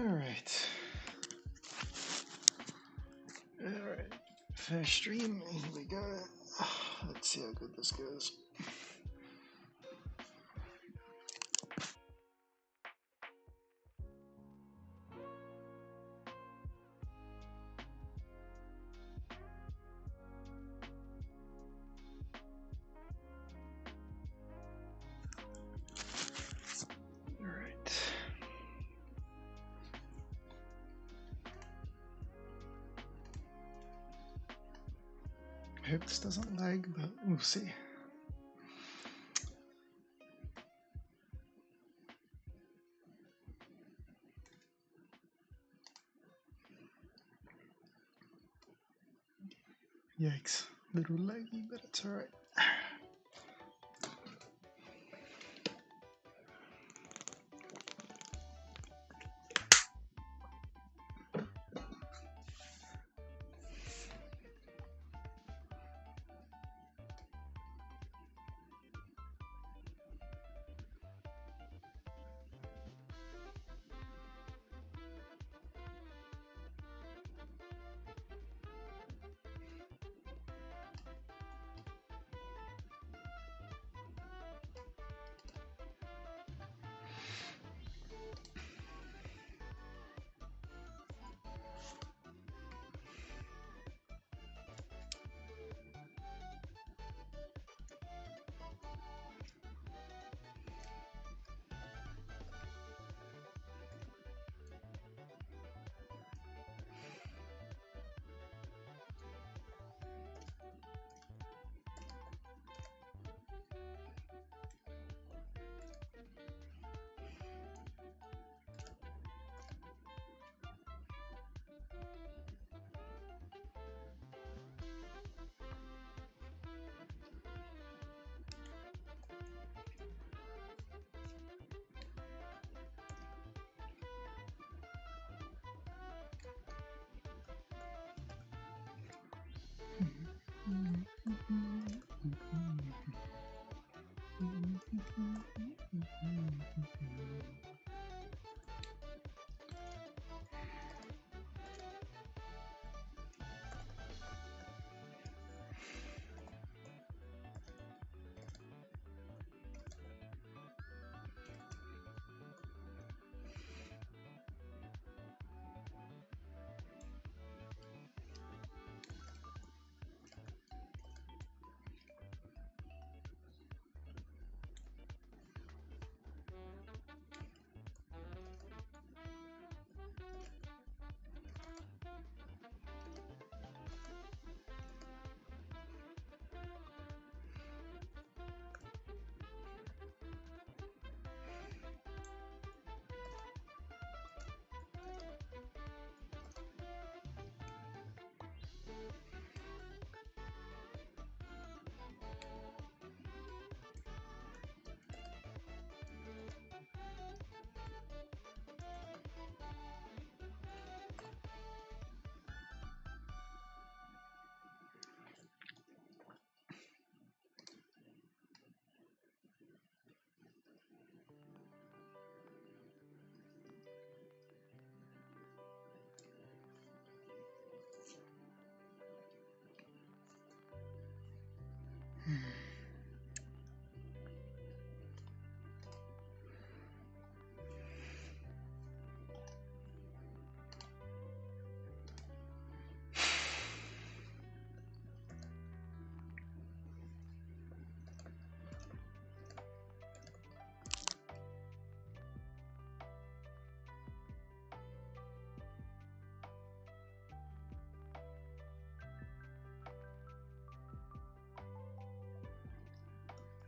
Alright. Alright. Finish stream. Here we go. Let's see how good this goes. Alright. I hope this doesn't lag, but we'll see. Yikes. Little laggy, but it's alright.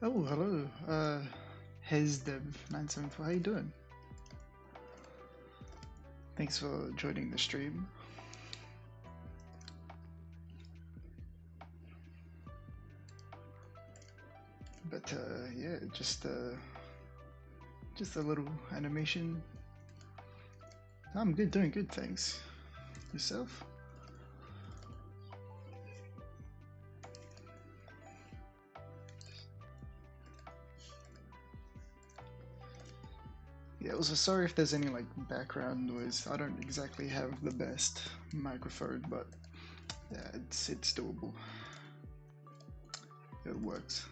Oh, hello. HezDev974, how you doing? Thanks for joining the stream. But yeah, just a little animation. I'm good, doing good, thanks. Yourself? Yeah, also sorry if there's any like background noise. I don't exactly have the best microphone, but yeah, it's doable. It works.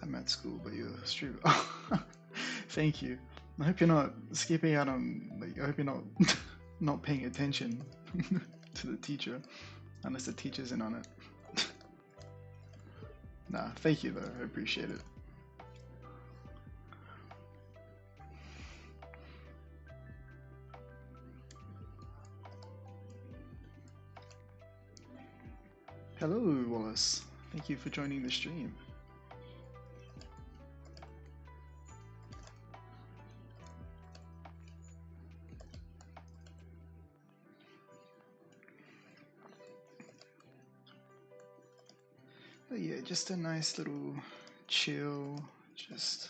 I'm at school, but you're streaming. Thank you. I hope you're not skipping out on like. I hope you're not not paying attention to the teacher, unless the teacher's in on it. Nah, thank you though. I appreciate it. Hello, Wallace. Thank you for joining the stream. But yeah, just a nice little chill, just,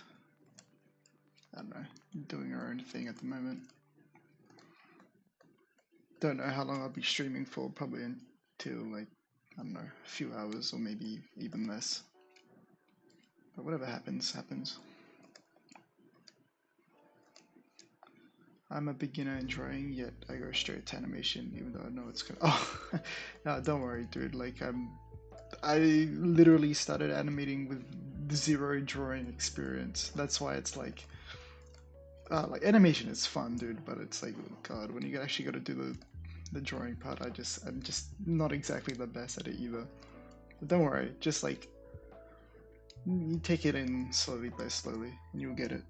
I don't know, doing our own thing at the moment. Don't know how long I'll be streaming for, probably until like, I don't know, a few hours or maybe even less. But whatever happens, happens. I'm a beginner in drawing, yet I go straight to animation, even though I know it's gonna. Oh, no, don't worry, dude. Like, I literally started animating with zero drawing experience. That's why it's like animation is fun, dude. But it's like, oh God, when you actually got to do the drawing part, I'm just not exactly the best at it either. But don't worry, just like you take it in slowly by slowly, and you'll get it.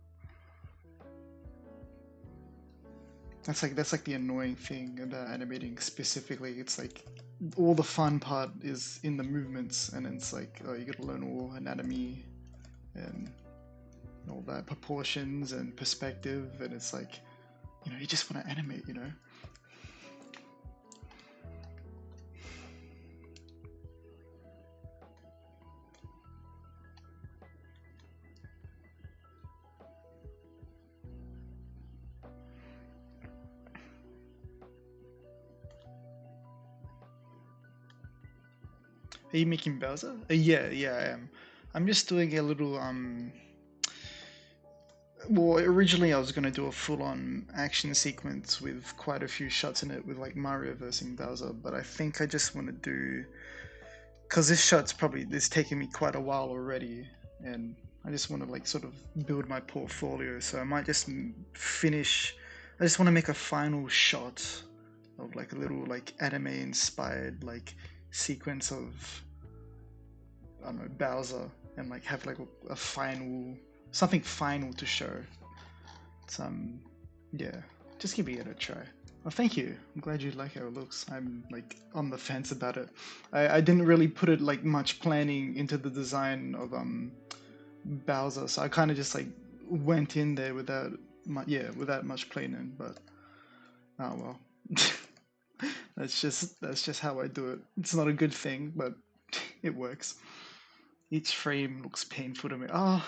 That's like the annoying thing about animating specifically. It's like all the fun part is in the movements, and it's like, oh, you gotta learn all anatomy and all that, proportions and perspective, and it's like, you just want to animate, Are you making Bowser? Yeah, I am. I'm just doing a little well, originally I was gonna do a full-on action sequence with quite a few shots in it with like Mario versing Bowser, but I think I just want to do, because this shot's probably it's taken me quite a while already, and I just want to like sort of build my portfolio. So I might just finish. I just want to make a final shot of like a little like anime-inspired like sequence of, I don't know, Bowser, and like have like a final, something final to show. It's yeah, just giving it a try. Well, thank you. I'm glad you like how it looks. I'm like on the fence about it. I didn't really put it like much planning into the design of Bowser, so I kind of just like went in there without without much planning. But oh well, that's just how I do it. It's not a good thing, but it works. Each frame looks painful to me. Oh,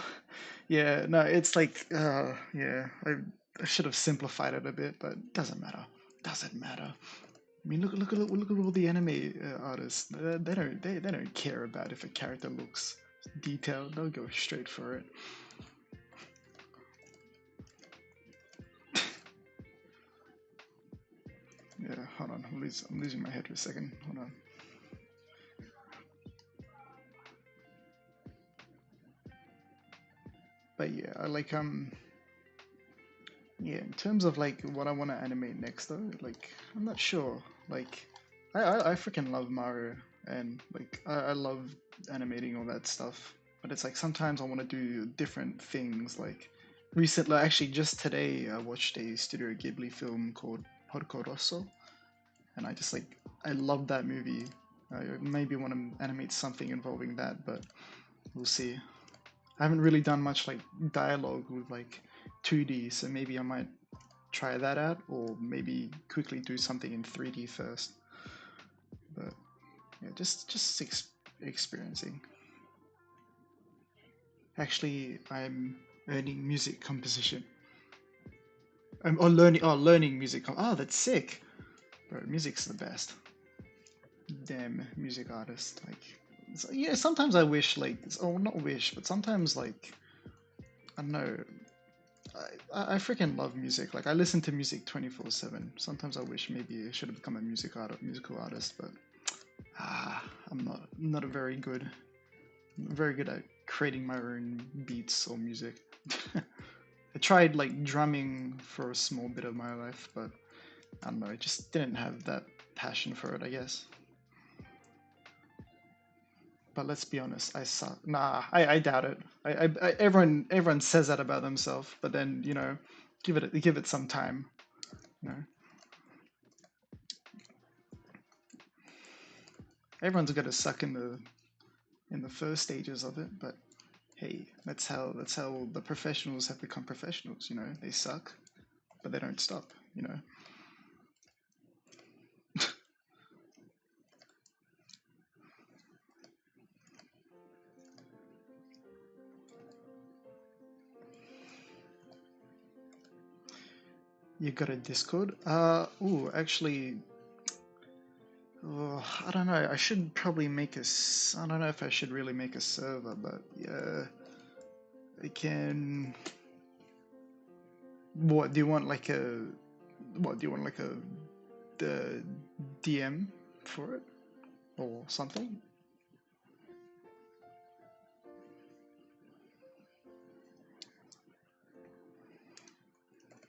yeah, no, it's like, yeah, I should have simplified it a bit, but it doesn't matter. Doesn't matter. I mean, look at all the anime artists. They don't care about if a character looks detailed. They'll go straight for it. Yeah, hold on. I'm losing my head for a second. Hold on. But yeah, I like yeah, in terms of like what I want to animate next though, like I'm not sure. Like I freaking love Mario, and like I love animating all that stuff. But it's like sometimes I want to do different things. Like recently, actually just today, I watched a Studio Ghibli film called Porco Rosso, and I just like I love that movie. I maybe want to animate something involving that, but we'll see. I haven't really done much like dialogue with like 2D, so maybe I might try that out, or maybe quickly do something in 3D first. But yeah, just experiencing. Actually, I'm learning music composition. or learning music. Oh, that's sick, bro. Music's the best. Damn, music artist. Like, yeah. Sometimes I wish, like, oh, not wish, but sometimes, like, I don't know. I freaking love music. Like, I listen to music 24/7. Sometimes I wish maybe I should have become a musical artist, but I'm not a very good at creating my own beats or music. I tried like drumming for a small bit of my life, but I don't know, I just didn't have that passion for it, I guess. But let's be honest, I suck. Nah, I doubt it. Everyone says that about themselves, but then give it some time. You know, everyone's got to suck in the first stages of it, but hey, that's how the professionals have become professionals. They suck, but they don't stop. You got a Discord? Actually, I don't know. I should probably I don't know if I should really make a server, but yeah, I can. What do you want? Like a what do you want? Like a the DM for it or something?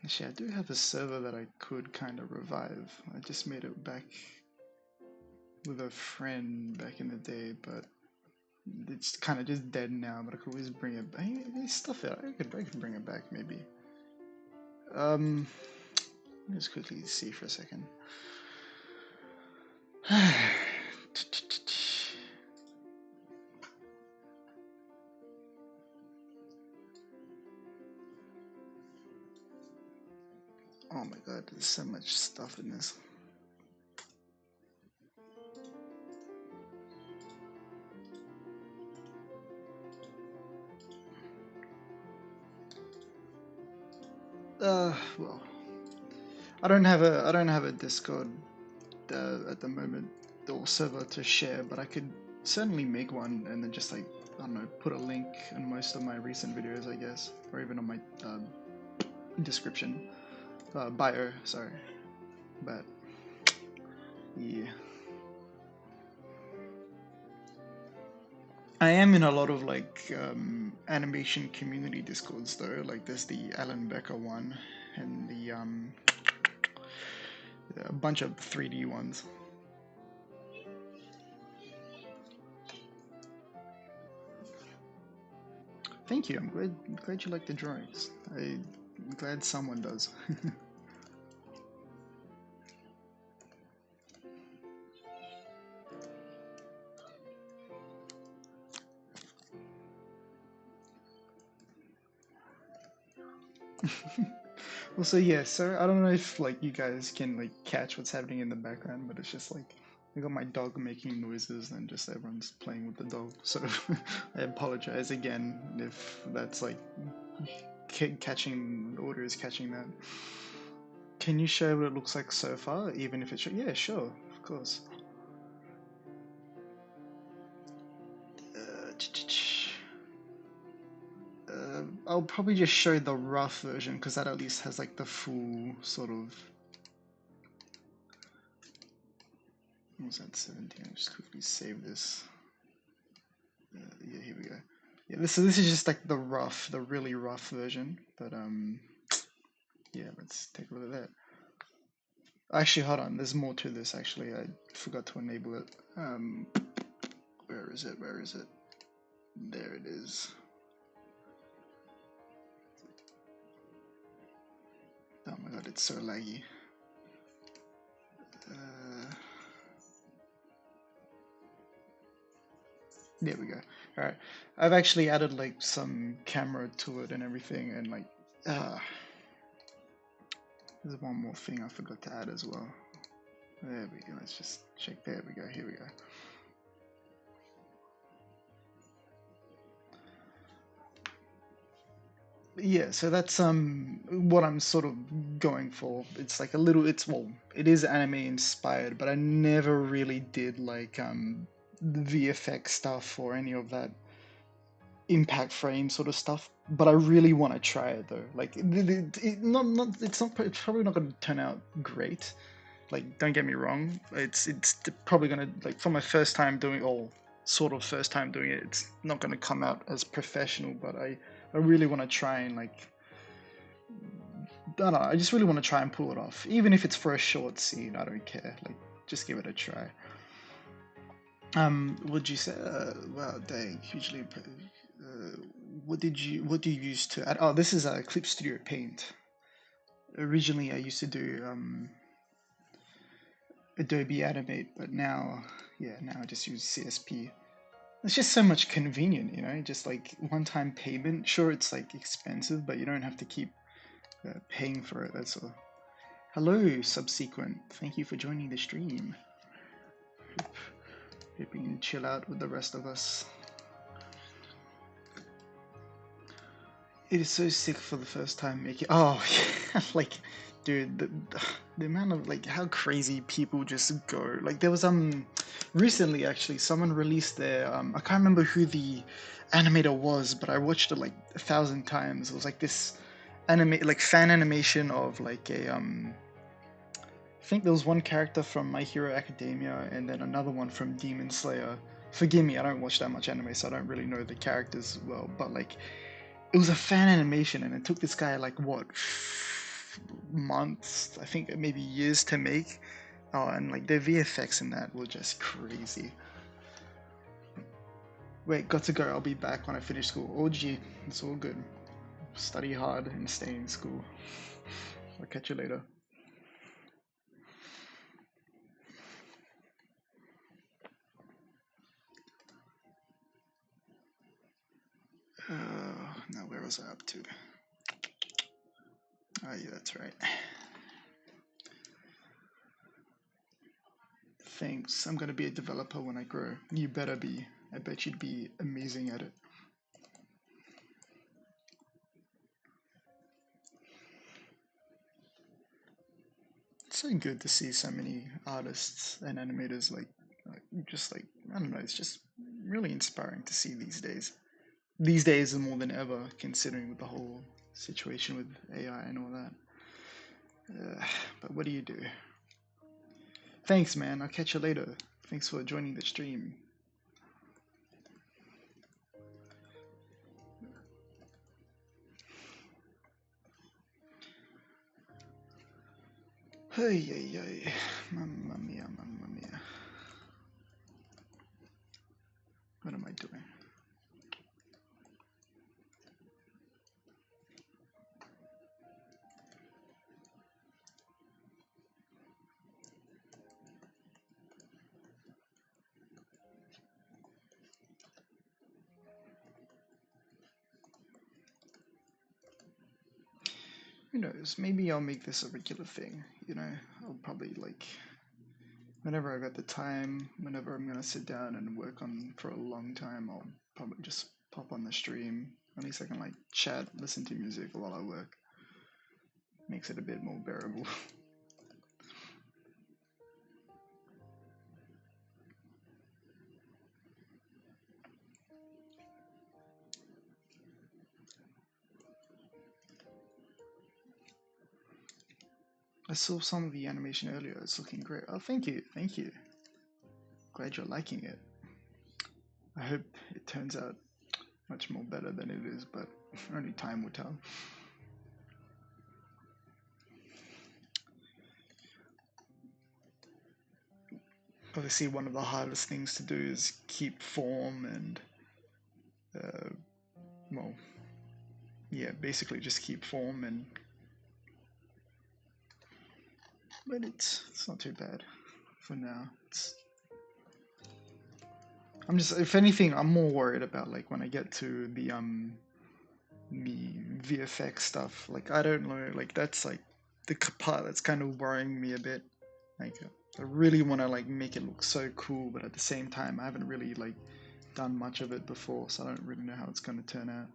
Actually, I do have a server that I could kind of revive. I just made it back with a friend back in the day, but it's kind of just dead now. But I could always bring it back. Stuff it. I could bring it back maybe. Um, let me just quickly see for a second. Oh my god, there's so much stuff in this. Well, I don't have a Discord at the moment or server to share, but I could certainly make one and then just like I don't know, put a link in most of my recent videos, I guess, or even on my description, bio. Sorry, but yeah. I am in a lot of like animation community discords though. Like there's the Alan Becker one and the a bunch of 3D ones. Thank you. I'm glad you like the drawings. I'm glad someone does. Also, yeah, so I don't know if like you guys can like catch what's happening in the background, but it's just like I got my dog making noises and just everyone's playing with the dog. So I apologize again if that's like catching the audio is catching that. Can you show what it looks like so far, even if it's yeah, sure, of course. Uh, I'll probably just show the rough version because that at least has like the full sort of. What was that 17? I'll just quickly save this. Yeah, here we go. Yeah, this is just like the really rough version. But yeah, let's take a look at that. Actually, hold on. There's more to this. Actually, I forgot to enable it. Where is it? Where is it? There it is. Oh my god, it's so laggy. There we go. All right, I've actually added like some camera to it and everything, and like, there's one more thing I forgot to add as well. There we go. Let's just check. There we go. Here we go. Yeah, so that's what I'm sort of going for. It's like a little, it's, well, it is anime inspired, but I never really did like the VFX stuff or any of that impact frame sort of stuff. But I really want to try it though. Like it's probably not going to turn out great. Like, don't get me wrong, it's probably going to, like, for my first time doing, or sort of first time doing it, it's not going to come out as professional, but I really want to try and, like, I don't know, I just really want to try and pull it off. Even if it's for a short scene, I don't care. Like, just give it a try. Would you say? Wow, dang, hugely improved. What do you use to add? Oh, this is a Clip Studio Paint. Originally, I used to do Adobe Animate, but now, yeah, now I just use CSP. It's just so much convenient, you know. Just like one-time payment. Sure, it's like expensive, but you don't have to keep paying for it. That's all. Hello, Subsequent. Thank you for joining the stream. Hope you can chill out with the rest of us. It is so sick for the first time making. Oh, like, dude, the amount of, like, how crazy people just go. Like, there was recently, actually, someone released their I can't remember who the animator was, but I watched it like 1,000 times. It was like this like fan animation of like a I think there was one character from My Hero Academia and then another one from Demon Slayer. Forgive me, I don't watch that much anime, so I don't really know the characters well. But like, it was a fan animation, and it took this guy like what, months? I think maybe years to make. Oh, and like the VFX in that were just crazy. Wait, got to go. I'll be back when I finish school. Oh gee, it's all good. Study hard and stay in school. I'll catch you later. Now where was I up to? Oh yeah, that's right. Thanks. I'm gonna be a developer when I grow. You better be. I bet you'd be amazing at it. It's so good to see so many artists and animators just like, I don't know. It's just really inspiring to see these days. These days are more than ever, considering with the whole situation with AI and all that. But what do you do? Thanks, man. I'll catch you later. Thanks for joining the stream. Hey, hey, hey. Mamma mia, mamma mia. What am I doing? Who knows? Maybe I'll make this a regular thing. You know, I'll probably like whenever I got the time, whenever I'm gonna sit down and work on for a long time, I'll probably just pop on the stream. At least I can like chat, listen to music while I work. Makes it a bit more bearable. I saw some of the animation earlier. It's looking great. Oh, thank you, thank you. Glad you're liking it. I hope it turns out much more better than it is, but only time will tell. Obviously, one of the hardest things to do is keep form and, uh, well, yeah, basically just keep form and. But it's not too bad for now. I'm just, if anything, I'm more worried about like when I get to the VFX stuff. Like, I don't know, like that's like the part that's kind of worrying me a bit. Like, I really want to like make it look so cool, but at the same time, I haven't really like done much of it before, so I don't really know how it's going to turn out.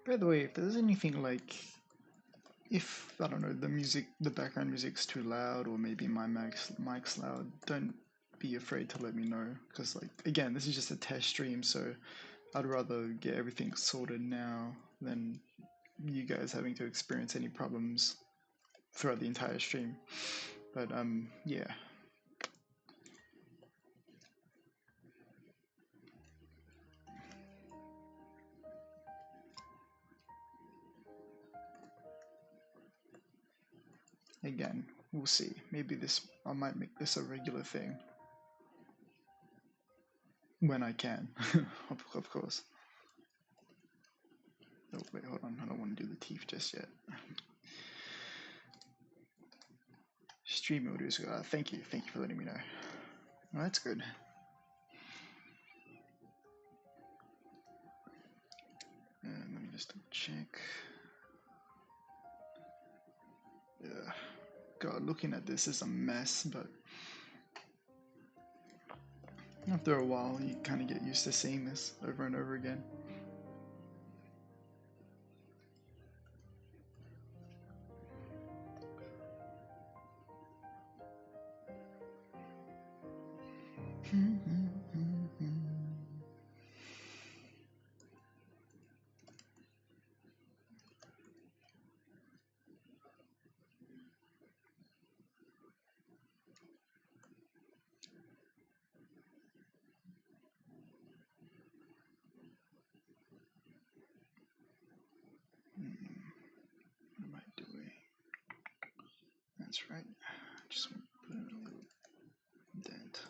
By the way, if there's anything like, if I don't know, the background music's too loud, or maybe my mic's loud, don't be afraid to let me know. Because like again, this is just a test stream, so I'd rather get everything sorted now than you guys having to experience any problems throughout the entire stream. But yeah. Again, we'll see. Maybe I might make this a regular thing when I can, of course. Oh wait, hold on. I don't want to do the teeth just yet. Stream mode is thank you for letting me know. Well, that's good. Let me just check. Yeah. God, looking at this is a mess, but after a while, you kind of get used to seeing this over and over again. What am I doing? That's right. Just want to put in a little dent.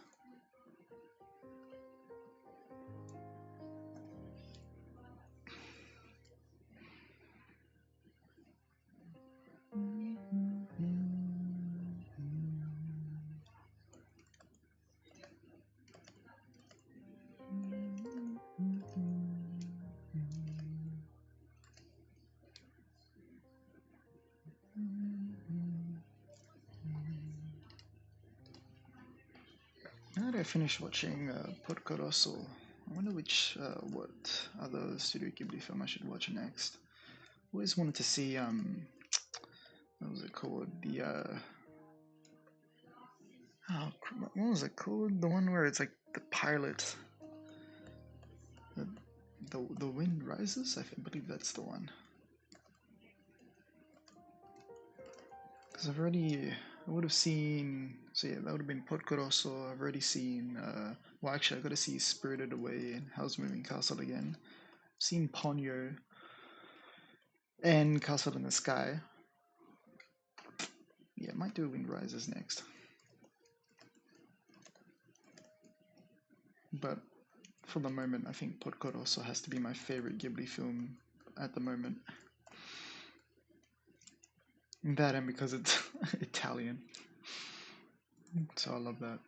Now that I finished watching Porco I wonder what other Studio Ghibli film I should watch next. Always wanted to see what was it called? What was it called? The one where it's like the pilot. The Wind Rises. Believe that's the one. Because I would have seen. So yeah, that would have been Porco Rosso. I've already seen. Well, actually, I got to see Spirited Away and Howl's Moving Castle again. I've seen Ponyo and Castle in the Sky. Yeah, might do Wind Rises next. But for the moment, I think Porco Rosso has to be my favorite Ghibli film at the moment. That and because it's Italian. So I love that.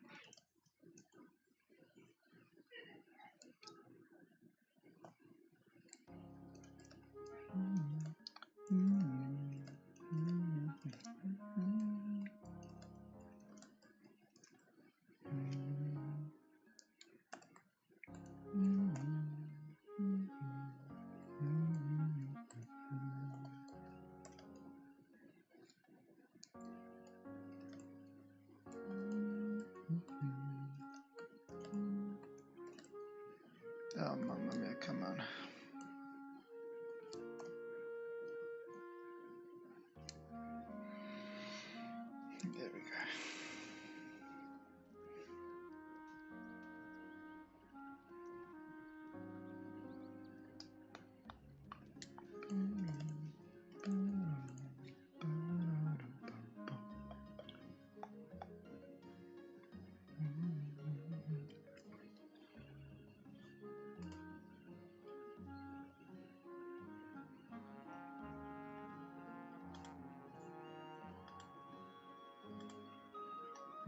Oh, Mamma Mia, come on. There we go.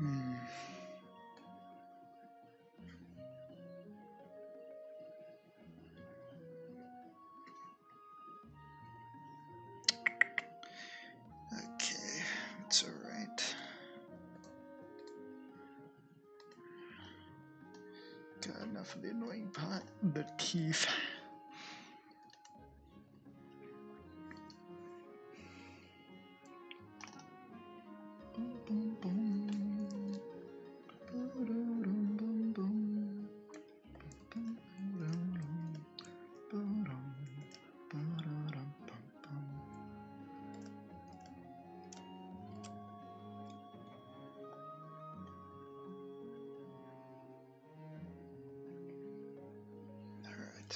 Hmm. Okay, it's alright. Got enough of the annoying part, the teeth. Boom, boom, boom. Ba-dum, bum, bum. Ba-dum, ba-dum, ba-da-dum, bum, bum. Alright.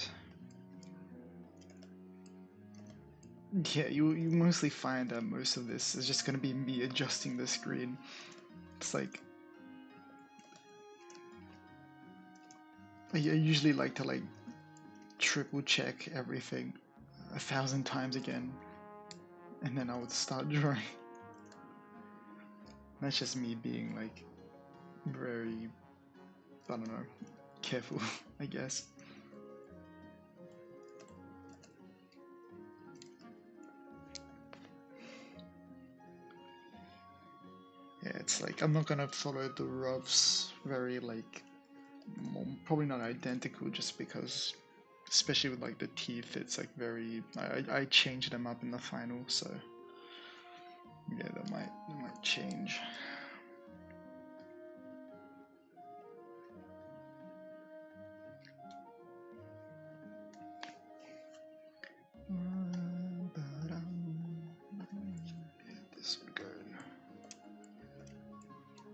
Yeah, you mostly find that most of this is just gonna be me adjusting the screen. It's like I usually like to like triple check everything 1,000 times again, and then I would start drawing. That's just me being like very, I don't know, careful, I guess. Yeah, it's like I'm not gonna follow the roughs very like, probably not identical, just because, especially with like the teeth, it's like very. I changed them up in the final, so yeah, that might change. Yeah, this would go.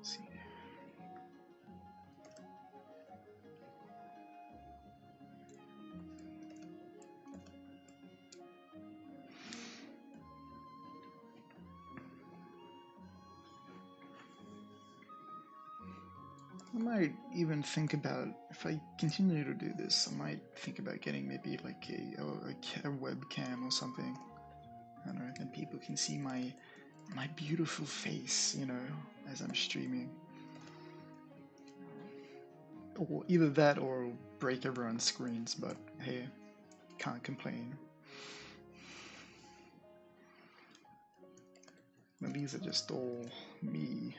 See. I might even think about, if I continue to do this, I might think about getting maybe like a webcam or something. I don't know, then people can see my beautiful face, you know, as I'm streaming. Or either that or break everyone's screens, but hey, can't complain. And these are just all me.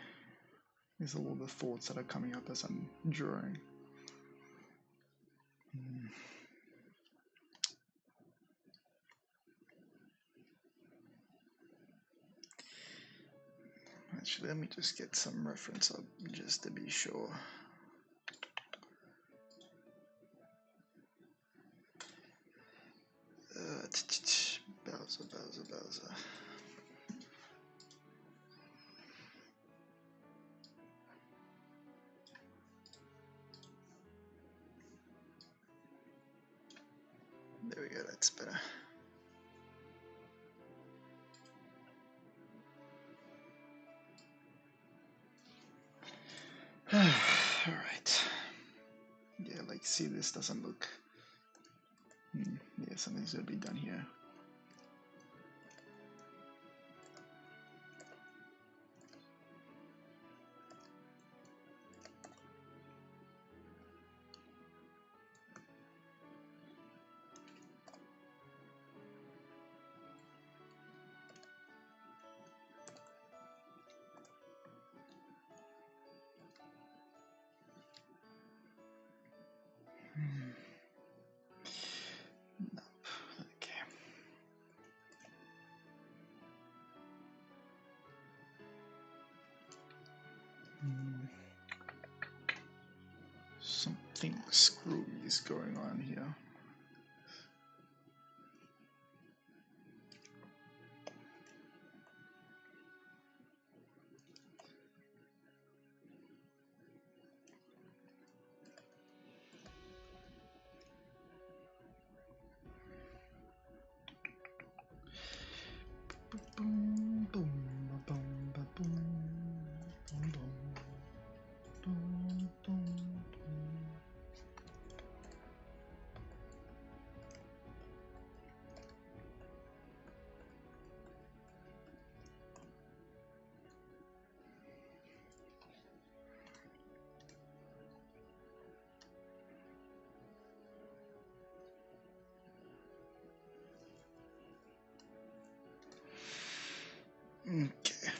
These are all the thoughts that are coming up as I'm drawing. Actually, let me just get some reference up just to be sure. Bowser. There we go, that's better. Alright. Yeah, like, see, this doesn't look. Yeah, something's gonna be done here. Nope. Okay. Something screwy is going on here. Boom, boom, boom, boom, boom, boom, boom, boom, boom. Okay.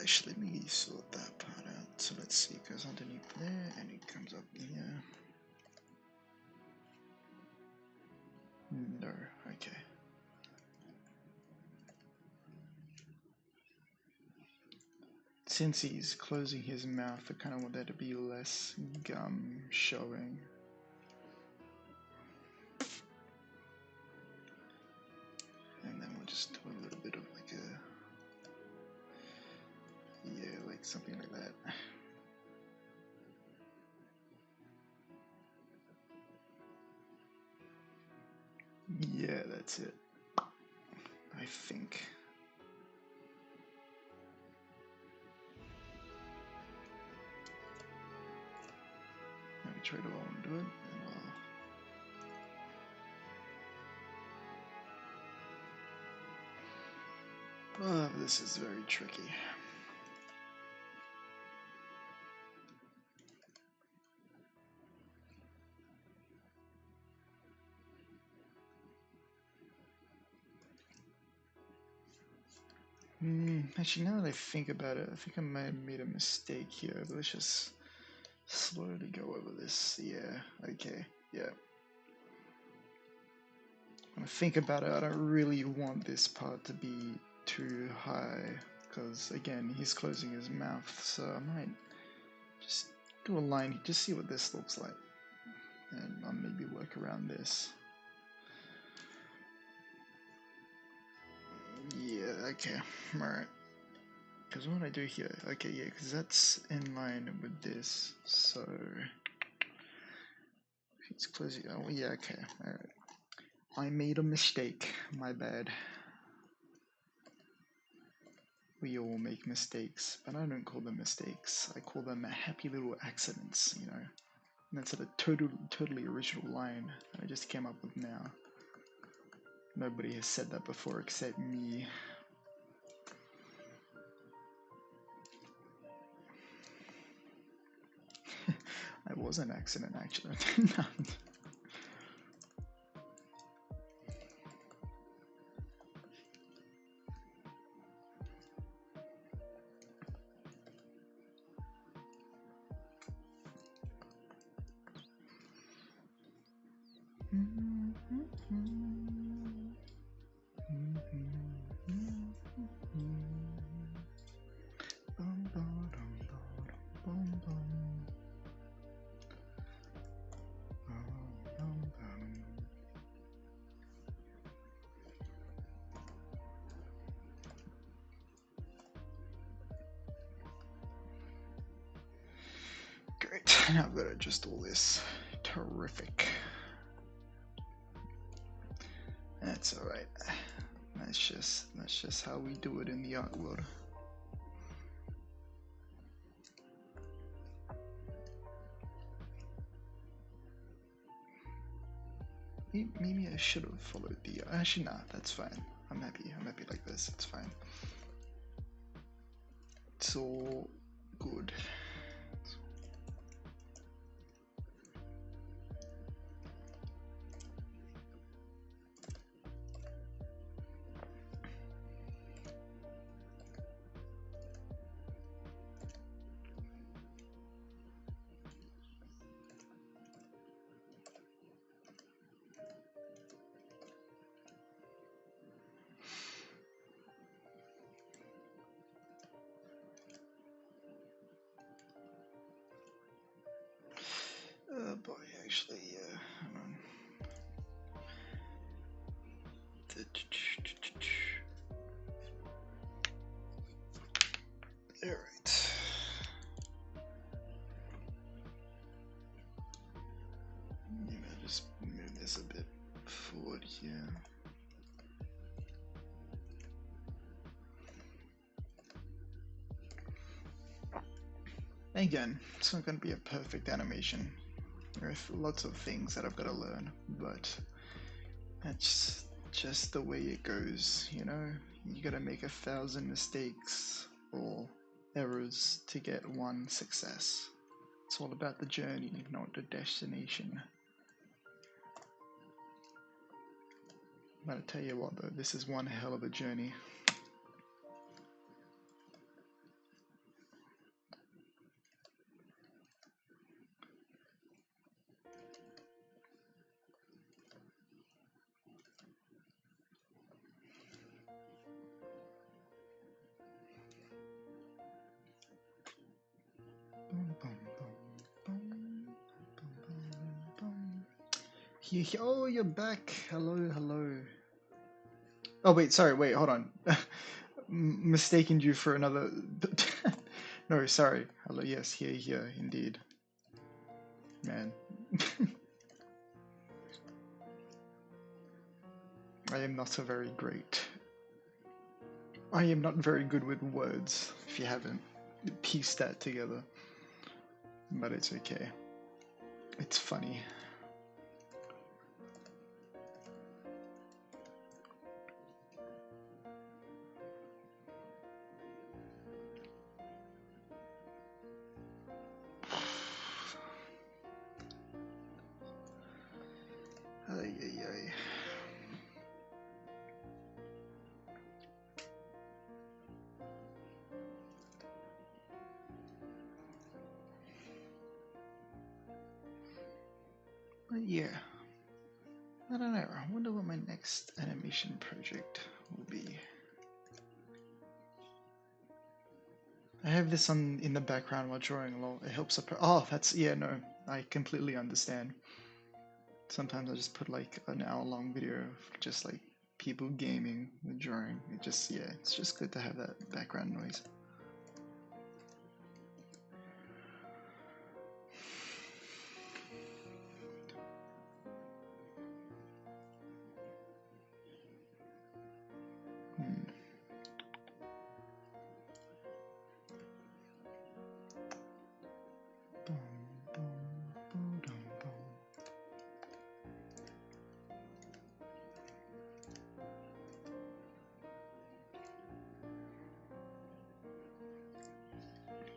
Actually, let me sort that part out. So let's see, it goes underneath there and it comes up here. No, okay. Since he's closing his mouth, I kind of want there to be less gum showing. And then we'll just do a little bit of like a, yeah, like something like that. Yeah, that's it. I think. Let me try to undo it, and oh, this is very tricky. Actually, now that I think about it, I think I might have made a mistake here, but let's just slowly go over this. Yeah, okay, yeah. When I think about it, I don't really want this part to be too high, because again, he's closing his mouth, so I might just do a line, just see what this looks like, and I'll maybe work around this. Yeah, okay, alright. Because what I do here, okay, yeah, because that's in line with this, so it's closing. Oh, yeah, okay, alright. I made a mistake, my bad. We all make mistakes, but I don't call them mistakes. I call them happy little accidents, you know. And that's a totally original line that I just came up with now. Nobody has said that before except me. It was an accident, actually. Great, now I've got to adjust all this. Terrific. That's alright. That's just how we do it in the art world. Maybe I should have followed the. Actually, nah, that's fine. I'm happy. I'm happy like this. It's fine. It's all good. Boy, actually, hang on. Alright. Maybe I'll just move this a bit forward here. Again, it's not going to be a perfect animation. There's lots of things that I've got to learn, but that's just the way it goes, you know? You gotta make 1,000 mistakes or errors to get one success. It's all about the journey, not the destination. But I tell you what though, this is one hell of a journey. Oh, you're back. Hello, hello. Oh, wait, sorry, wait, hold on. Mistaken you for another. No, sorry. Hello, yes, here, indeed. Man. I am not so very great. I am not very good with words, if you haven't pieced that together. But it's okay. It's funny. Ay, ay, ay. But yeah. I don't know. I wonder what my next animation project will be. I have this on in the background while drawing along. It helps. Oh, that's yeah. No, I completely understand. Sometimes I just put like an hour-long video of just like people gaming and drawing. It just yeah, it's just good to have that background noise.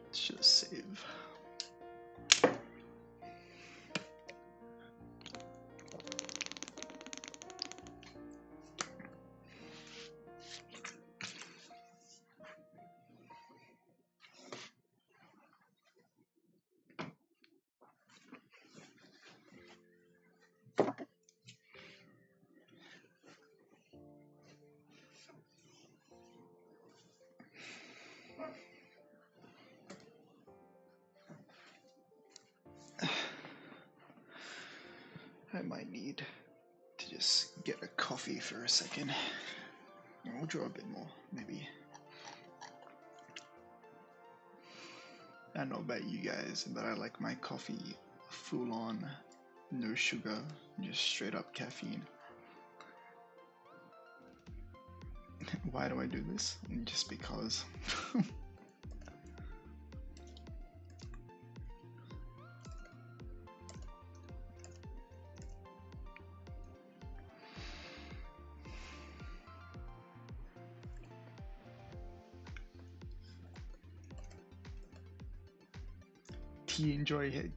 Let's just save. I might need to just get a coffee for a second. We'll draw a bit more, maybe. I don't know about you guys, but I like my coffee full on, no sugar, just straight up caffeine. Why do I do this? Just because.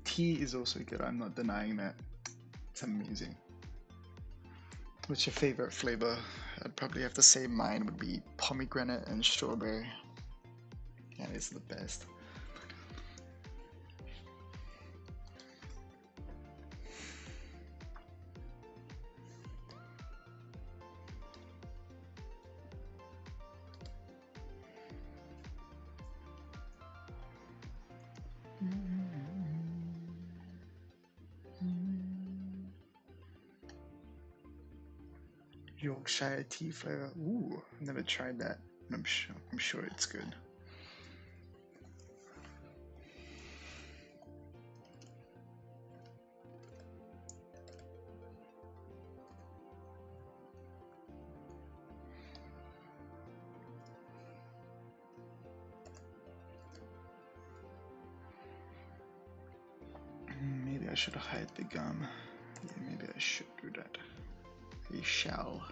Tea is also good. I'm not denying that. It's amazing. What's your favorite flavor? I'd probably have to say mine would be pomegranate and strawberry. That is the best. Yorkshire tea flavor. Ooh, never tried that. I'm sure it's good. Maybe I should hide the gum. Yeah, maybe I should do that. I shall.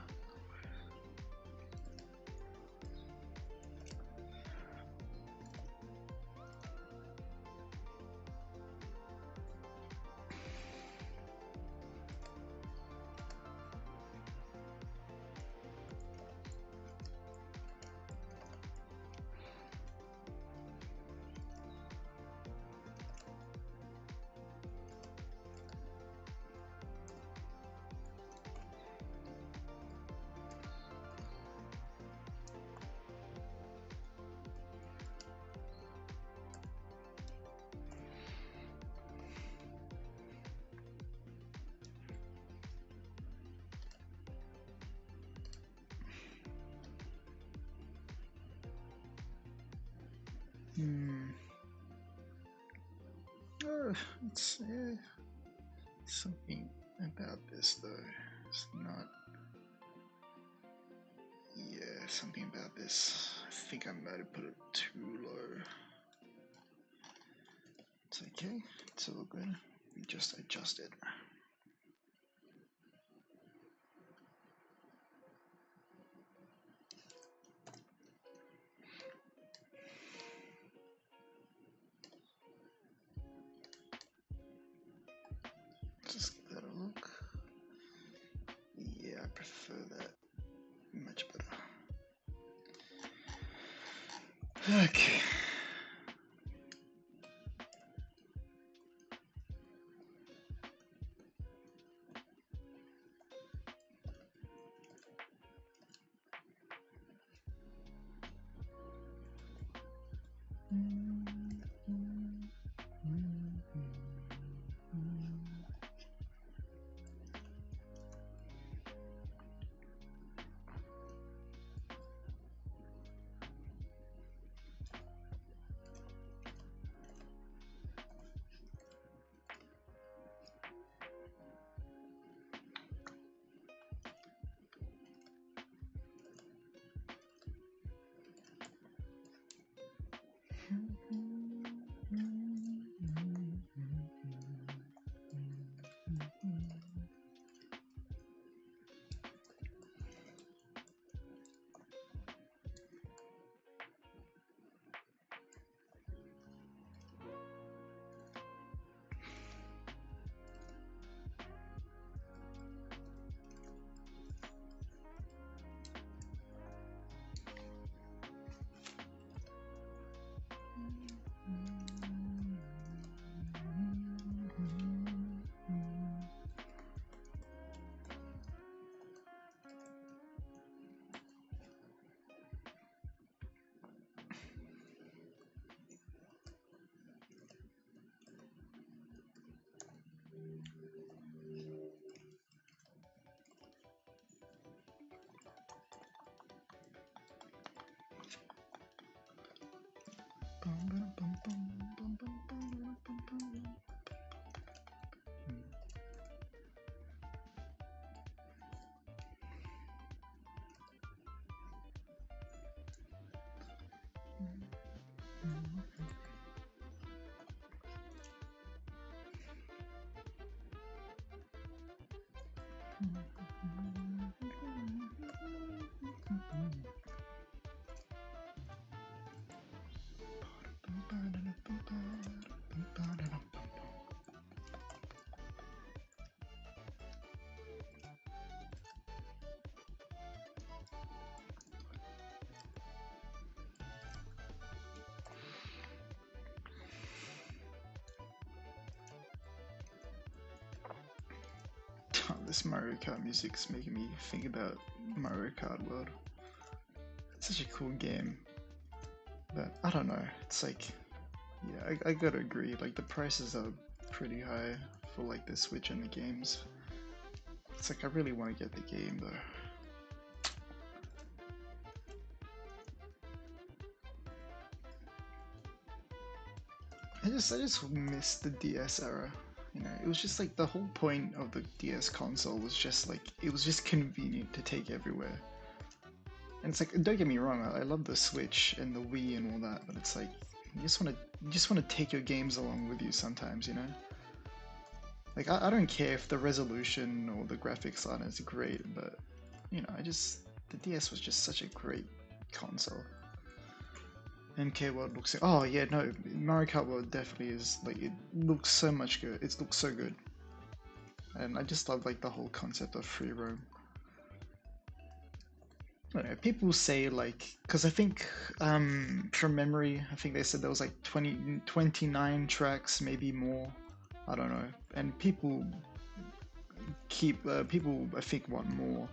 Hmm. It's something about this though. It's not. Yeah, something about this. I think I might have put it too low. It's okay. It's all good. We just adjust it. Just give that a look. Yeah, I prefer that much better. Okay. This Mario Kart music's making me think about Mario Kart World. It's such a cool game, but I don't know. It's like, yeah, I gotta agree. Like the prices are pretty high for like the Switch and the games. It's like I really want to get the game though. I just miss the DS era. You know, it was just like the whole point of the DS console was just like it was just convenient to take everywhere. And it's like don't get me wrong, I love the Switch and the Wii and all that, but it's like you just want to take your games along with you sometimes, you know? Like I don't care if the resolution or the graphics aren't as great, but you know, the DS was just such a great console. MK World looks. Oh yeah, no, Mario Kart World definitely is like it looks so much good. It looks so good, and I just love like the whole concept of free roam. I don't know, people say like because I think from memory, I think they said there was like 29 tracks, maybe more. I don't know, and people I think want more,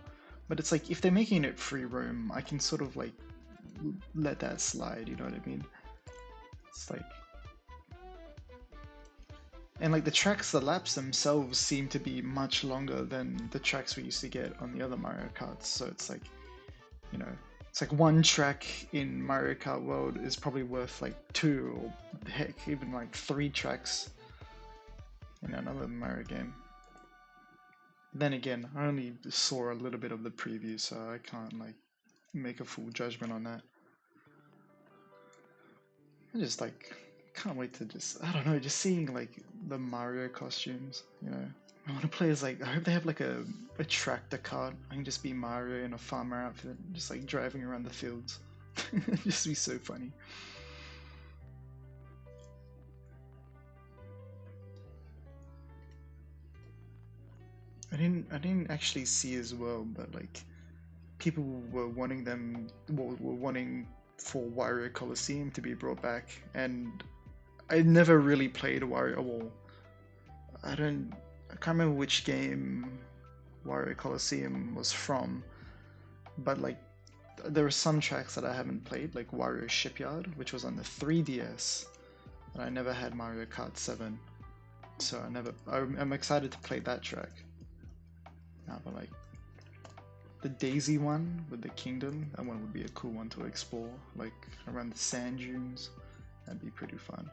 but it's like if they're making it free roam, I can sort of like let that slide. You know what I mean? It's like and like the tracks, the laps themselves seem to be much longer than the tracks we used to get on the other Mario Karts. So it's like, you know, It's like one track in Mario Kart World is probably worth like two or heck, even like three tracks in another Mario game. Then again, I only saw a little bit of the preview, so I can't like make a full judgment on that. I just like can't wait to just I don't know, just seeing like the Mario costumes, you know. I want to play as like I hope they have like a tractor cart. I can just be Mario in a farmer outfit, just like driving around the fields. It'd just be so funny. I didn't actually see as well, but like people were wanting were wanting for Wario Coliseum to be brought back, and I never really played Wario. Well, I can't remember which game Wario Coliseum was from, but like there are some tracks that I haven't played, like Wario Shipyard, which was on the 3DS, and I never had Mario Kart 7, so I'm excited to play that track. But like the Daisy one with the kingdom, that one would be a cool one to explore, like around the sand dunes. That'd be pretty fun.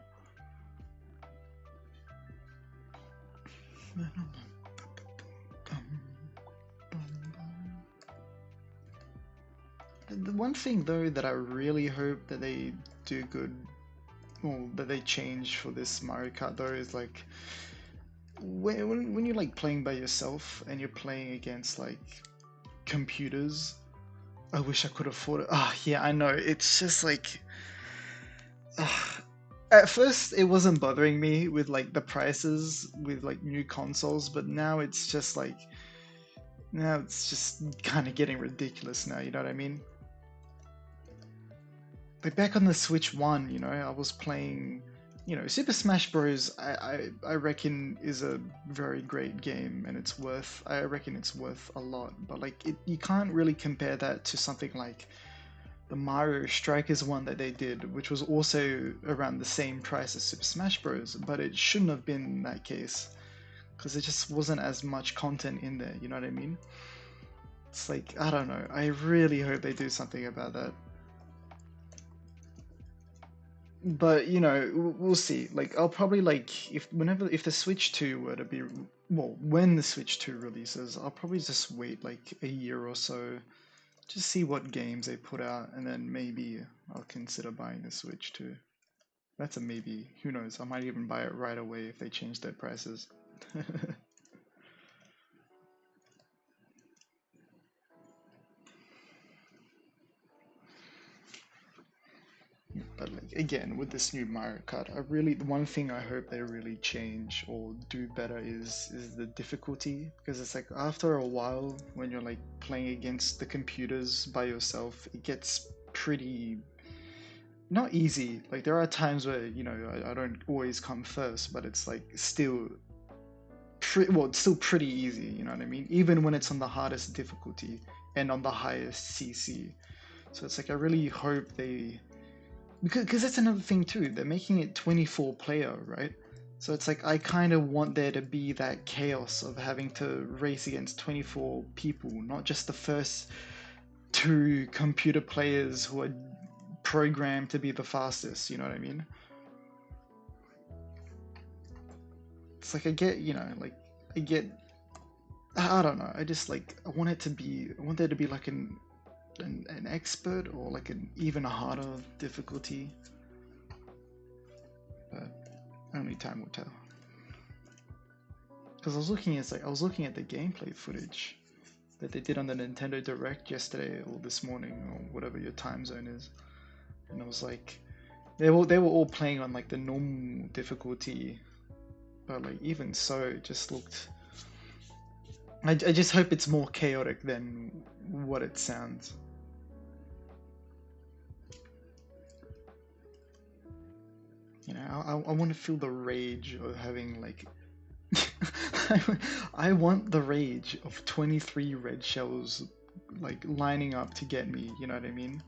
The one thing though that I really hope that they do good, or that they change for this Mario Kart though, is like when you're like playing by yourself and you're playing against like computers. I wish I could afford it. Ah, yeah, I know. It's just like, at first it wasn't bothering me with like the prices with like new consoles, but now it's just like, now it's just kind of getting ridiculous now. You know what I mean? Like back on the Switch One, you know, I was playing, you know, Super Smash Bros. I reckon is a very great game, and I reckon it's worth a lot. But like, you can't really compare that to something like the Mario Strikers one that they did, which was also around the same price as Super Smash Bros. But it shouldn't have been that case because it just wasn't as much content in there. You know what I mean? It's like, I don't know. I really hope they do something about that. But you know, we'll see. Like, I'll probably like if the Switch 2 were to be, well, when the Switch 2 releases, I'll probably just wait like a year or so, just see what games they put out, and then maybe I'll consider buying the Switch 2. That's a maybe. Who knows? I might even buy it right away if they change their prices. But like again, with this new Mario Kart, the one thing I hope they really change or do better is the difficulty, because it's like after a while when you're like playing against the computers by yourself, it gets pretty not easy. Like there are times where, you know, I don't always come first, but it's like still it's still pretty easy, you know what I mean? Even when it's on the hardest difficulty and on the highest CC. So it's like I really hope they, because that's another thing too. They're making it 24 player, right? So it's like I kind of want there to be that chaos of having to race against 24 people, not just the first two computer players who are programmed to be the fastest, you know what I mean? It's like I get, you know, like I get, I don't know. I just like I want it to be, I want there to be like an expert or like an even harder difficulty, but only time will tell. Because I was looking at the gameplay footage that they did on the Nintendo Direct yesterday or this morning or whatever your time zone is, and I was like, they were all playing on like the normal difficulty, but like even so, it just looked. I just hope it's more chaotic than what it sounds. You know, I want to feel the rage of having like. I want the rage of 23 red shells like lining up to get me, you know what I mean?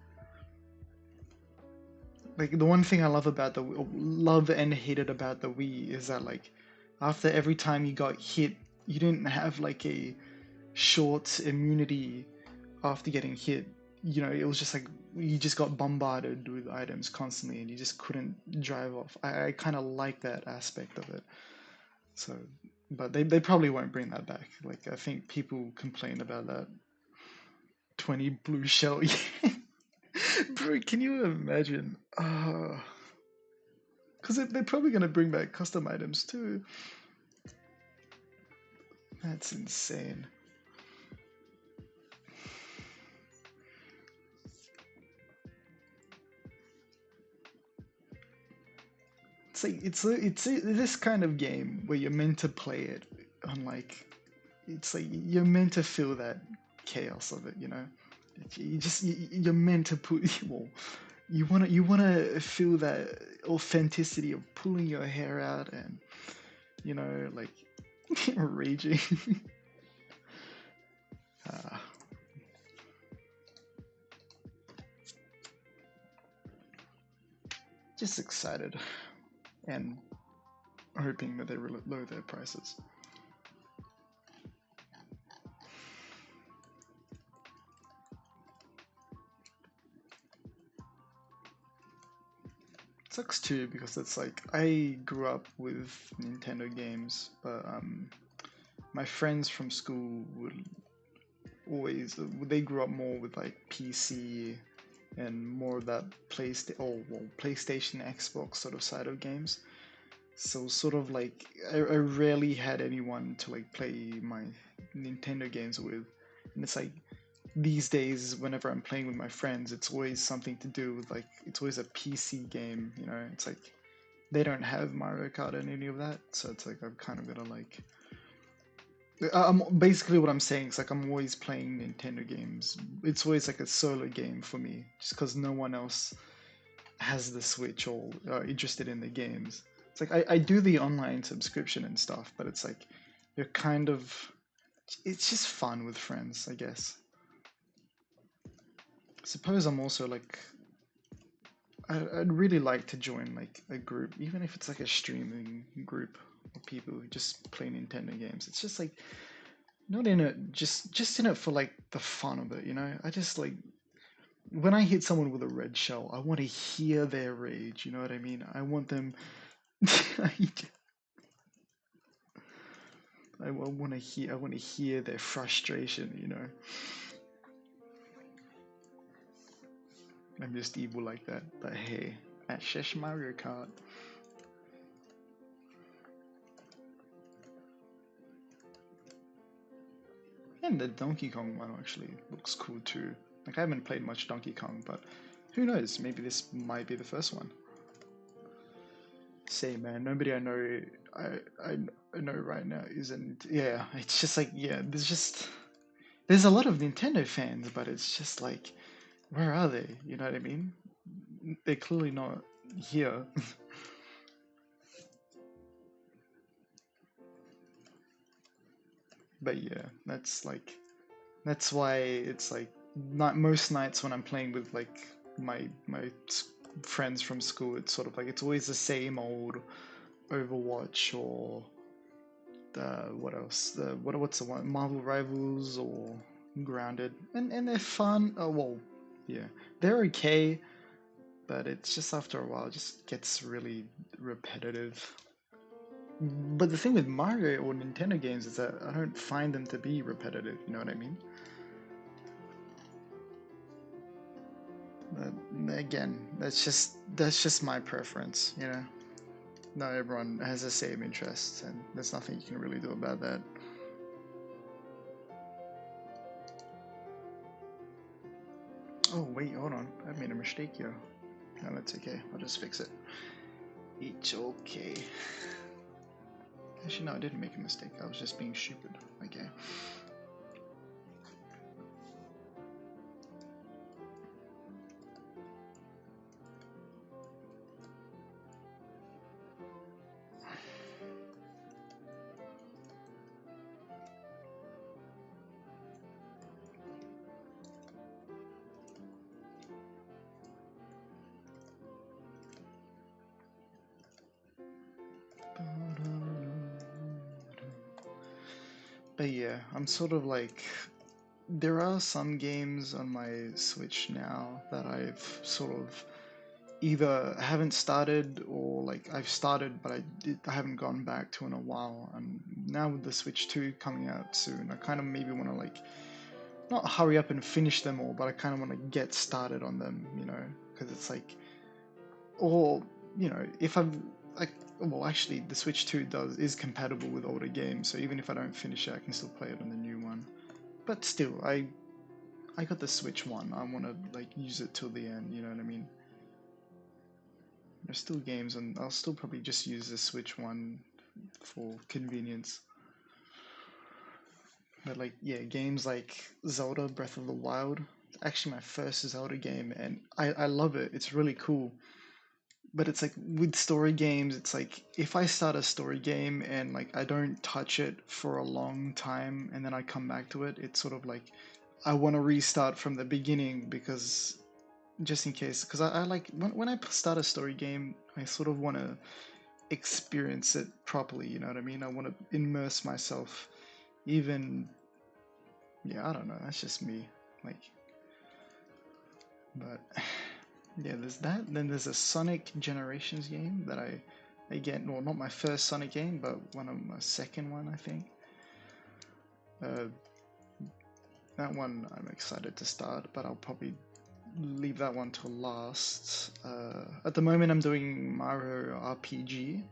Like the one thing I love and hated about the Wii is that like after every time you got hit, you didn't have like a short immunity after getting hit. you know, it was just like you just got bombarded with items constantly and you just couldn't drive off. I kind of like that aspect of it. So, but they probably won't bring that back. Like, I think people complain about that 20 blue shell. Bro, can you imagine? Because they're probably going to bring back custom items too. That's insane. It's like this kind of game where you're meant to play it on like it's like you're meant to feel that chaos of it, you know. You're meant to put well, you wanna feel that authenticity of pulling your hair out and you know like raging. uh, just excited and hoping that they lower their prices. Sucks too because it's like I grew up with Nintendo games, but my friends from school would always they grew up more with like PC and more of that PlayStation, Xbox sort of side of games. So sort of like I rarely had anyone to like play my Nintendo games with, and it's like these days whenever I'm playing with my friends, it's always something to do with like it's always a PC game. You know, it's like they don't have Mario Kart and any of that, so it's like I'm kind of gonna like. Basically what I'm saying is like I'm always playing Nintendo games. It's always like a solo game for me, just because no one else has the Switch or are interested in the games. It's like I do the online subscription and stuff, but it's like you're kind of it's just fun with friends, I guess. I suppose I'm also like I'd really like to join like a group, even if it's like a streaming group of people who just play Nintendo games. It's just like not in it just in it for like the fun of it, you know? I just like when I hit someone with a red shell, I want to hear their rage, you know what I mean? I want them I want to hear their frustration, you know. I'm just evil like that. But hey, at Shesh Mario Kart. And the Donkey Kong one actually looks cool too. Like I haven't played much Donkey Kong, but who knows? Maybe this might be the first one. Say man, nobody I know right now isn't. Yeah, it's just like yeah. There's a lot of Nintendo fans, but it's just like where are they? You know what I mean? They're clearly not here. But yeah, that's why it's like not most nights when I'm playing with like friends from school. It's sort of like it's always the same old Overwatch or the what else? What's the one? Marvel Rivals or Grounded, and they're fun. Oh well, yeah, they're okay, but it's just after a while it just gets really repetitive. But the thing with Mario or Nintendo games is that I don't find them to be repetitive. You know what I mean? But again, that's just my preference. You know, not everyone has the same interests, and there's nothing you can really do about that. Oh wait, hold on, I made a mistake here. No, that's okay. I'll just fix it. It's okay. Actually, no, I didn't make a mistake. I was just being stupid. Okay. But yeah, I'm sort of like there are some games on my Switch now that I've sort of either haven't started or like I've started but I haven't gone back to in a while. And now with the Switch 2 coming out soon, I kind of maybe want to like not hurry up and finish them all, but I kind of want to get started on them, you know, because it's like, or you know, if I've like, well, actually, the Switch 2 is compatible with older games, so even if I don't finish it, I can still play it on the new one. But still, I got the Switch 1. I want to like use it till the end. You know what I mean? There's still games, and I'll still probably just use the Switch 1 for convenience. But like, yeah, games like Zelda Breath of the Wild, actually my first Zelda game, and I love it. It's really cool. But it's like with story games, it's like if I start a story game and like I don't touch it for a long time and then I come back to it, it's sort of like I want to restart from the beginning because just in case, because I like when I start a story game, I sort of want to experience it properly, you know what I mean? I want to immerse myself. Even, yeah, I don't know, that's just me. Like, but yeah, there's that. Then there's a Sonic Generations game that I again, well, not my first Sonic game, but one of my second one, I think. Uh, that one I'm excited to start, but I'll probably leave that one till last. At the moment, I'm doing Mario RPG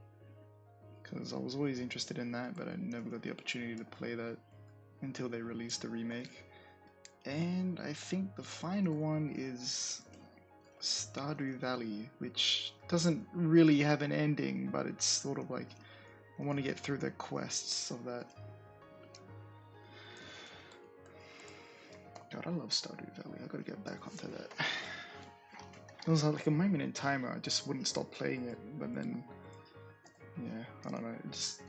because I was always interested in that, but I never got the opportunity to play that until they released the remake. And I think the final one is Stardew Valley, which doesn't really have an ending, but it's sort of like I want to get through the quests of that. God, I love Stardew Valley. I gotta get back onto that. There was like a moment in time where I just wouldn't stop playing it, but then, yeah, I don't know. It just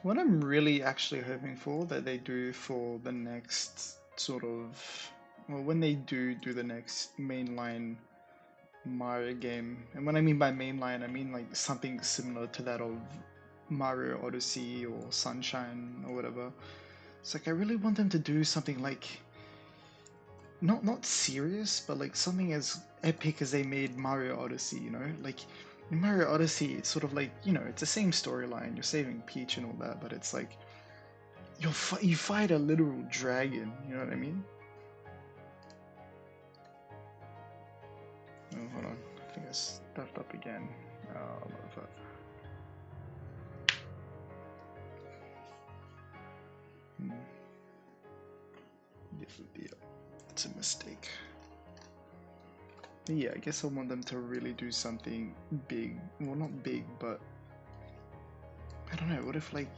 what I'm really actually hoping for that they do for the next sort of, well, when they do the next mainline Mario game, and when I mean by mainline, I mean like something similar to that of Mario Odyssey or Sunshine or whatever. It's like I really want them to do something like not serious, but like something as epic as they made Mario Odyssey, you know? Like in Mario Odyssey, it's sort of like, you know, it's the same storyline. You're saving Peach and all that, but it's like you fight a literal dragon, you know what I mean? Oh, hold on. I think I stuffed up again. Oh, motherfucker. Hmm. Yeah, it's a mistake. But yeah, I guess I want them to really do something big. Well, not big, but I don't know. What if like,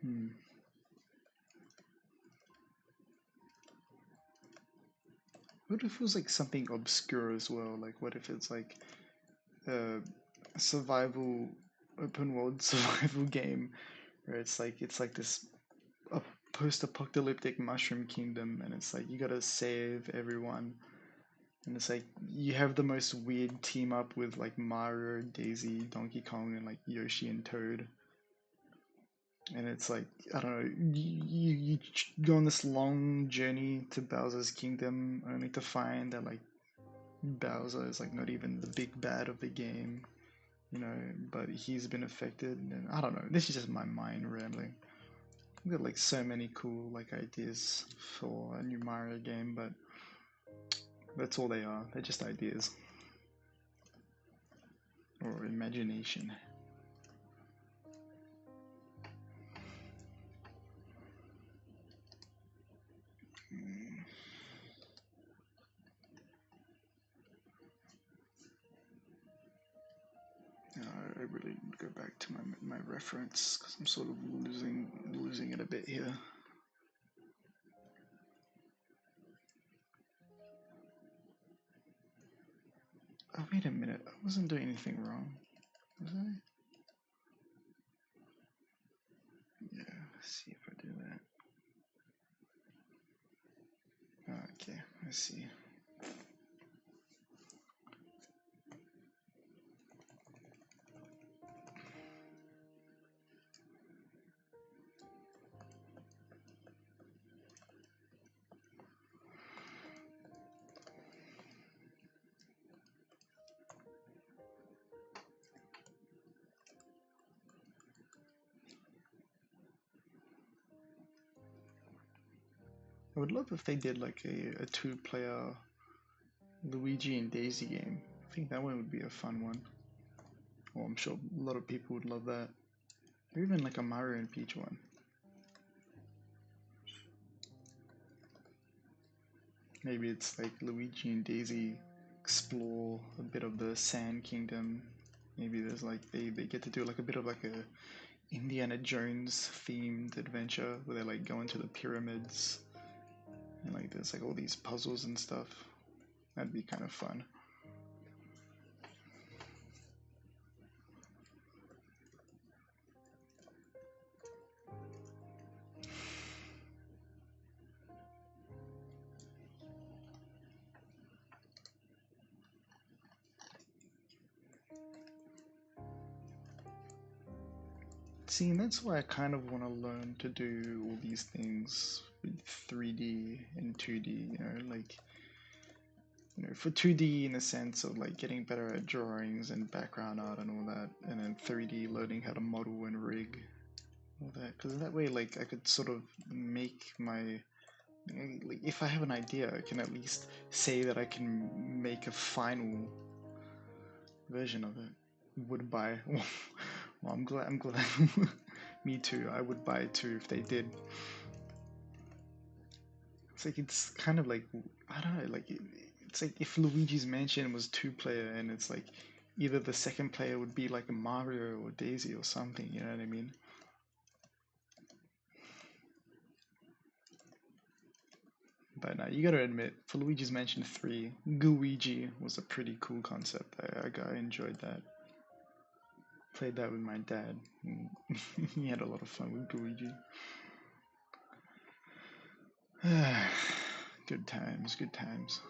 hmm. What if it was like something obscure as well? Like, what if it's like a survival, open world survival game where it's like this a post-apocalyptic mushroom kingdom, and it's like you gotta save everyone, and it's like you have the most weird team up with like Mario, Daisy, Donkey Kong, and like Yoshi and Toad. And it's like I don't know, you go on this long journey to Bowser's kingdom only to find that like Bowser is like not even the big bad of the game, you know, but he's been affected, and I don't know. This is just my mind rambling. I've got like so many cool like ideas for a new Mario game, but that's all they are. They're just ideas or imagination. I really need to go back to my reference because I'm sort of losing it a bit here. Oh, wait a minute. I wasn't doing anything wrong, was I? Yeah, let's see if I do that. Okay, I see. I would love if they did like a two-player Luigi and Daisy game. I think that one would be a fun one. Well, I'm sure a lot of people would love that. Or even like a Mario and Peach one. Maybe it's like Luigi and Daisy explore a bit of the Sand Kingdom. Maybe there's like they get to do like a bit of like a Indiana Jones themed adventure where they like go into the pyramids and like there's like all these puzzles and stuff. That'd be kind of fun. See, and that's why I kind of want to learn to do all these things with 3D and 2D, like, for 2D in the sense of like getting better at drawings and background art and all that, and then 3D learning how to model and rig all that, because that way, like, I could sort of make my, like, if I have an idea, I can at least say that I can make a final version of it. Would buy. Well, I'm glad. I'm glad. Me too. I would buy it too if they did. It's like it's kind of like I don't know. Like it's like if Luigi's Mansion was two-player, and it's like either the second player would be like a Mario or Daisy or something. You know what I mean? But you gotta admit, for Luigi's Mansion 3, Gooigi was a pretty cool concept. I enjoyed that. Played that with my dad. He had a lot of fun with Gooigi. Good times, good times.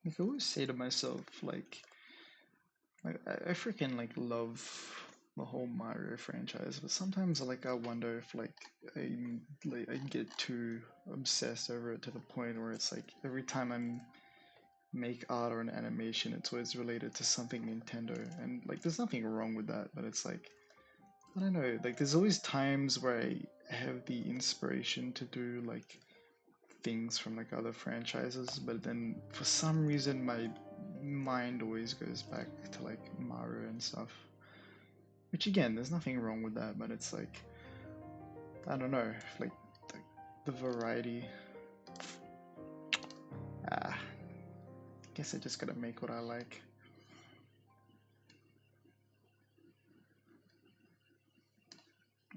Like, I always say to myself, I freaking like love the whole Mario franchise, but sometimes like I wonder if I get too obsessed over it to the point where it's like every time I make art or an animation, it's always related to something Nintendo, and like there's nothing wrong with that, but it's like I don't know, like there's always times where I have the inspiration to do like things from like other franchises, but then for some reason my mind always goes back to like Mario and stuff. Which again, there's nothing wrong with that, but it's like I don't know, like the variety. Ah, guess I just gotta make what I like.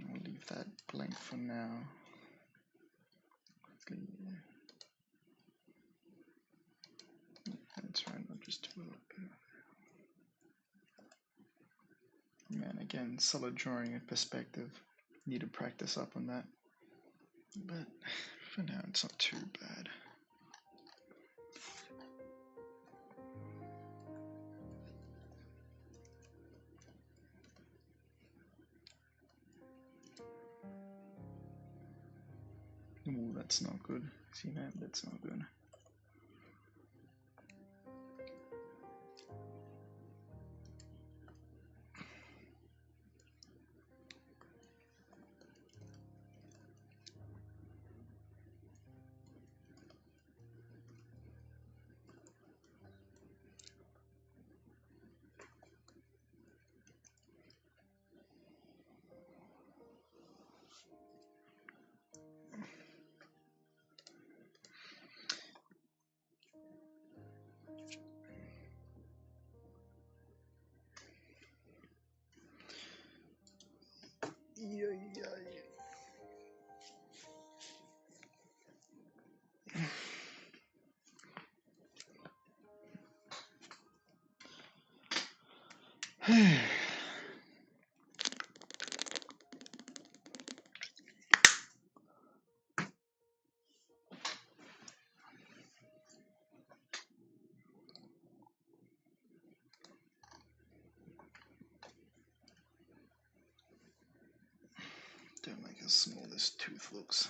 I'll leave that blank for now. Quickly. That's right, not just do a little bit. Man, again, solid drawing and perspective. Need to practice up on that. But for now, it's not too bad. Ooh, that's not good. See that? That's not good. Don't like how small this tooth looks.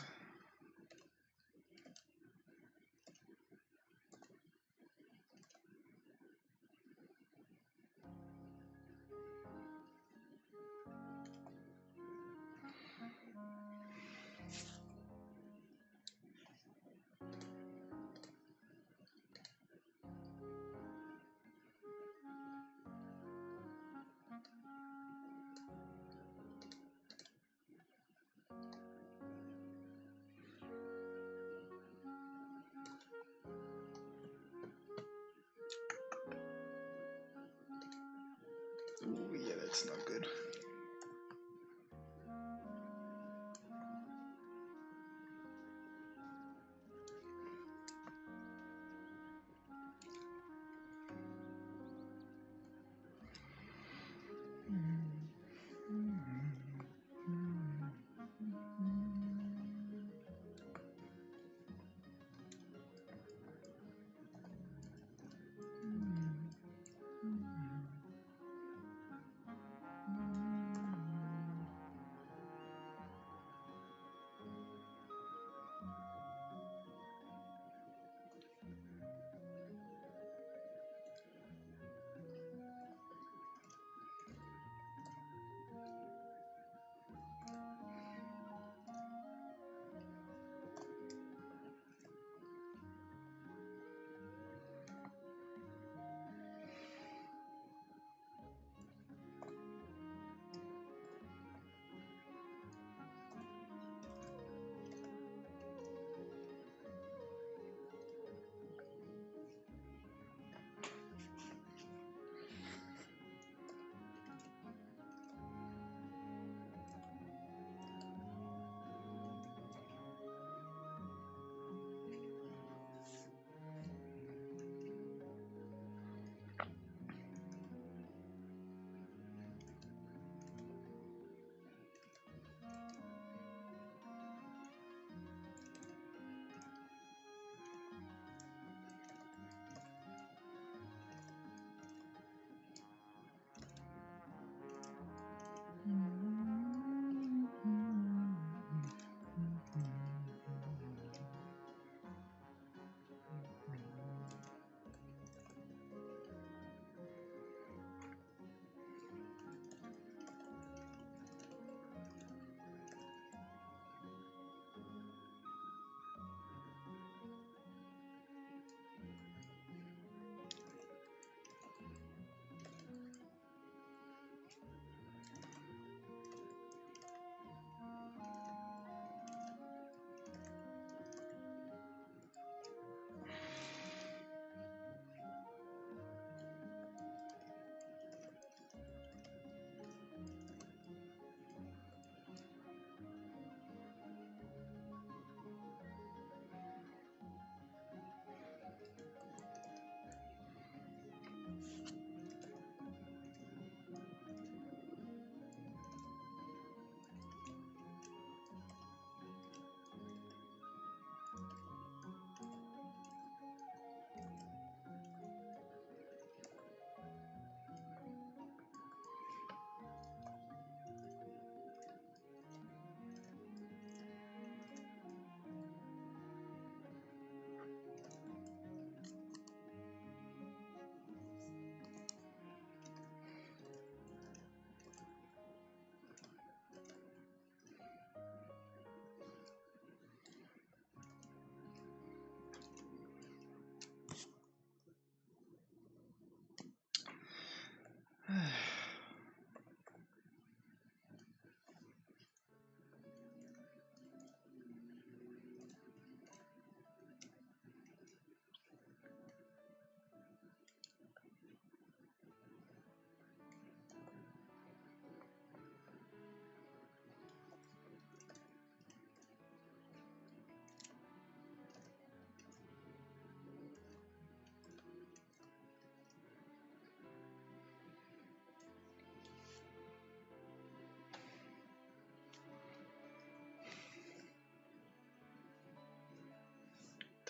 Ooh, yeah, that's not good.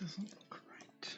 doesn't look right.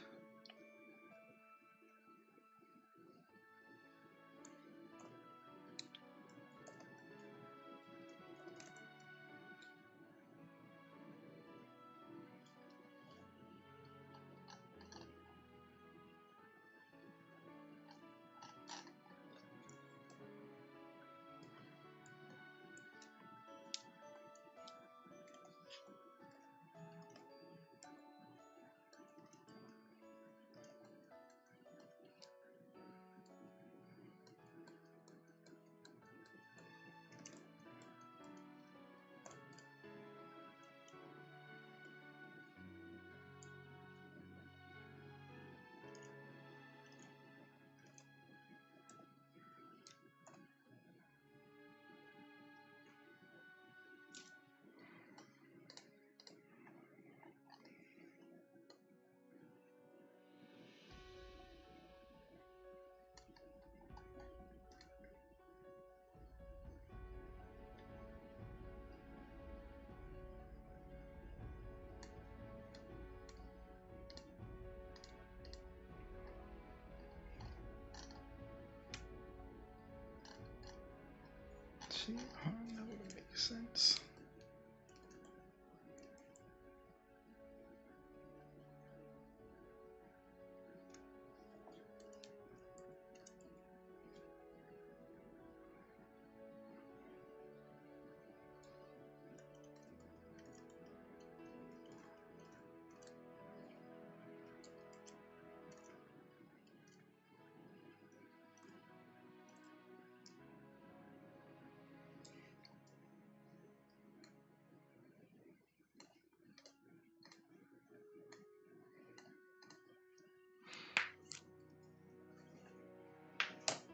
See, that would make sense.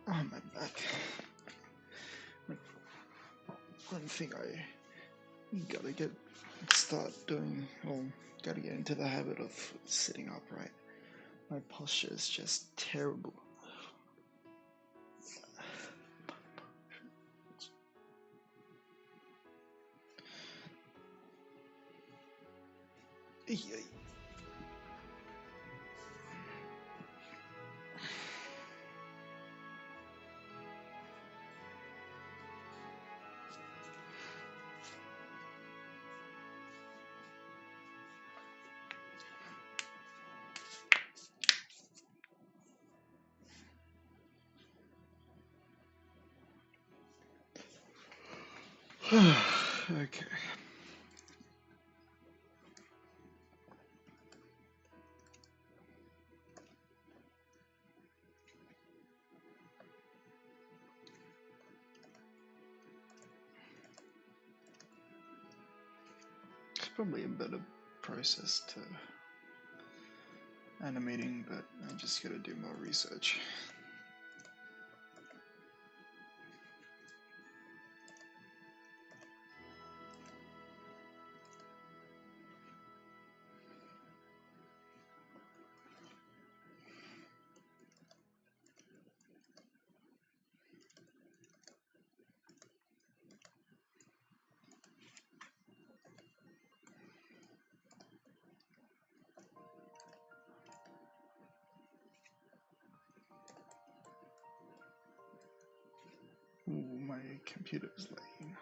Oh, my back. One thing I gotta start doing, or gotta get into the habit of sitting upright. My posture is just terrible. Okay. It's probably a better process to animating, but I just gotta do more research. Ooh, my computer's lagging.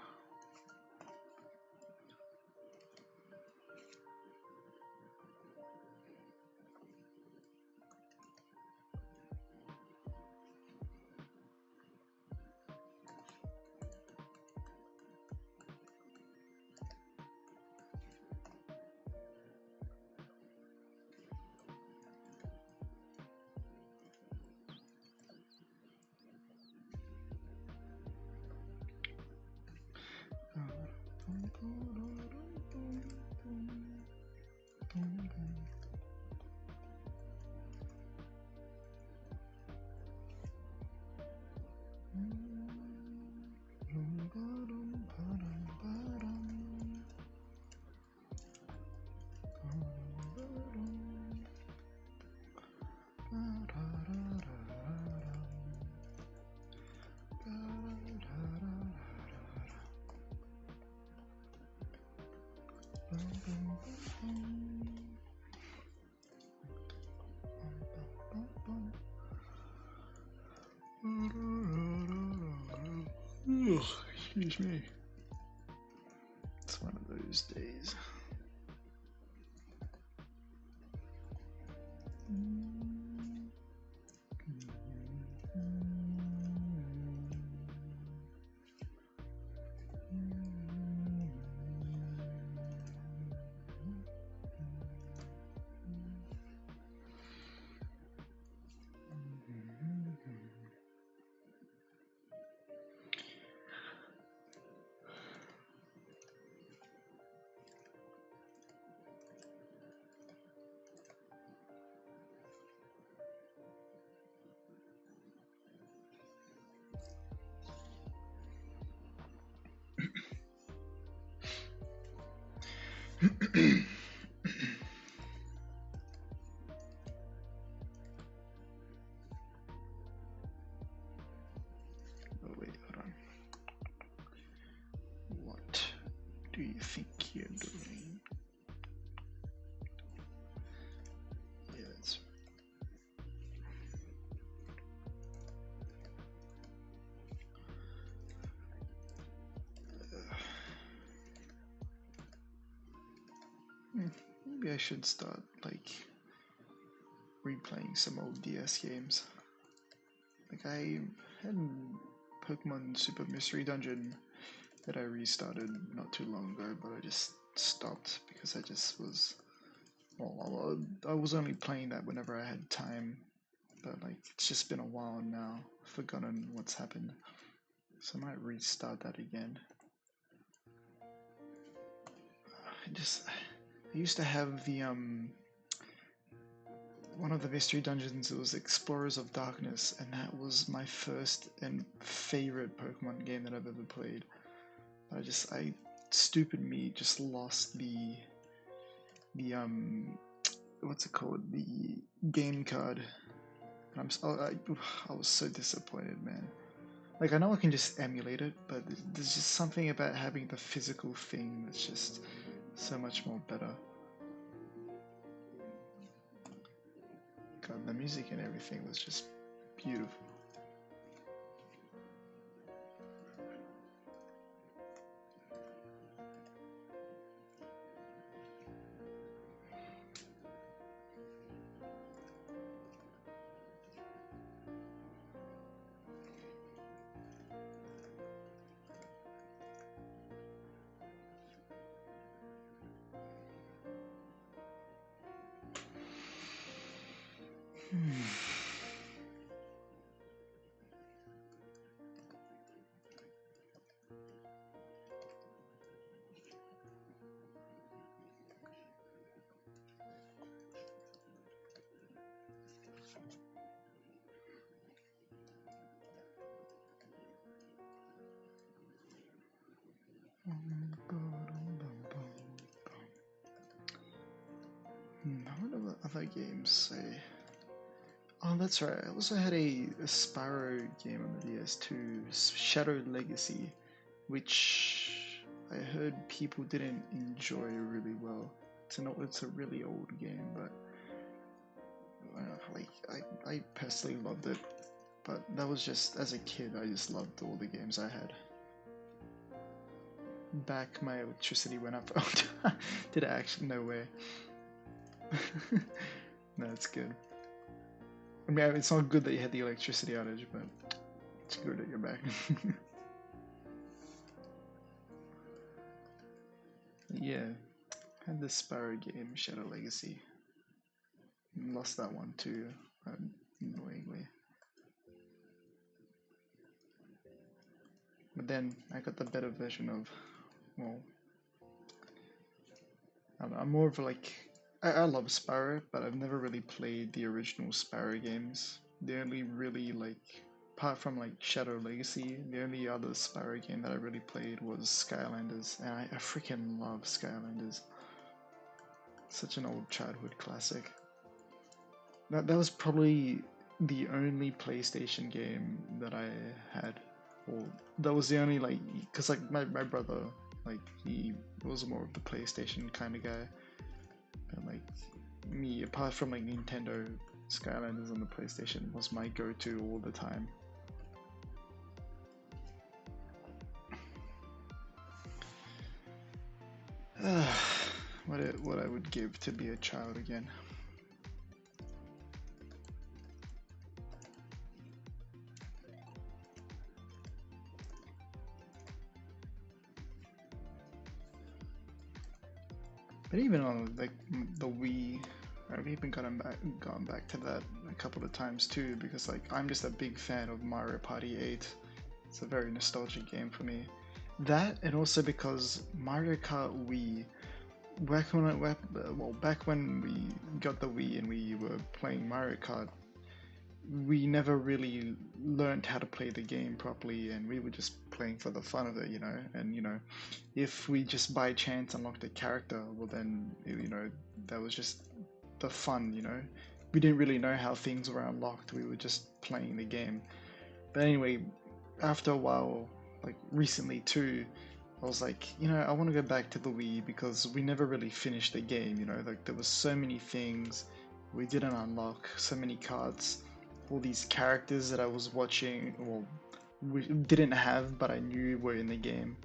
Excuse me. It's one of those days. Oh wait, hold on. What do you think you're doing? Yeah, that's maybe I should start like replaying some old DS games. Like I had Pokemon Super Mystery Dungeon that I restarted not too long ago, but I just stopped because I just was, well, I was only playing that whenever I had time, but like it's just been a while now, forgotten what's happened, so I might restart that again. I used to have the one of the mystery dungeons. It was Explorers of Darkness, and that was my first and favorite Pokemon game that I've ever played. Stupid me, just lost the what's it called, the game card. And I was so disappointed, man. Like I know I can just emulate it, but there's just something about having the physical thing that's just so much more better. God, the music and everything was just beautiful. What about other games say? Oh, that's right. I also had a Spyro game on the DS2, Shadow Legacy, which I heard people didn't enjoy really well. It's a really old game, but I personally loved it. But that was just, as a kid, I just loved all the games I had. Back, my electricity went up. Did it actually? No way. No, it's good. I mean, it's not good that you had the electricity outage, but it's good that you're back. Yeah, had the Spyro game, Shadow Legacy. Lost that one too, annoyingly. But then I got the better version of, well, I'm more of like, I love Spyro, but I've never really played the original Spyro games. The only really like, apart from like Shadow Legacy, the only other Spyro game that I really played was Skylanders, and I freaking love Skylanders. Such an old childhood classic. That was probably the only PlayStation game that I had. Or that was the only like, cause like my brother, like he was more of the PlayStation kind of guy, and like me, apart from like Nintendo, Skylanders on the PlayStation was my go-to all the time. what I would give to be a child again. But even on like the Wii, I've even gone back to that a couple of times too, because like I'm just a big fan of Mario Party 8. It's a very nostalgic game for me. That, and also because Mario Kart Wii, back when we got the Wii and we were playing Mario Kart, we never really learned how to play the game properly, and we were just playing for the fun of it, you know. And you know, if we just by chance unlocked a character, well then, you know, that was just the fun, you know. We didn't really know how things were unlocked. We were just playing the game. But anyway, after a while, like recently too, I was like, you know, I want to go back to the Wii because we never really finished the game, you know. Like there was so many things we didn't unlock, so many cards, all these characters that I was watching, well, we didn't have, but I knew were in the game.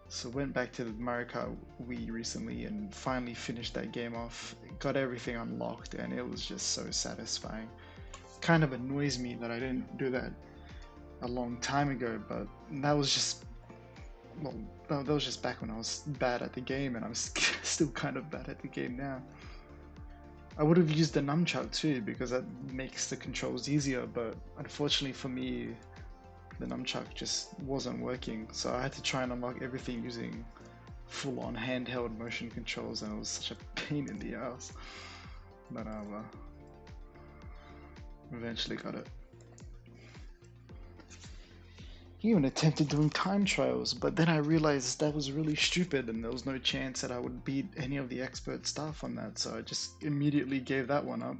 So went back to the Mario Kart Wii recently and finally finished that game off, got everything unlocked, and it was just so satisfying. Kind of annoys me that I didn't do that a long time ago, but that was just, well, that was just back when I was bad at the game, and I'm still kind of bad at the game now. I would have used the nunchuck too because that makes the controls easier, but unfortunately for me, the nunchuck just wasn't working, so I had to try and unlock everything using full-on handheld motion controls, and it was such a pain in the ass. But eventually got it. He even attempted doing time trials, but then I realized that was really stupid and there was no chance that I would beat any of the expert staff on that, so I just immediately gave that one up.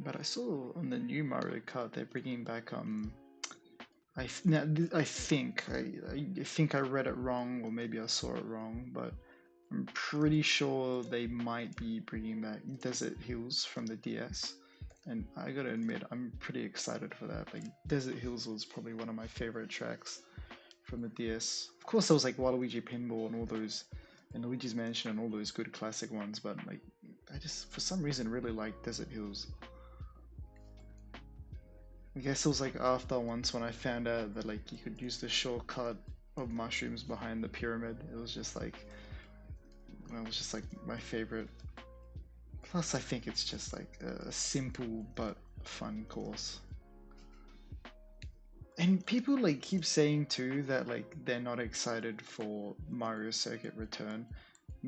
But I saw on the new Mario Kart they're bringing back I think I read it wrong, or maybe I saw it wrong, but I'm pretty sure they might be bringing back Desert Hills from the DS, and I gotta admit I'm pretty excited for that. Like Desert Hills was probably one of my favorite tracks from the DS. Of course, there was like Waluigi Pinball and all those, and Luigi's Mansion and all those good classic ones, but like I just for some reason really like Desert Hills. I guess it was like after once when I found out that like you could use the shortcut of mushrooms behind the pyramid. It was just like my favorite. Plus, I think it's just like a simple but fun course. And people like keep saying too that like they're not excited for Mario Circuit Return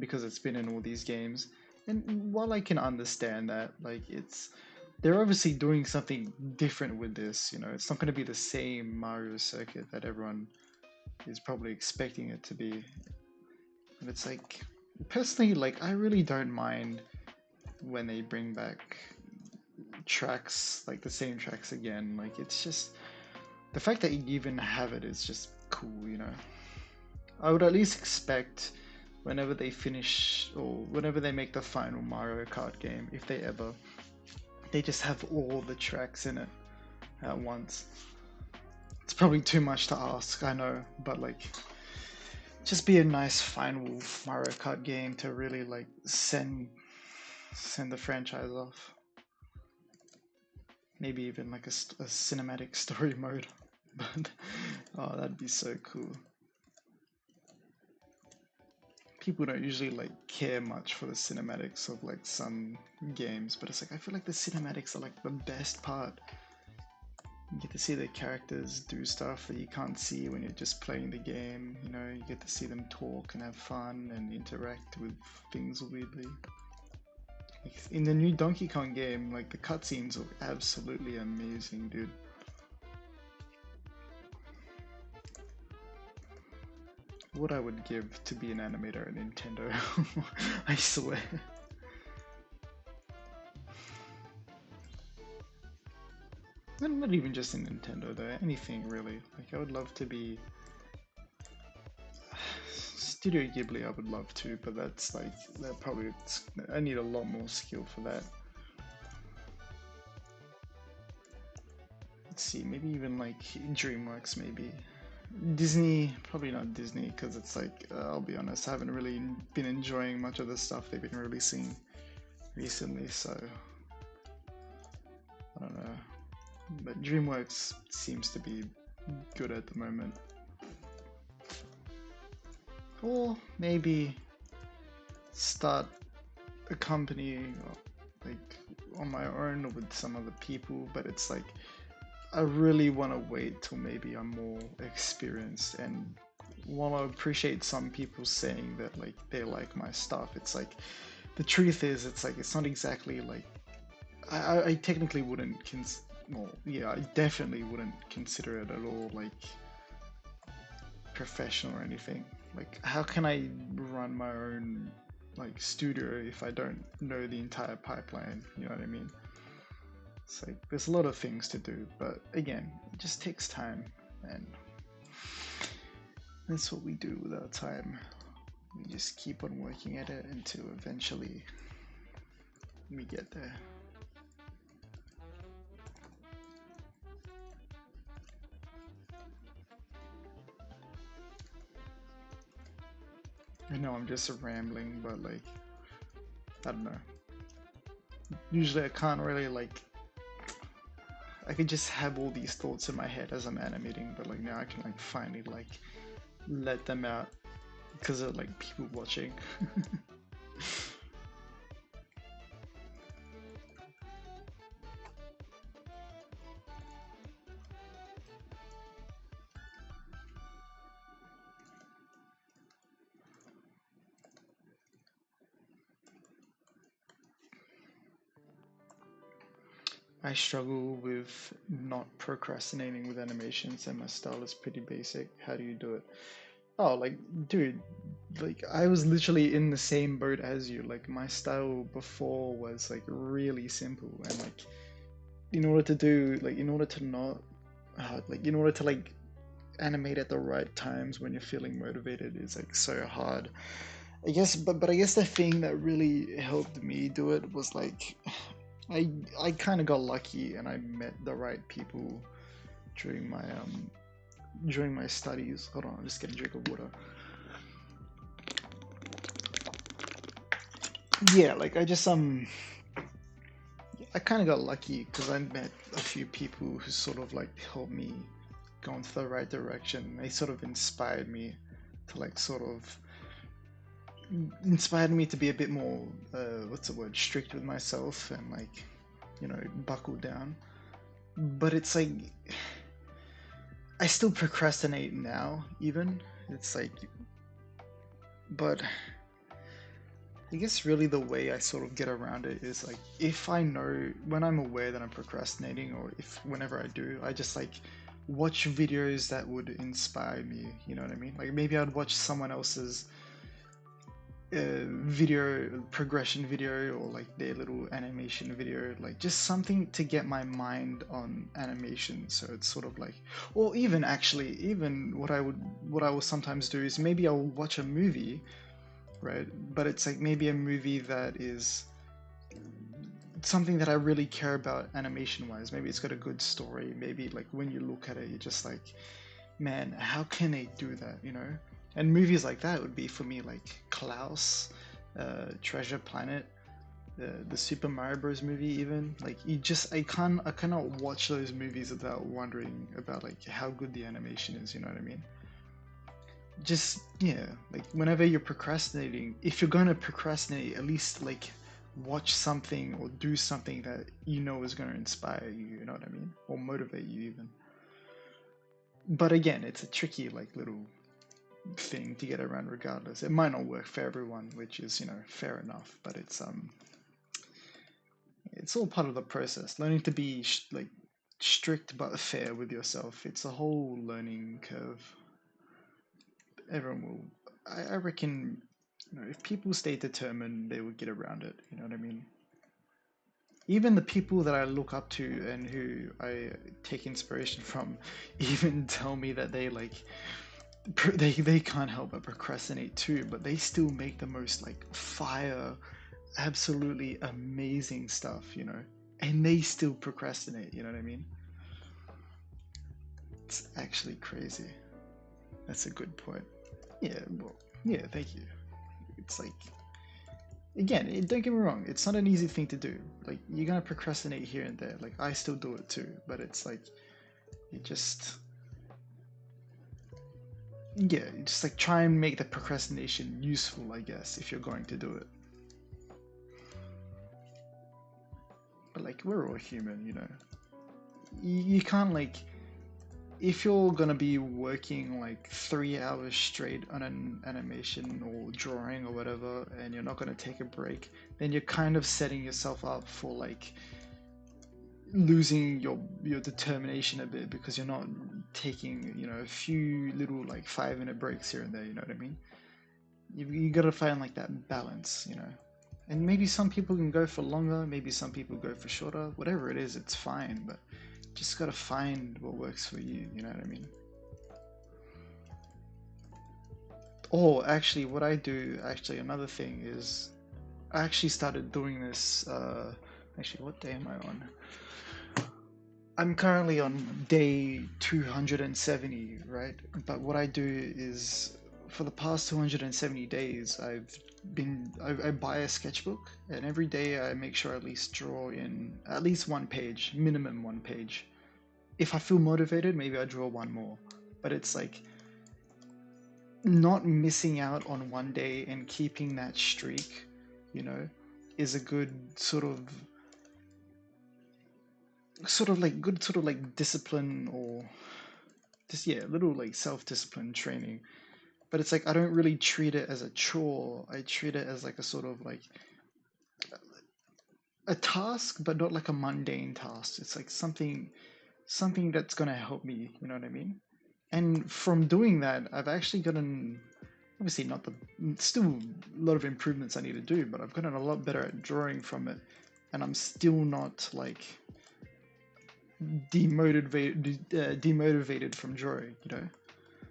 because it's been in all these games. And while I can understand that, like they're obviously doing something different with this, you know, it's not going to be the same Mario Circuit that everyone is probably expecting it to be. And it's like, personally, like I really don't mind when they bring back tracks, like the same tracks again. Like it's just the fact that you even have it is just cool, you know. I would at least expect whenever they finish or whenever they make the final Mario Kart game, if they ever, they just have all the tracks in it at once. It's probably too much to ask, I know, but like just be a nice final Mario Kart game to really like send the franchise off. Maybe even like a cinematic story mode. But oh, that'd be so cool. People don't usually like care much for the cinematics of like some games, but it's like I feel like the cinematics are like the best part. You get to see the characters do stuff that you can't see when you're just playing the game. You know, you get to see them talk and have fun and interact with things weirdly. Like in the new Donkey Kong game, like the cutscenes look absolutely amazing, dude. What I would give to be an animator at Nintendo, I swear. And not even just in Nintendo though, anything really. Like I would love to be Studio Ghibli. I would love to, but that's like that probably I need a lot more skill for that. Let's see, maybe even like DreamWorks, maybe Disney. Probably not Disney because it's like I'll be honest, I haven't really been enjoying much of the stuff they've been releasing recently, so I don't know. But DreamWorks seems to be good at the moment. Or maybe start a company like on my own or with some other people, but it's like I really want to wait till maybe I'm more experienced. And while I appreciate some people saying that like they like my stuff, it's like the truth is it's like it's not exactly like I technically wouldn't well, yeah, I definitely wouldn't consider it at all like professional or anything. Like, how can I run my own like studio if I don't know the entire pipeline? You know what I mean? It's like there's a lot of things to do, but again, it just takes time, and that's what we do with our time. We just keep on working at it until eventually we get there. I know I'm just rambling, but like, I don't know. Usually I can't really like I could just have all these thoughts in my head as I'm animating, but like now I can like finally like let them out because of like people watching. I struggle with not procrastinating with animations, and my style is pretty basic. How do you do it? Oh, like, dude, like I was literally in the same boat as you. Like my style before was like really simple, and like in order to do, like in order to not, like in order to like animate at the right times when you're feeling motivated is like so hard. I guess, but I guess the thing that really helped me do it was like I I kind of got lucky and I met the right people during my studies. Hold on, I'm just getting a drink of water. Yeah, like I kind of got lucky because I met a few people who sort of like helped me go into the right direction. They sort of inspired me to like sort of inspired me to be a bit more what's the word, strict with myself and like buckle down. But it's like I still procrastinate now even. It's like, but I guess really the way I sort of get around it is like if I know when I'm aware that I'm procrastinating, or if whenever I do, I just like watch videos that would inspire me. You know what I mean? Like maybe I'd watch someone else's video progression video, or like their little animation video, like just something to get my mind on animation. So it's sort of like, or even actually even what I will sometimes do is maybe I'll watch a movie, right? But it's like maybe a movie that is something that I really care about animation wise. Maybe it's got a good story. Maybe like when you look at it, you're just like, man, how can they do that? And movies like that would be for me like Klaus, Treasure Planet, the Super Mario Bros. Movie. Even like I cannot watch those movies without wondering about like how good the animation is. You know what I mean? Just yeah, like whenever you're procrastinating, if you're gonna procrastinate, at least like watch something or do something that you know is gonna inspire you. You know what I mean? Or motivate you even. But again, it's a tricky like little thing to get around regardless. It might not work for everyone, which is, fair enough, but it's all part of the process. Learning to be like strict but fair with yourself. It's a whole learning curve. Everyone will I reckon if people stay determined, they will get around it. You know what I mean? even the people that I look up to and who I take inspiration from even tell me that they like they can't help but procrastinate too, but they still make the most like fire, absolutely amazing stuff, you know, and they still procrastinate, you know what I mean? It's actually crazy. That's a good point. Yeah, well, yeah, thank you. It's like, again, don't get me wrong, it's not an easy thing to do. Like, you're gonna procrastinate here and there. Like, I still do it too, but it's like, you just, yeah, you just like try and make the procrastination useful, I guess, if you're going to do it. But like, we're all human, you know. You can't like, if you're gonna be working like 3 hours straight on an animation or drawing or whatever, and you're not gonna take a break, then you're kind of setting yourself up for like losing your determination a bit because you're not taking, you know, a few little like 5 minute breaks here and there, you know what I mean? You got to find like that balance, you know. And maybe some people can go for longer, maybe some people go for shorter, whatever it is, it's fine, but just got to find what works for you, you know what I mean? Or actually what I do, actually another thing is I actually started doing this actually what day am I on? I'm currently on day 270, right? But what I do is for the past 270 days, I buy a sketchbook, and every day I make sure I at least draw in at least one page, minimum one page. If I feel motivated, maybe I draw one more. But it's like not missing out on one day and keeping that streak, you know, is a good sort of like discipline, or just yeah, a little like self-discipline training. But it's like I don't really treat it as a chore. I treat it as like a sort of like a task, but not like a mundane task. It's like something that's gonna help me, you know what I mean? And from doing that, I've actually gotten, obviously not the, still a lot of improvements I need to do, but I've gotten a lot better at drawing from it, and I'm still not like demotivated from drawing, you know.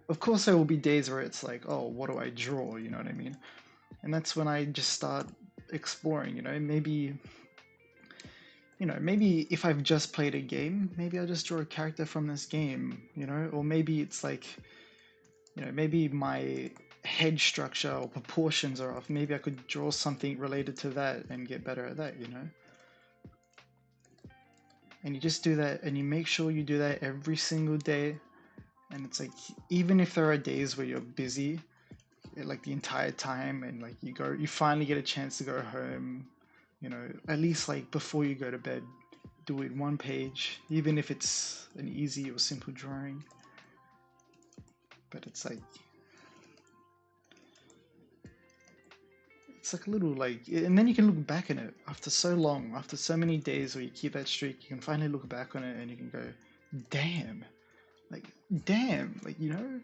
Of course there will be days where it's like, oh, what do I draw, you know what I mean? And that's when I just start exploring, you know. Maybe, you know, maybe if I've just played a game, maybe I'll just draw a character from this game, you know. Or maybe it's like, you know, maybe my head structure or proportions are off, maybe I could draw something related to that and get better at that, you know. And you just do that, and you make sure you do that every single day. And it's like, even if there are days where you're busy like the entire time, and like you finally get a chance to go home, you know, at least like before you go to bed, do it one page, even if it's an easy or simple drawing. But it's like a little like, and then you can look back on it after so long, after so many days where you keep that streak, you can finally look back on it and you can go, damn, like damn, like, you know,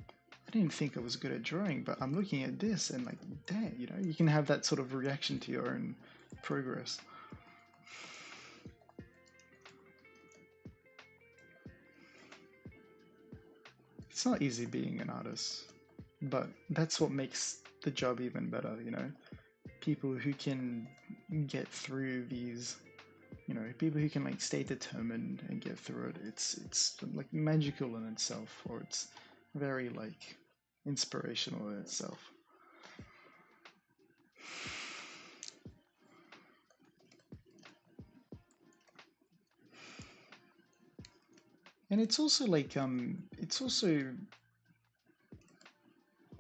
I didn't think I was good at drawing, but I'm looking at this and like, damn, you know, you can have that sort of reaction to your own progress. It's not easy being an artist, but that's what makes the job even better, you know? People who can get through these, you know, people who can like stay determined and get through it. It's like magical in itself, or it's very like inspirational in itself. And it's also like it's also,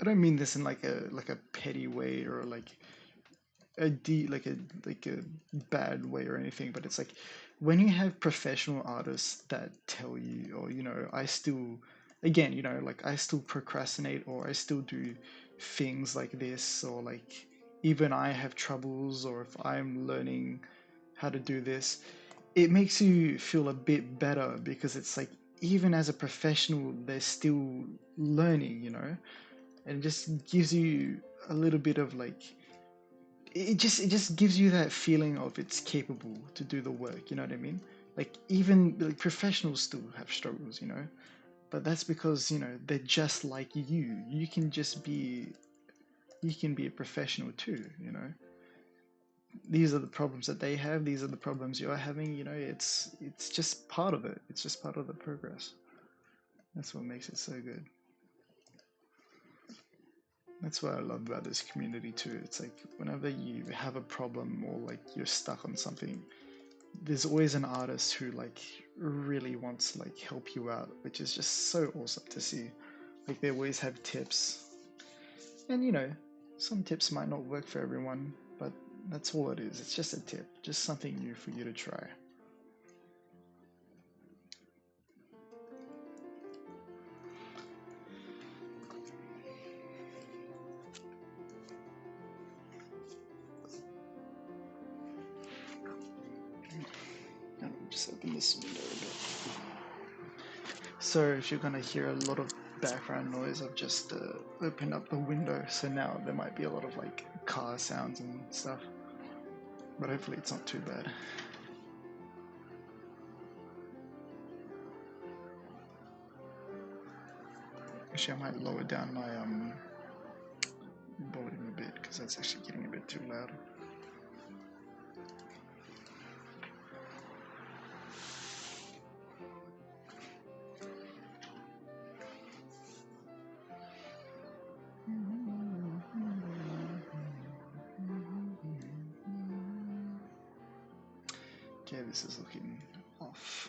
I don't mean this in like a petty way or like like a bad way or anything, but it's like when you have professional artists that tell you, or you know, I still, again, you know, like I still procrastinate, or I still do things like this, or like even I have troubles, or if I'm learning how to do this, it makes you feel a bit better because it's like even as a professional they're still learning, you know, and it just gives you a little bit of like it just gives you that feeling of it's capable to do the work. You know what I mean? Like even like professionals still have struggles, you know. But that's because they're just like you. You can be a professional too. These are the problems that they have. These are the problems you're having. It's just part of it. It's just part of the progress. That's what makes it so good. That's what I love about this community too. It's like whenever you have a problem or like you're stuck on something, there's always an artist who like really wants to like help you out, which is just so awesome to see. Like they always have tips, and some tips might not work for everyone, but that's all it is. It's just a tip, just something new for you to try. Just open this window a bit. So if you're gonna hear a lot of background noise, I've just opened up the window, so now there might be a lot of like car sounds and stuff, but hopefully it's not too bad. Actually, I might lower down my volume a bit because that's actually getting a bit too loud. Okay, this is looking off.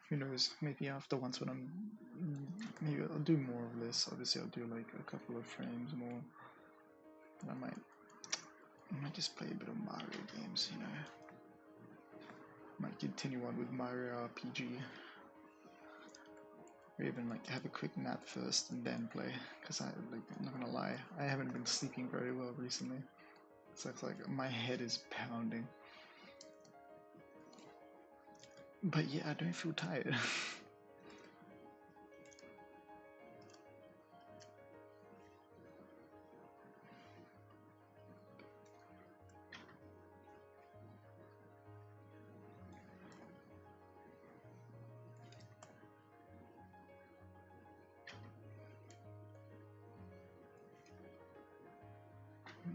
Who knows? Maybe after once when maybe I'll do more of this. Obviously, I'll do like a couple of frames more. I might just play a bit of Mario games. Might continue on with Mario RPG, or even like have a quick nap first and then play. Cause I'm not gonna lie, I haven't been sleeping very well recently. So it's like my head is pounding. But yeah, I don't feel tired.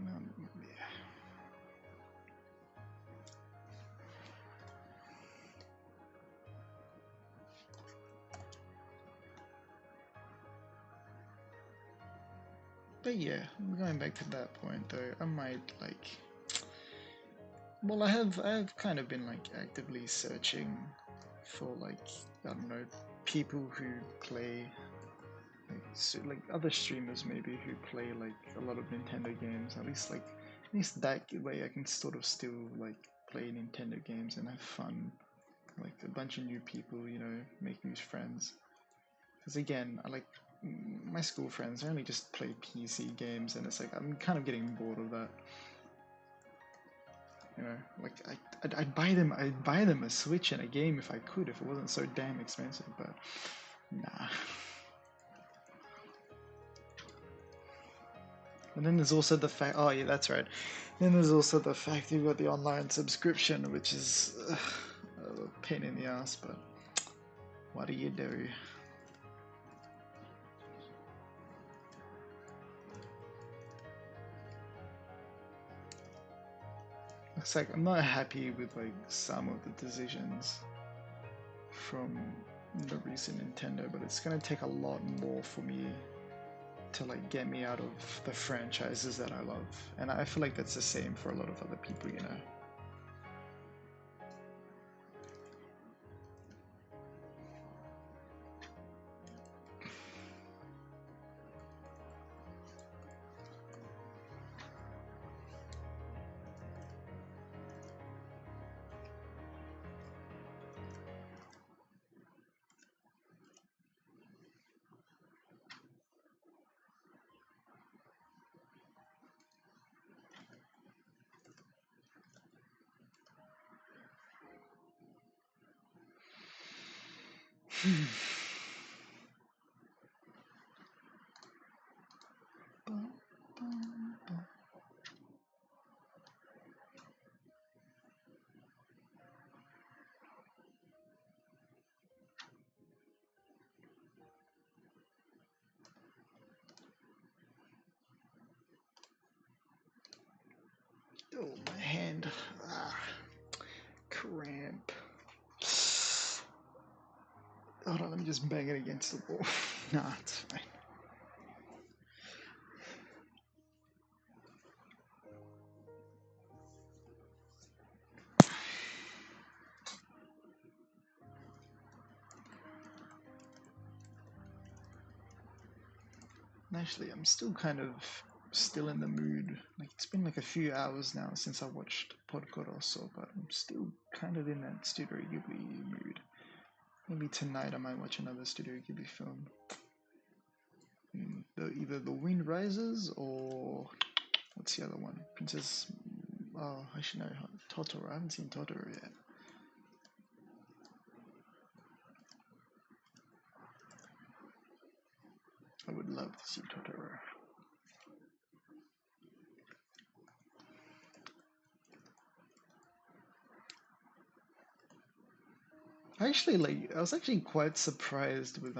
Yeah. But yeah, going back to that point though, I might like. Well, I have kind of been like actively searching for like I don't know people who play like other streamers maybe who play like a lot of Nintendo games. At least that way I can sort of still like play Nintendo games and have fun. Like a bunch of new people, make new friends. Because again, I like my school friends. I only just play PC games, and it's like I'm kind of getting bored of that. Like I'd buy them a Switch and a game if I could, if it wasn't so damn expensive. But nah. And then there's also the fact. Oh yeah, that's right. Then there's also the fact you've got the online subscription, which is a pain in the ass. But what do you do? It's like I'm not happy with like some of the decisions from the recent Nintendo, but it's gonna take a lot more for me to like get me out of the franchises that I love. And I feel like that's the same for a lot of other people, you know. Oh, my hand. Ah, cramp. Hold on, let me just bang it against the wall. Nah, it's fine. Actually, I'm still kind of still in the mood. Like it's been like a few hours now since I watched Porco Rosso, but I'm still kind of in that Studio Ghibli mood. Maybe tonight I might watch another Studio Ghibli film. Either The Wind Rises or what's the other one? Princess. Oh, I should know. Totoro. I haven't seen Totoro yet. I would love to see Totoro. I was actually quite surprised with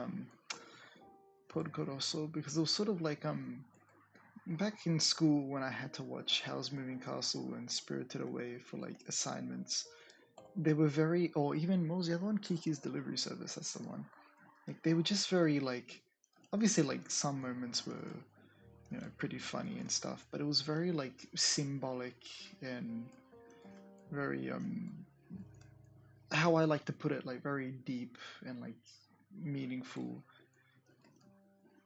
Porco Rosso because it was sort of like back in school when I had to watch Howl's Moving Castle and Spirited Away for like assignments. They were very, or even what was the other one? Kiki's Delivery Service. That's the one. Like they were just very like, obviously like some moments were pretty funny and stuff, but it was very like symbolic and very how I like to put it, like very deep and like meaningful,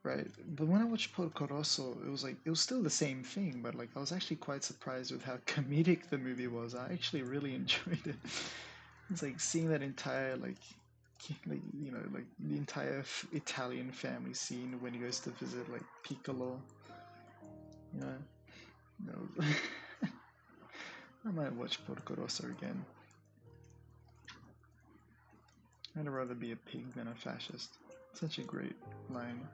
right? But when I watched Porco Rosso, it was still the same thing, but like I was actually quite surprised with how comedic the movie was. I actually really enjoyed it. It's like seeing that entire like the entire Italian family scene when he goes to visit like Piccolo, you know. No. I might watch Porco Rosso again. I'd rather be a pig than a fascist. Such a great line.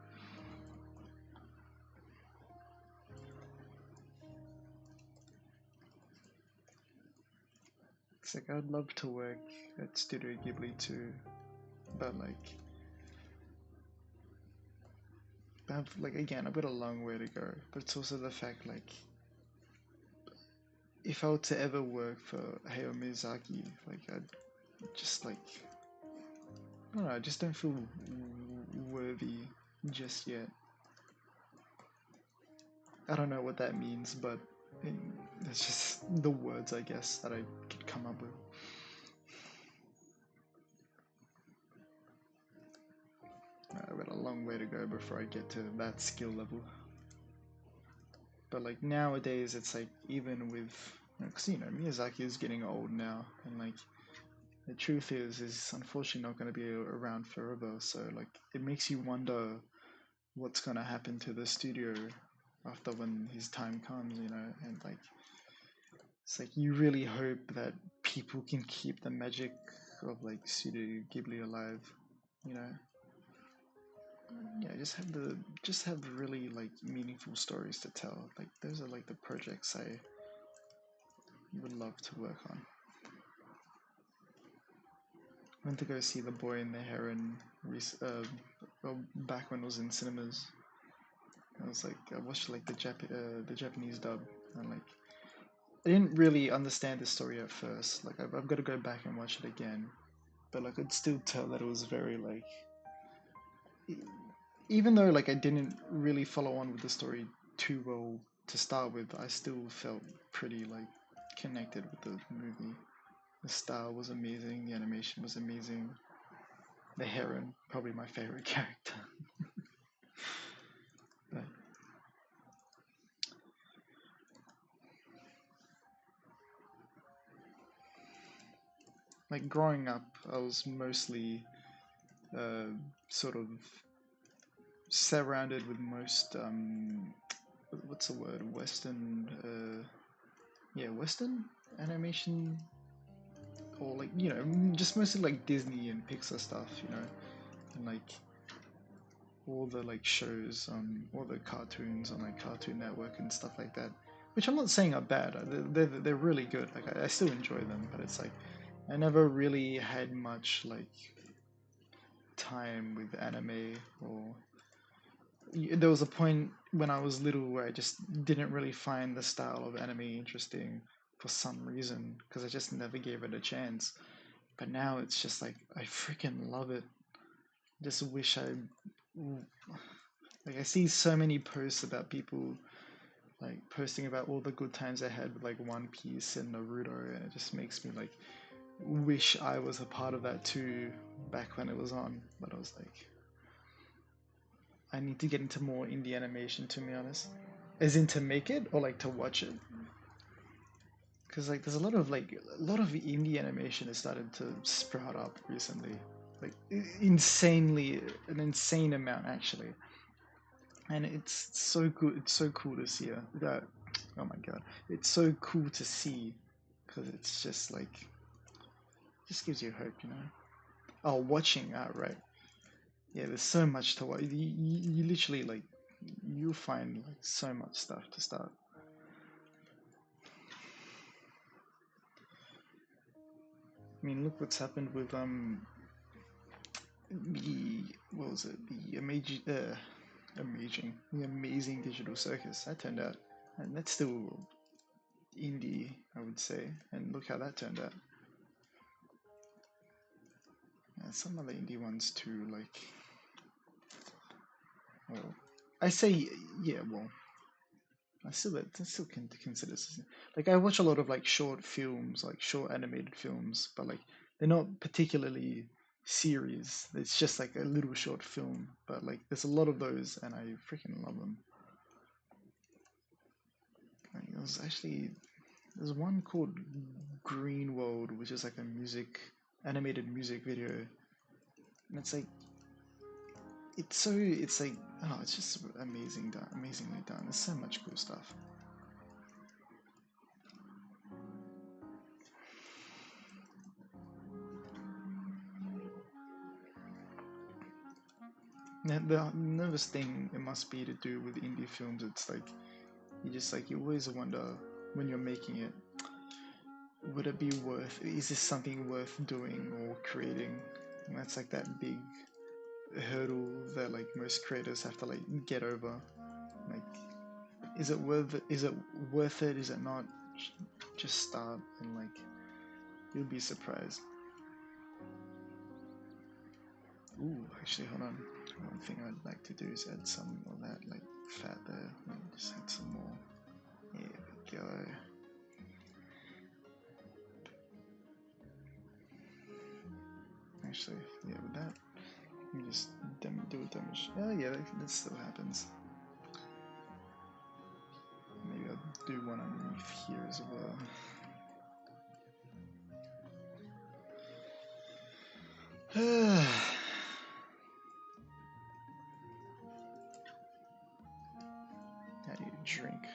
It's like I'd love to work at Studio Ghibli too, but I've got a long way to go. But it's also the fact like if I were to ever work for Hayao Miyazaki, like I'd just like I don't know, I just don't feel worthy just yet. I don't know what that means, but it's just the words I guess that I could come up with. I've got a long way to go before I get to that skill level. But like nowadays, it's like even with, because Miyazaki is getting old now, and like the truth is unfortunately not going to be around forever. So like it makes you wonder what's going to happen to the studio after when his time comes, and like it's like you really hope that people can keep the magic of like Studio Ghibli alive, you know. Yeah, just have really like meaningful stories to tell. Like those are like the projects I would love to work on. I went to go see The Boy and the Heron back when it was in cinemas. I watched like the Japanese dub, and like I didn't really understand the story at first. Like I've got to go back and watch it again, but like I'd still tell that it was very like, e- even though like I didn't really follow on with the story too well to start with, I still felt pretty like connected with the movie. The style was amazing, the animation was amazing. The heron, probably my favorite character. But like growing up, I was mostly uh, sort of surrounded with most what's the word, Western, yeah, Western animation, or like just mostly like Disney and Pixar stuff, and like all the like shows on all the cartoons on like Cartoon Network and stuff like that. Which I'm not saying are bad. They're really good. Like I still enjoy them, but it's like I never really had much like time with anime, or there was a point when I was little where I just didn't really find the style of anime interesting for some reason because I just never gave it a chance. But now it's just like I freaking love it. Just wish I like I see so many posts about people like posting about all the good times I had with like One Piece and Naruto, and it just makes me like wish I was a part of that too back when it was on. But I was like, I need to get into more indie animation, to be honest. As in to make it or like to watch it, because like there's a lot of indie animation has started to sprout up recently, like insanely an insane amount actually, and it's so good. It's so cool to see it. That oh my god, it's so cool to see because it's just like just gives you hope. Oh, watching, right? Yeah, there's so much to watch. You literally like you'll find like so much stuff to start. I mean, look what's happened with the what was it? The amazing digital circus that turned out, and that's still indie, I would say. And look how that turned out. Yeah, some other indie ones too, like well, I say yeah, well, I still can consider this. Like I watch a lot of like short films, like short animated films, but like they're not particularly series. It's just like a little short film, but like there's a lot of those, and I freaking love them. Like, there's one called Green World, which is like a animated music video, and it's like oh, it's just amazingly done. There's so much cool stuff. The nervous thing it must be to do with indie films. It's like you always wonder when you're making it, would it be worth? Is this something worth doing or creating? And that's like that big hurdle that like most creators have to like get over. Like, is it worth it? Is it worth it? Is it not? Just start and like you'll be surprised. Ooh, actually, hold on. One thing I'd like to do is add some of that like fat there. Let me just add some more. Here we go. Actually, yeah, with that, you just do a damage. Oh yeah, that still happens. Maybe I'll do one underneath here as well. I need a drink.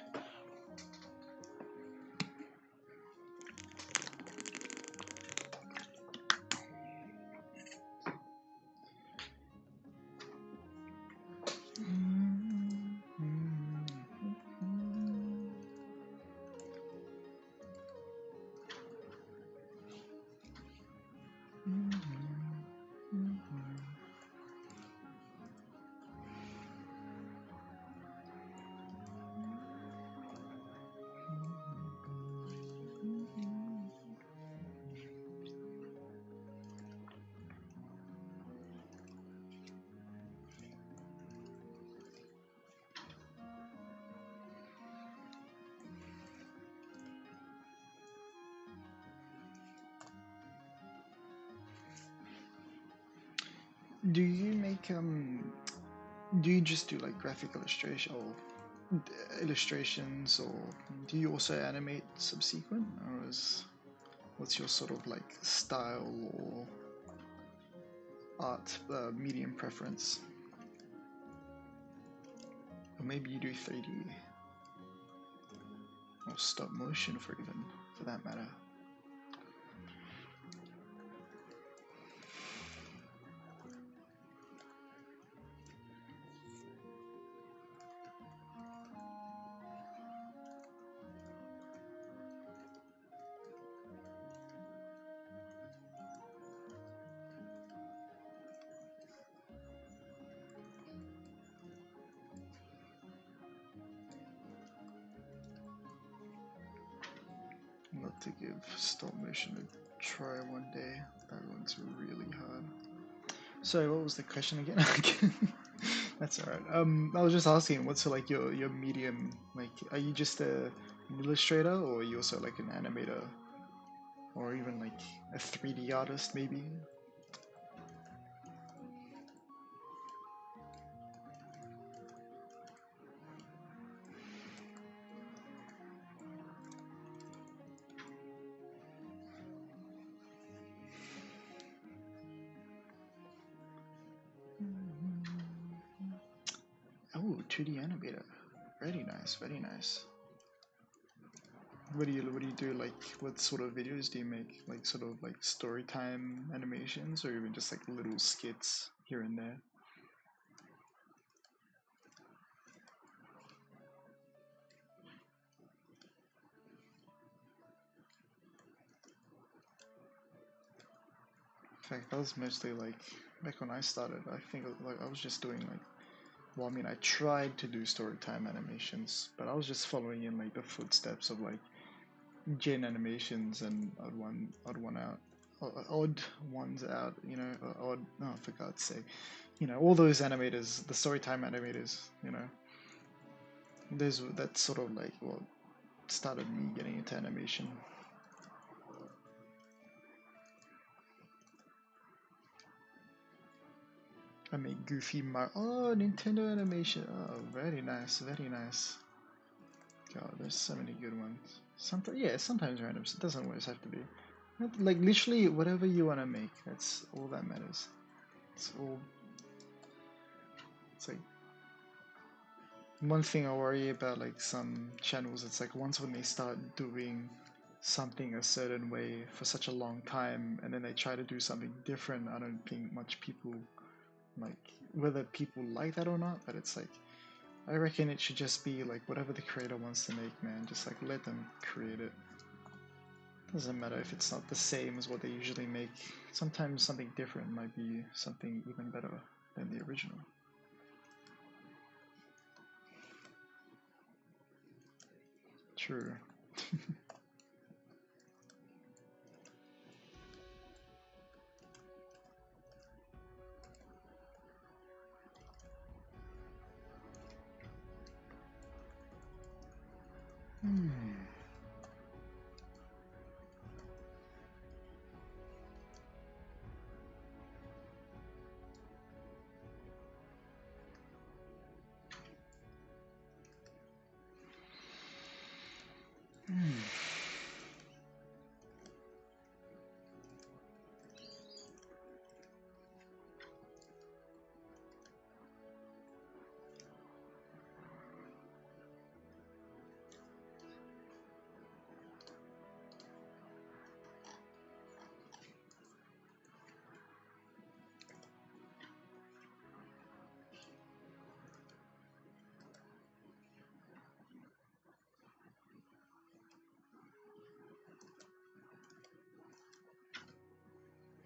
Do you make do you just do like graphic illustration or illustrations, or do you also animate subsequent, or is what's your sort of like style or art medium preference? Or maybe you do 3D or stop motion for even for that matter. I'd love to give stop motion a try one day. That one's really hard. Sorry, what was the question again? That's alright. I was just asking, what's like your medium? Like, are you just an illustrator, or are you also like an animator, or even like a 3D artist, maybe? Oh, 2D animator. Very nice, very nice. What do you do? Like, what sort of videos do you make? Like, sort of like story time animations, or even just like little skits here and there? In fact, that was mostly like back when I started. I think like I was just doing like, well, I mean, I tried to do story time animations, but I was just following in like the footsteps of like Gen animations and odd one out, odd ones out. You know, odd. Oh, for God's sake, you know, all those animators, the story time animators. You know, those that's sort of like what started me getting into animation. I made Goofy Mar. Oh, Nintendo animation. Oh, very nice, very nice. God, there's so many good ones. Sometimes, yeah, sometimes random. It doesn't always have to be. Like literally, whatever you want to make. That's all that matters. It's all. It's like one thing I worry about, like some channels. It's like once when they start doing something a certain way for such a long time, and then they try to do something different. I don't think much people like whether people like that or not. But it's like I reckon it should just be like whatever the creator wants to make, man. Just like let them create it. Doesn't matter if it's not the same as what they usually make. Sometimes something different might be something even better than the original. True. Hmm.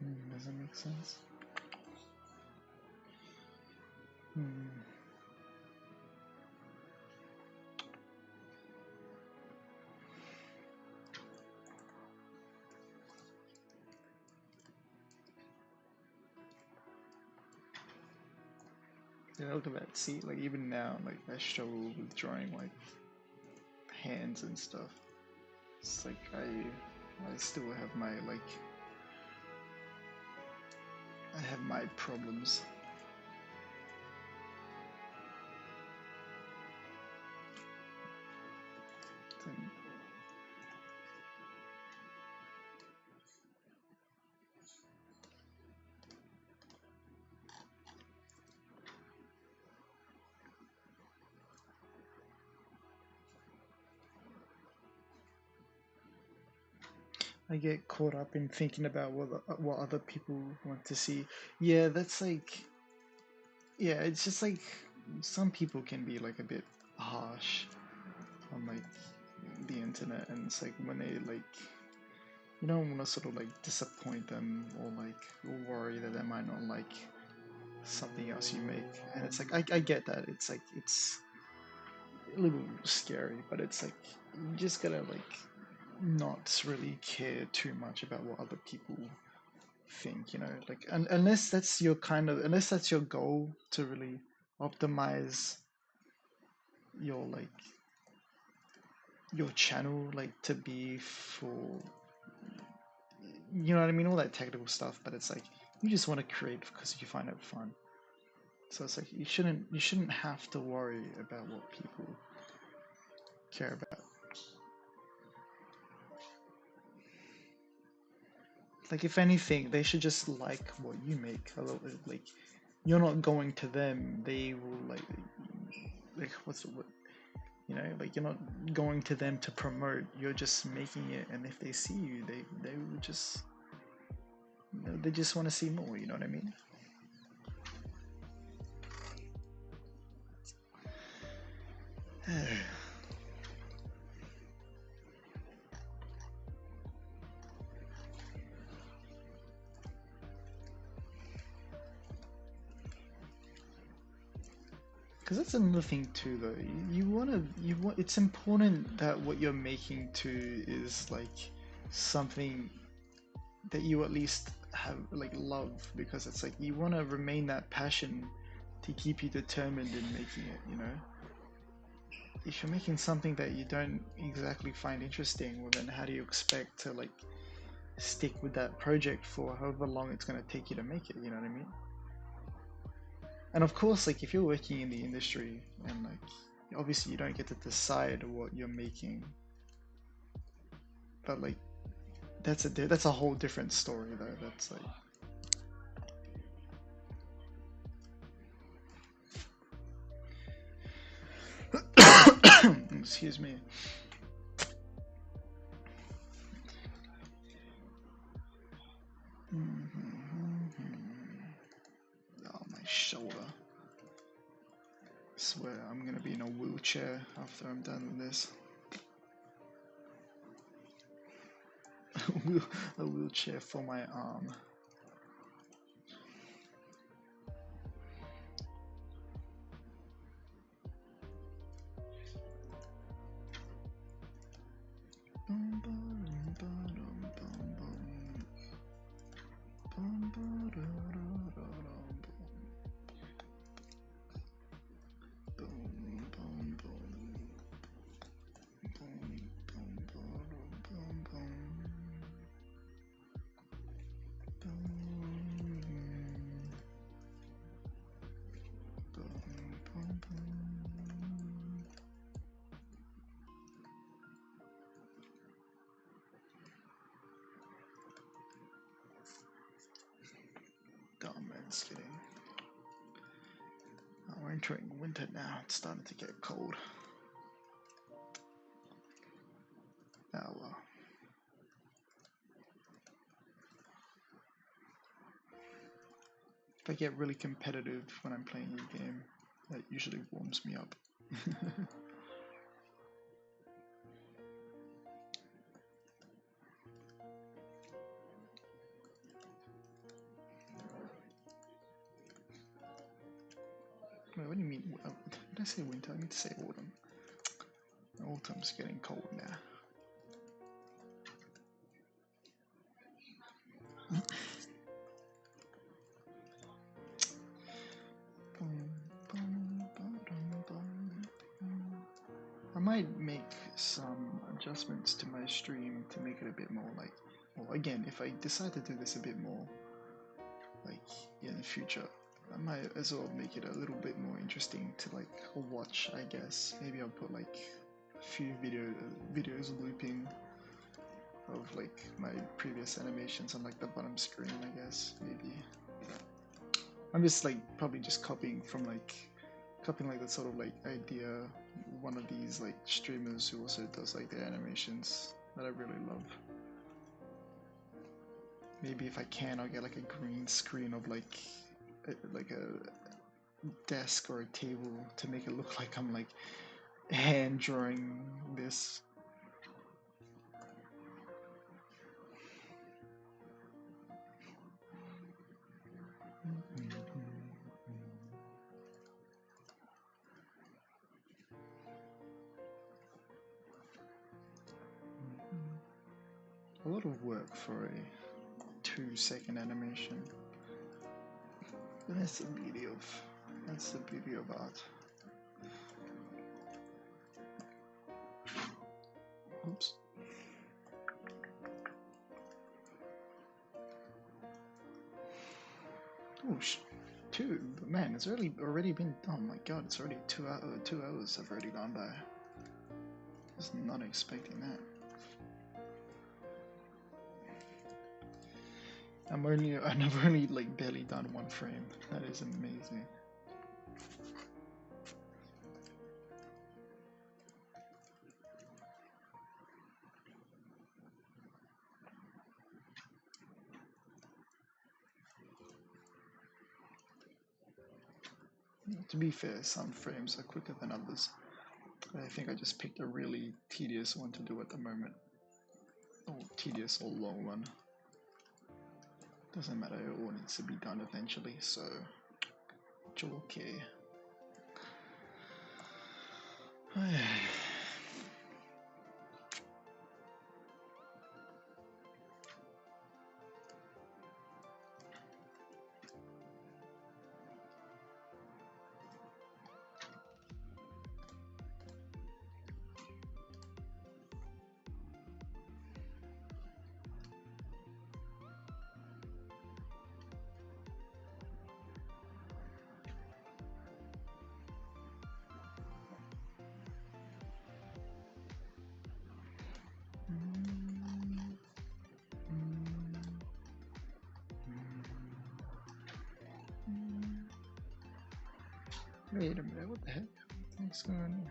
Hmm. Does that make sense? Hmm. Yeah, look at that. See, like even now, like I struggle with drawing like hands and stuff. It's like I still have my like I have my problems. I get caught up in thinking about what other people want to see. Yeah, that's like, yeah, it's just like some people can be like a bit harsh on like the internet, and it's like when they like, you don't want to sort of like disappoint them or like worry that they might not like something else you make, and it's like I get that. It's like it's a little scary, but it's like you just gotta like not really care too much about what other people think, you know, like unless that's your kind of, unless that's your goal to really optimize your like your channel, like to be for, you know what I mean, all that technical stuff, but it's like you just want to create because you find it fun. So it's like you shouldn't have to worry about what people care about. Like if anything, they should just like what you make. Like you're not going to them; they will like what's the word? You know, like you're not going to them to promote. You're just making it, and if they see you, they will just, you know, they just want to see more. You know what I mean? Because that's another thing too, though. You want. It's important that what you're making too is like something that you at least have like love, because it's like you want to remain that passion to keep you determined in making it. You know, if you're making something that you don't exactly find interesting, well, then how do you expect to like stick with that project for however long it's going to take you to make it? You know what I mean? And of course, like if you're working in the industry and like obviously you don't get to decide what you're making, but like that's a whole different story though. That's like excuse me. Oh, my shoulder. I swear I'm gonna be in a wheelchair after I'm done with this. A wheelchair for my arm. Oh man, it's getting. Oh, we're entering winter now. It's starting to get cold. Oh well. If I get really competitive when I'm playing a game, that usually warms me up. Wait, what do you mean? Did I say winter? I mean to say autumn. Autumn's getting cold now. I might make some adjustments to my stream to make it a bit more like, well, again, if I decide to do this a bit more like in the future. I might as well make it a little bit more interesting to like watch, I guess. Maybe I'll put like a few videos looping of like my previous animations on like the bottom screen, I guess. Maybe I'm just like probably just copying like that sort of like idea. One of these like streamers who also does like their animations that I really love. Maybe if I can, I'll get like a green screen of like a desk or a table to make it look like I'm like hand drawing this. A lot of work for a 2-second animation. That's the beauty of art. Oops. Oh, two. Man, it's already been. Oh my god, it's already 2 hours. 2 hours have already gone by. I was not expecting that. I've only like barely done one frame. That is amazing. To be fair, some frames are quicker than others. I think I just picked a really tedious one to do at the moment. Or tedious or long one. Doesn't matter, it all needs to be done eventually, so it's okay. Wait a minute, what the heck? What's going on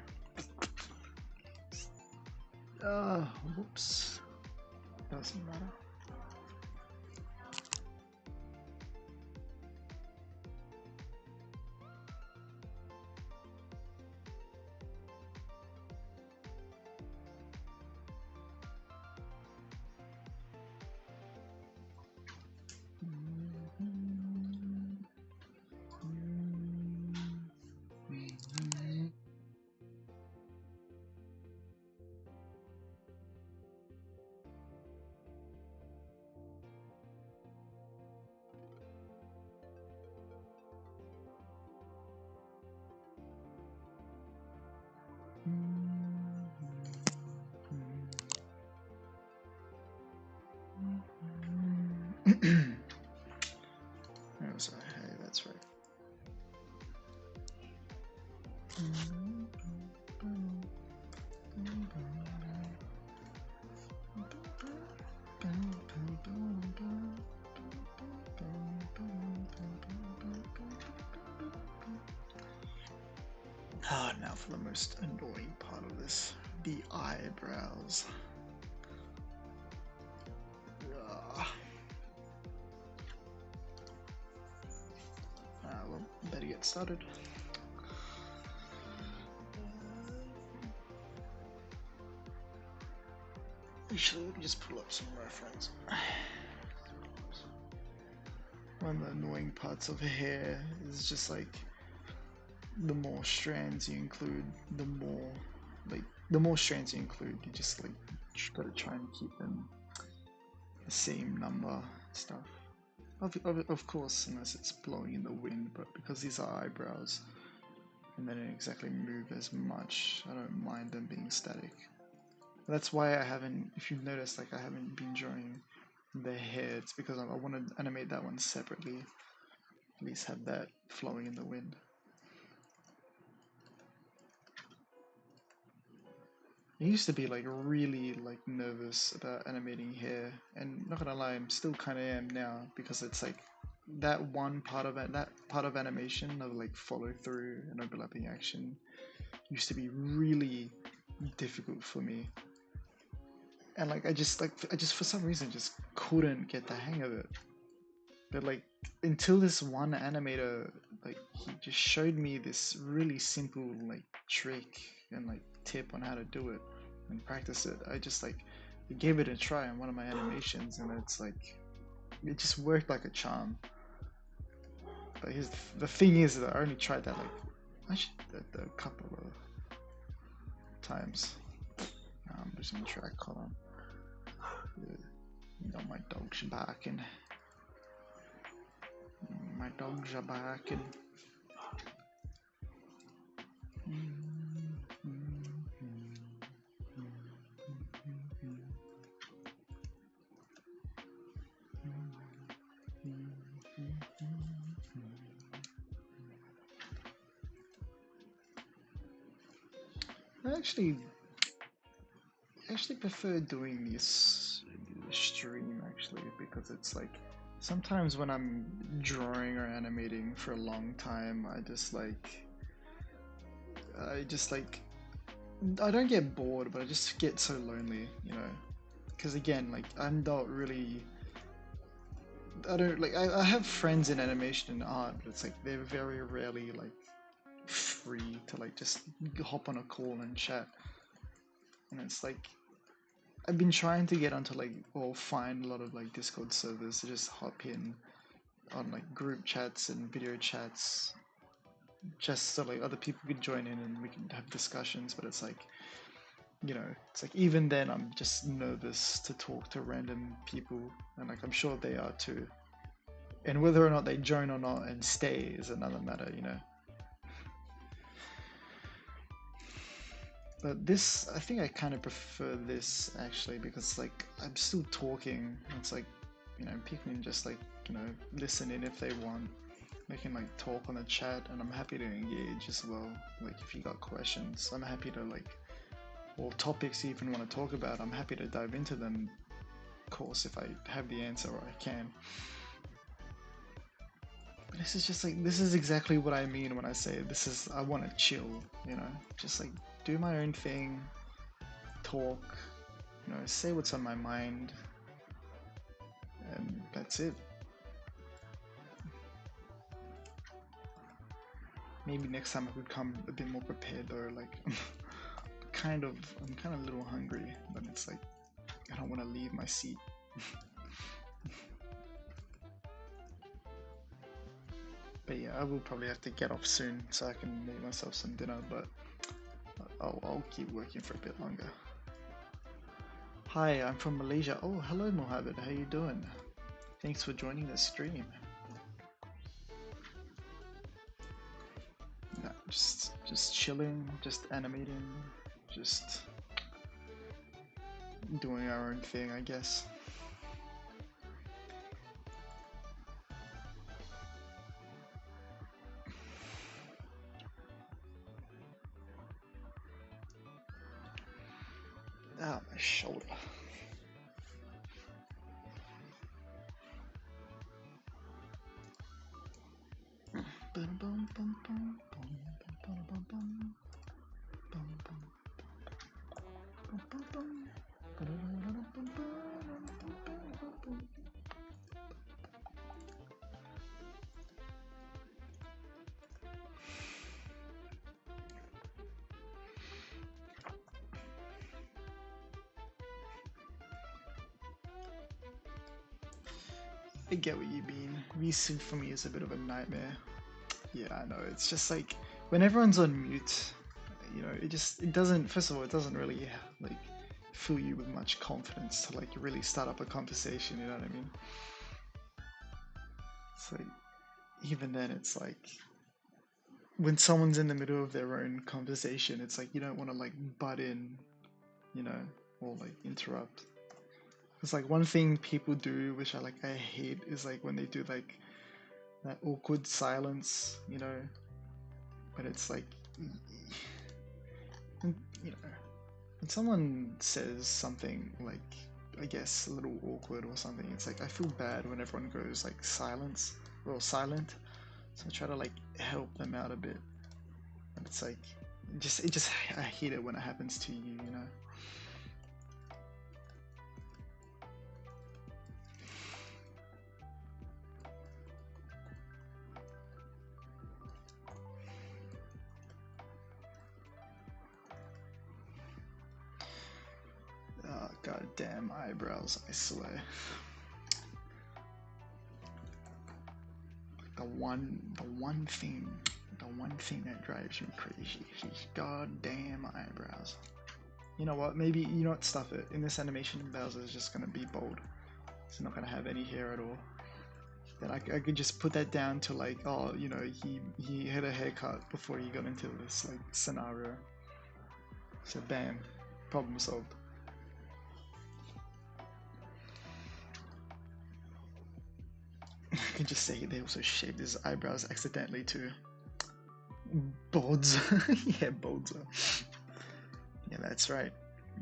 here? Whoops. Doesn't matter. Oh, sorry. Hey, that's right. Now for the most annoying part of this, the eyebrows. Well, better get started. Actually, let me just pull up some reference. One of the annoying parts of hair is just like the more strands you include, the more strands you include, you just like gotta try and keep them the same number stuff. Of course, unless it's blowing in the wind, but because these are eyebrows and they don't exactly move as much, I don't mind them being static. That's why I haven't, if you've noticed, like I haven't been drawing the hair, it's because I want to animate that one separately. At least have that flowing in the wind. I used to be like really like nervous about animating hair, and not gonna lie, I'm still kind of am now, because it's like that one part of it, that part of animation of like follow through and overlapping action used to be really difficult for me, and like I just for some reason just couldn't get the hang of it. But like until this one animator, like he just showed me this really simple like trick and like tip on how to do it and practice it. I just like gave it a try on one of my animations, and it's like it just worked like a charm. But the thing is that I only tried that like actually a couple of times. I'm just gonna track. Hold on. You know, my dog's barking. My dogs are barking. I actually prefer doing this stream actually, because it's like sometimes when I'm drawing or animating for a long time, I just like I don't get bored, but I just get so lonely, you know. Because again, like I'm not really I don't like I have friends in animation and art, but it's like they're very rarely like free to like just hop on a call and chat. And it's like I've been trying to get onto like or find a lot of like Discord servers to just hop in on like group chats and video chats, just so like other people could join in and we can have discussions. But it's like, you know, it's like even then I'm just nervous to talk to random people, and like I'm sure they are too. And whether or not they join or not and stay is another matter, you know. But this, I think I kind of prefer this actually, because like I'm still talking. It's like, you know, people can just like, you know, listen in if they want. They can like talk on the chat, and I'm happy to engage as well. Like if you got questions, I'm happy to like, or topics you even want to talk about, I'm happy to dive into them. Of course, if I have the answer or I can. But this is just like, this is exactly what I mean when I say this is, I want to chill, you know, just like do my own thing, talk, you know, say what's on my mind, and that's it. Maybe next time I could come a bit more prepared though, like I'm kind of a little hungry, but it's like I don't want to leave my seat. But yeah, I will probably have to get off soon so I can make myself some dinner, but I'll keep working for a bit longer. Hi, I'm from Malaysia. Oh, hello Mohammed, how you doing? Thanks for joining the stream. No, just chilling, just animating, just doing our own thing, I guess. Ah, my shoulder. I get what you mean. VSync for me is a bit of a nightmare. Yeah, I know. It's just like when everyone's on mute, you know, it doesn't. First of all, it doesn't really like fill you with much confidence to like really start up a conversation. You know what I mean? It's like even then, it's like when someone's in the middle of their own conversation, it's like you don't want to like butt in, you know, or like interrupt. It's like one thing people do, which I hate, is like when they do like that awkward silence, you know, but it's like, you know, when someone says something like, I guess, a little awkward or something, it's like I feel bad when everyone goes like silence or silent. So I try to like help them out a bit. But it's like, I hate it when it happens to you, you know. Oh, goddamn eyebrows! I swear. The one thing that drives me crazy is these goddamn eyebrows. You know what? Maybe you know what? Stuff it. In this animation, Bowser is just gonna be bald. He's not gonna have any hair at all. Then I could just put that down to like, oh, you know, he had a haircut before he got into this like scenario. So bam, problem solved. I can just say they also shaved his eyebrows accidentally too. Bolds. Yeah, bolds. Yeah, that's right.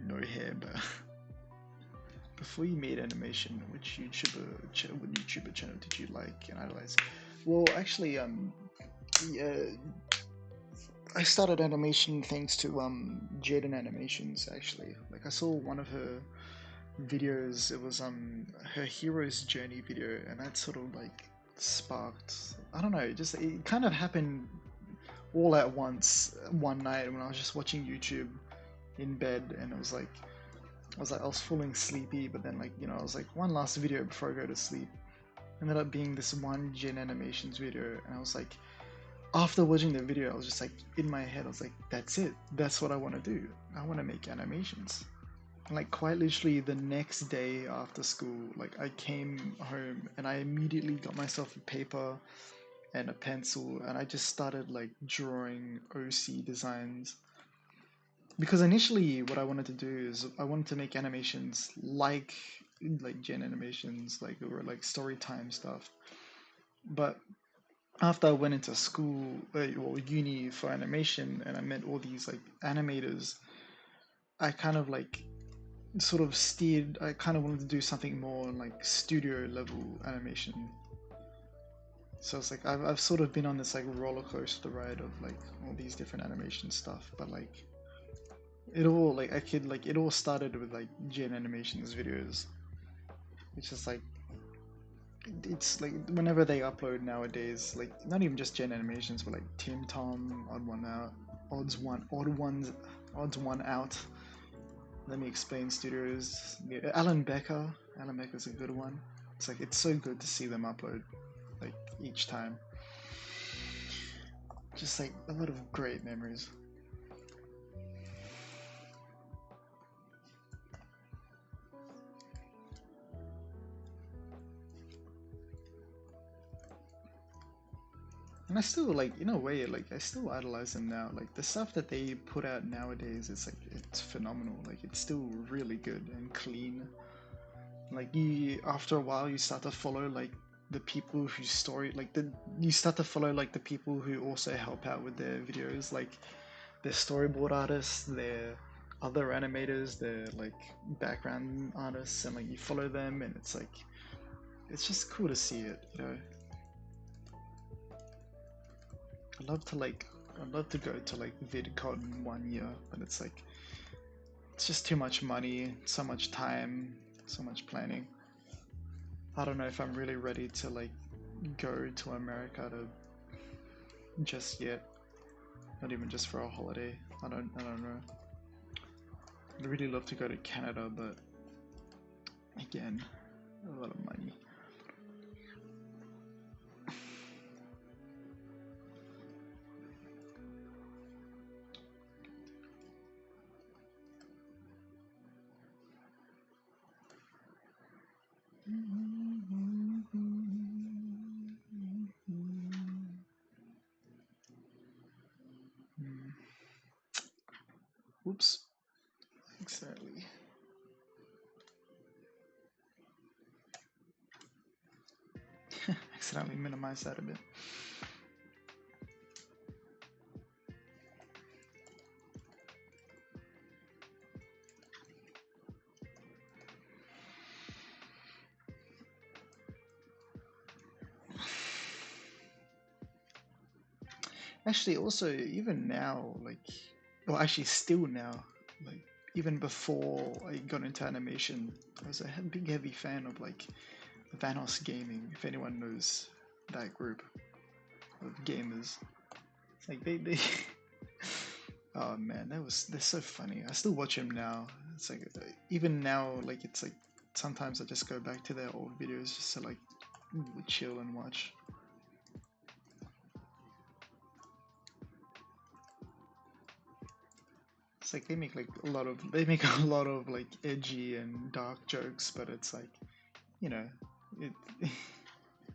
No hair, but before you made animation, which YouTuber channel did you like and idolize? Well, actually, yeah, I started animation thanks to Jaden Animations. Actually, like I saw one of her videos. It was her hero's journey video, and that sort of like sparked. I don't know. Just it kind of happened all at once one night when I was just watching YouTube in bed, and it was like I was feeling sleepy, but then like you know I was like one last video before I go to sleep. Ended up being this one Gen Animations video, and I was like, after watching the video, I was just like in my head, I was like, that's it. That's what I want to do. I want to make animations. And like quite literally the next day after school, like I came home and I immediately got myself a paper and a pencil, and I just started like drawing OC designs. Because initially what I wanted to do is I wanted to make animations like Gen animations, like or like story time stuff. But after I went into school or uni for animation and I met all these like animators, I kind of like sort of steered. I kind of wanted to do something more like studio level animation. So it's like I've sort of been on this like roller coaster ride of like all these different animation stuff, but like it all like I could like it all started with like Gen Animations videos, which is like it's like whenever they upload nowadays, like not even just Gen Animations, but like Tim Tom, Odd One Out, Odds One Out. Let me explain studios. Yeah, Alan Becker. Alan Becker's a good one. It's like it's so good to see them upload like each time. Just like a lot of great memories. And I still like in a way like I still idolize them now. Like the stuff that they put out nowadays, it's like it's phenomenal. Like it's still really good and clean. Like you after a while you start to follow like the people who story like the you start to follow like the people who also help out with their videos, like their storyboard artists, their other animators, their like background artists, and like you follow them and it's like it's just cool to see it, you know. I'd love to go to like VidCon 1 year, but it's like it's just too much money, so much time, so much planning. I don't know if I'm really ready to like go to America to just yet. Not even just for a holiday. I don't know. I'd really love to go to Canada, but again, a lot of money. Oops. Exactly. accidentally minimize that a bit. Actually, also, even now, like, well, actually, still now, like, even before I got into animation, I was a big, heavy fan of, like, Vanos Gaming, if anyone knows that group of gamers. Like, they oh man, they're so funny. I still watch them now. It's like, even now, like, it's like, sometimes I just go back to their old videos just to, like, chill and watch. It's like they make like a lot of like edgy and dark jokes, but it's like, you know, it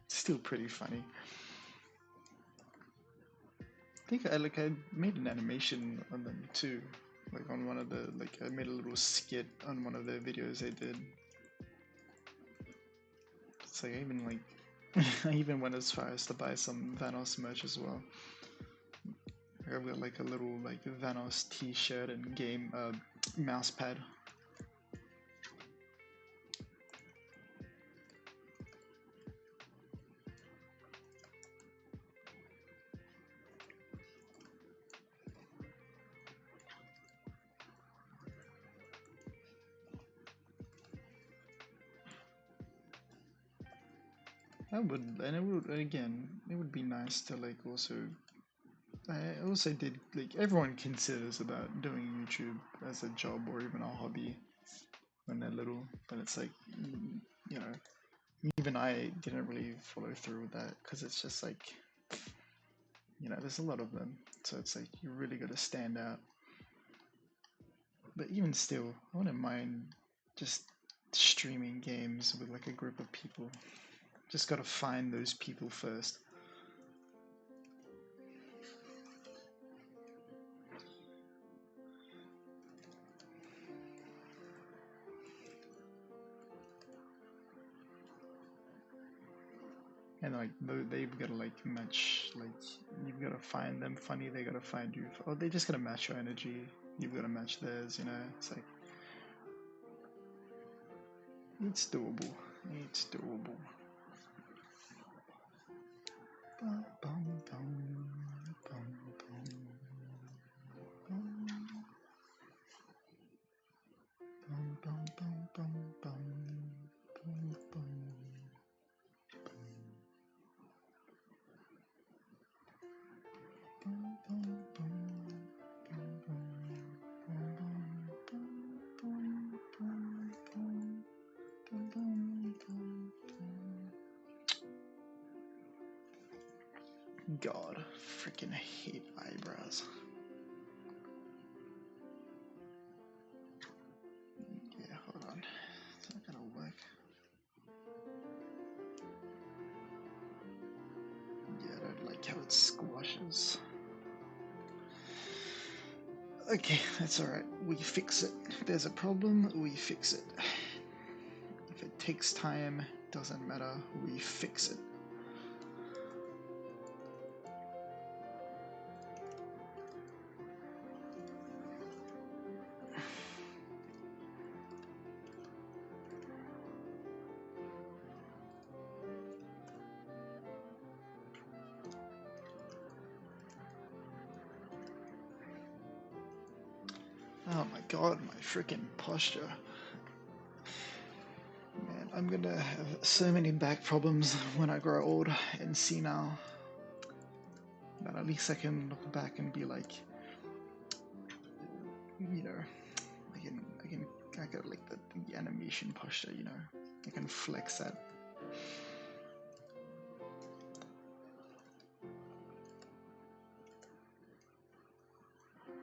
it's still pretty funny. I think I made an animation on them too, like on one of the like I made a little skit on one of the videos they did. It's like I even like I even went as far as to buy some Vanos merch as well. I've got like a little like Vanos T-shirt and game mouse pad. I would, and it would again. It would be nice to like also. I also did like everyone considers about doing YouTube as a job or even a hobby when they're little, but it's like, you know, even I didn't really follow through with that because it's just like, you know, there's a lot of them, so it's like you really got to stand out. But even still, I wouldn't mind just streaming games with like a group of people. Just got to find those people first. And like they've got to like match, like you've got to find them funny, they got to find you, or they just got to match your energy. You've got to match theirs, you know. It's like it's doable. It's doable. Bum, bum, bum, bum, bum, bum, bum, bum, bum, bum, bum, bum. God, freaking hate eyebrows. Yeah, hold on. It's not gonna work. Yeah, I don't like how it squashes. Okay, that's alright. We fix it. If there's a problem, we fix it. If it takes time, doesn't matter, we fix it. Oh my god, my freaking posture. Man, I'm gonna have so many back problems when I grow old and senile. But at least I can look back and be like, you know, I got like the animation posture, you know. I can flex that.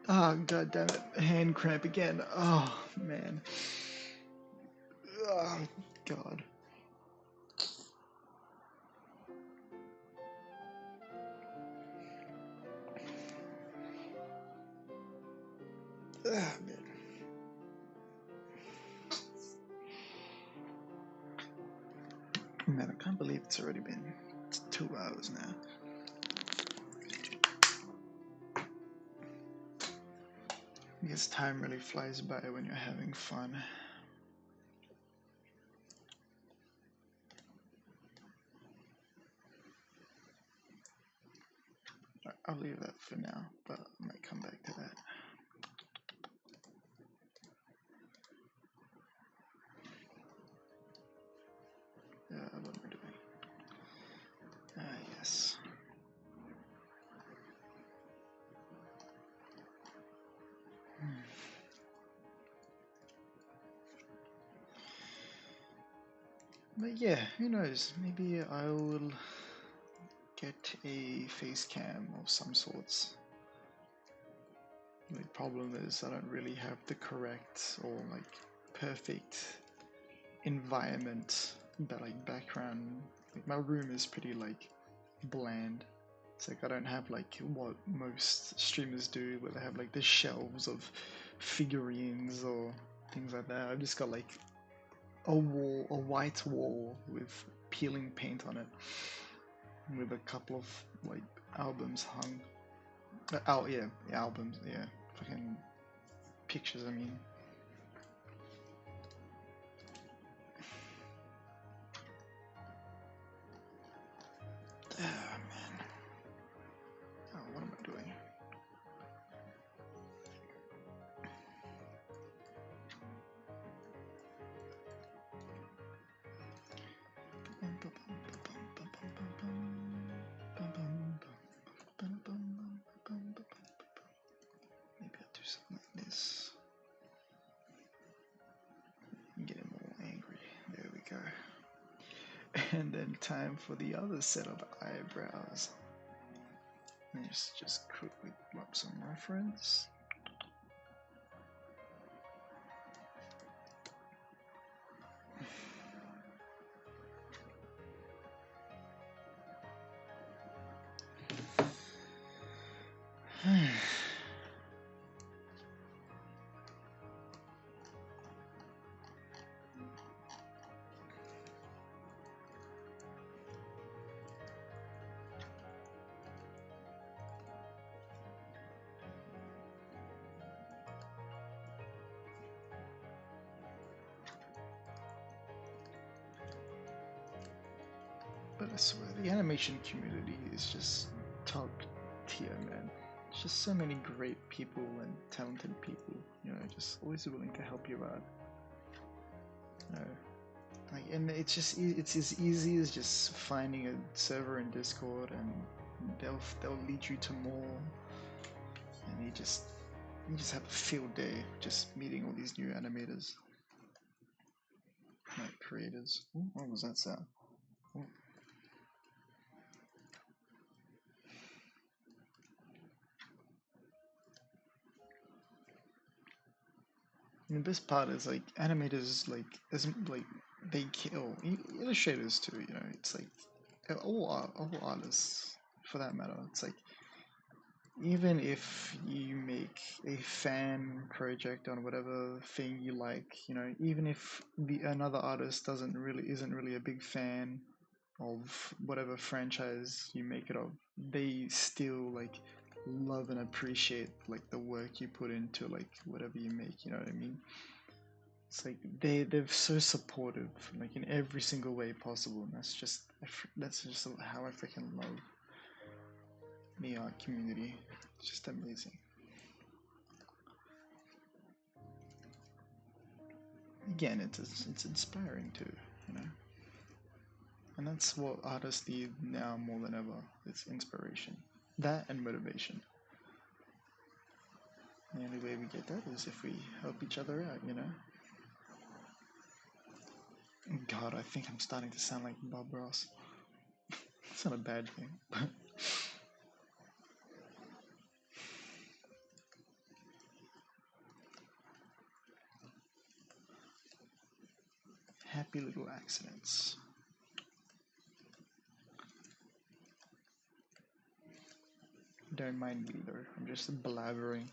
Oh god damn it, hand cramp again. Oh man. Oh god. Ah man. Man, I can't believe it's already been It's 2 hours now. I guess time really flies by when you're having fun. I'll leave that for now, but I might come back to that. What am I doing? Yes. But yeah, who knows? Maybe I will get a face cam of some sorts. The problem is I don't really have the correct or like perfect environment, but like background. Like my room is pretty like bland. It's like I don't have like what most streamers do, where they have like the shelves of figurines or things like that. I've just got like a wall, a white wall with peeling paint on it, with a couple of like albums hung. Yeah, albums, yeah, fucking pictures. I mean, oh man, oh, what am I doing? Maybe I'll do something like this. Get him all angry. There we go. And then time for the other set of eyebrows. Let's just quickly plop some reference. But I swear, the animation community is just top tier, man. It's just so many great people and talented people, you know, just always willing to help you out. You know, like, and it's just it's as easy as just finding a server in Discord, and they'll lead you to more, and you just have a field day just meeting all these new animators, like creators. Ooh, what was that sound? Ooh. And the best part is like animators like they kill illustrators too. You know, it's like all artists for that matter. It's like even if you make a fan project on whatever thing you like, you know, even if the another artist isn't really a big fan of whatever franchise you make it of, they still like love and appreciate like the work you put into like whatever you make, you know what I mean? It's like they're so supportive, like in every single way possible, and that's just how I freaking love the art community. It's just amazing. Again, it's inspiring too, you know, and that's what artists need now more than ever. It's inspiration, that and motivation. The only way we get that is if we help each other out, you know. God, I think I'm starting to sound like Bob Ross. It's not a bad thing, but happy little accidents. Don't mind me either. I'm just blabbering.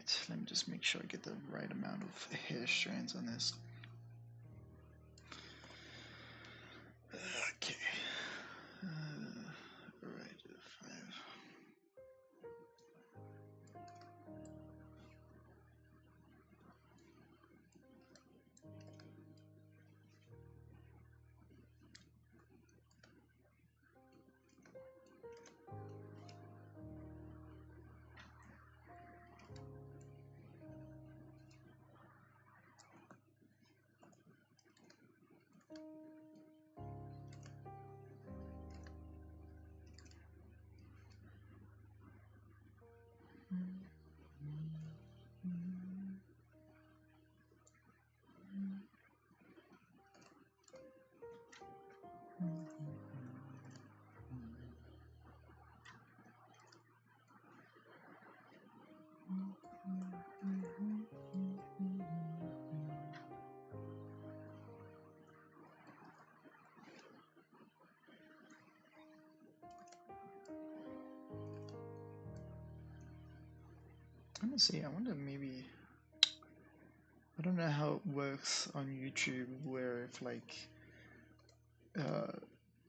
Right, let me just make sure I get the right amount of hair strands on this. Okay. Right, 5. Let me see, I wonder maybe, I don't know how it works on YouTube, where uh,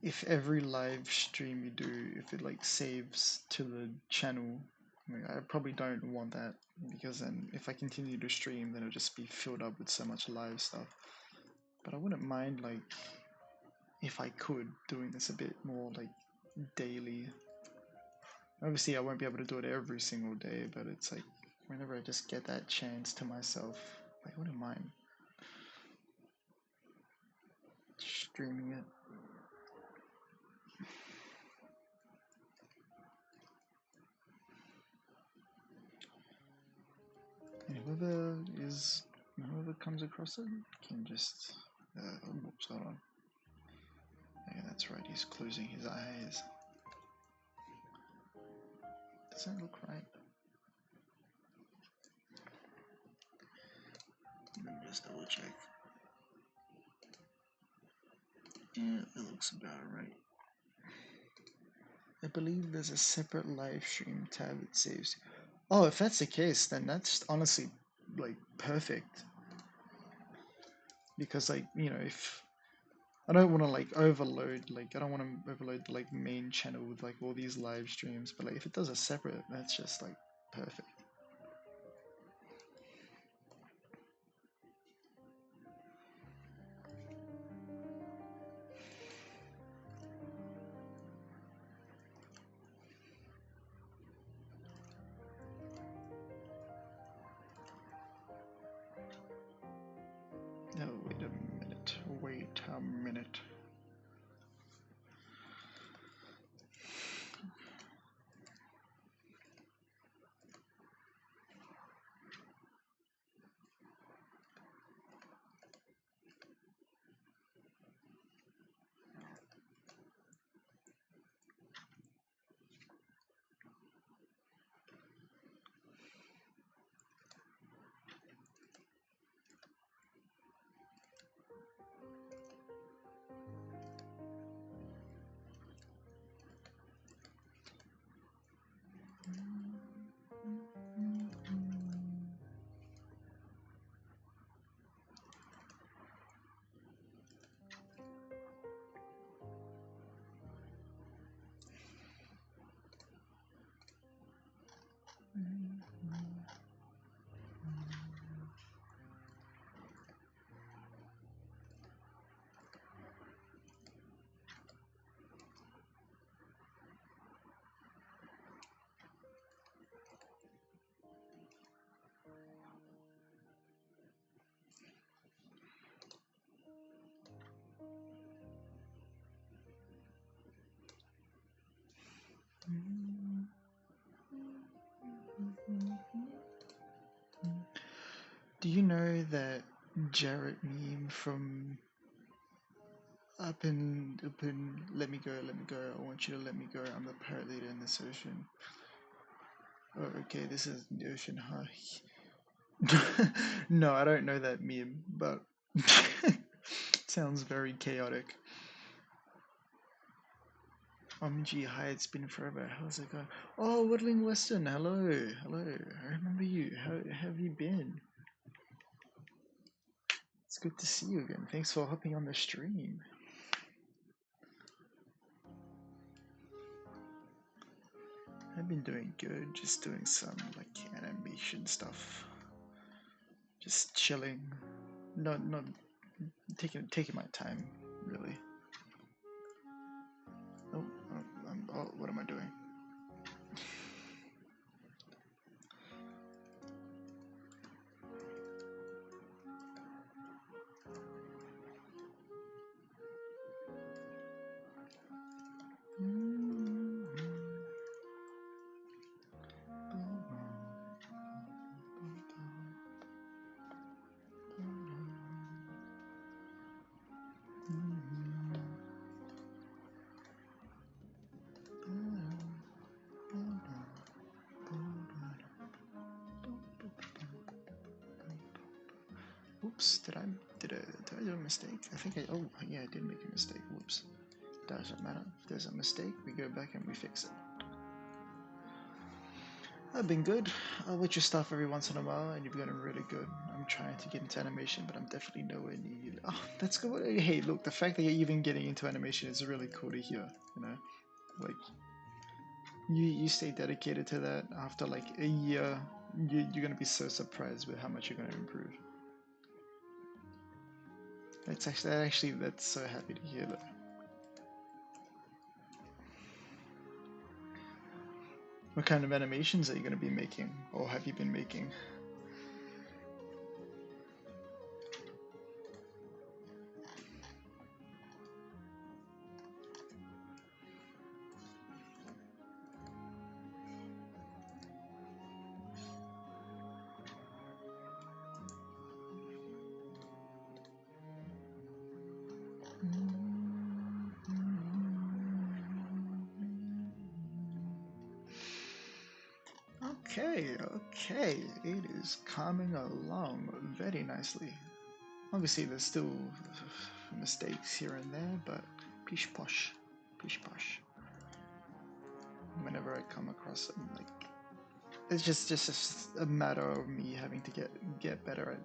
if every live stream you do, if it like saves to the channel. I probably don't want that, because then if I continue to stream, then it'll just be filled up with so much live stuff. But I wouldn't mind, like, if I could, doing this a bit more like daily. Obviously I won't be able to do it every single day, but it's like whenever I just get that chance to myself, I wouldn't mind streaming it. And whoever comes across it can just oops, hold on. Yeah, that's right, he's closing his eyes. Does that look right? Let me just double check. Yeah, that looks about right. I believe there's a separate live stream tab it saves. Oh, if that's the case, then that's honestly like perfect. Because like, if I don't want to like overload, like I don't want to overload the like main channel with like all these live streams, but like if it does a separate, that's just like perfect. Oh, wait a minute. Wait a minute. Do you know that Jarrett meme from up in let me go, I want you to let me go, I'm the pirate leader in this ocean. Oh, okay, this is the ocean, huh? No, I don't know that meme, but sounds very chaotic. OMG, hi, it's been forever. How's it going? Oh, Woodling Western, hello, hello. I remember you. How have you been? It's good to see you again. Thanks for hopping on the stream. I've been doing good, just doing some like animation stuff. Just chilling. Not taking my time, really. Oh, oh, what am I doing? Oops, did I do a mistake? I think oh yeah, I did make a mistake. Whoops. Doesn't matter. If there's a mistake, we go back and we fix it. I've been good. I'll watch your stuff every once in a while, and you've gotten really good. I'm trying to get into animation, but I'm definitely nowhere near you. Oh, that's good. Hey, look, the fact that you're even getting into animation is really cool to hear. You know, like you stay dedicated to that. After like a year, you're gonna be so surprised with how much you're gonna improve. That's so happy to hear that. What kind of animations are you gonna be making, or have you been making? Okay, okay, it is coming along very nicely. Obviously, there's still mistakes here and there, but pish posh, pish posh. Whenever I come across them, like it's just a matter of me having to get better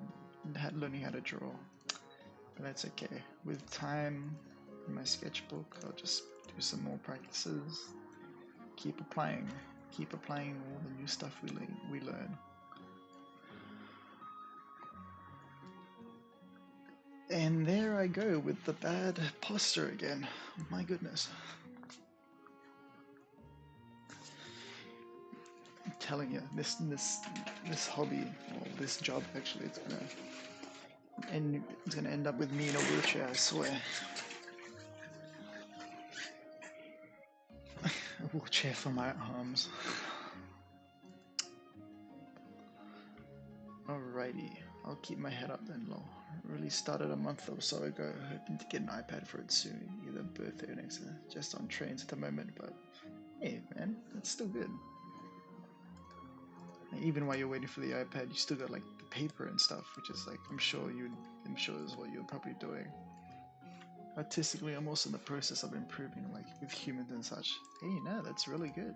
at learning how to draw. But that's okay. With time, in my sketchbook, I'll just do some more practices. Keep applying all the new stuff we learn. And there I go with the bad posture again. My goodness. I'm telling you, this hobby, or this job actually, it's gonna end up with me in a wheelchair, I swear. A wheelchair for my arms. Alrighty, I'll keep my head up then, lol. Really started a month or so ago, hoping to get an iPad for it soon, either birthday or next year. Just on trains at the moment, but hey man, that's still good. And even while you're waiting for the iPad, you still got like the paper and stuff, which is like I'm sure is what you're probably doing. Artistically, I'm also in the process of improving, like with humans and such. Hey, no, that's really good.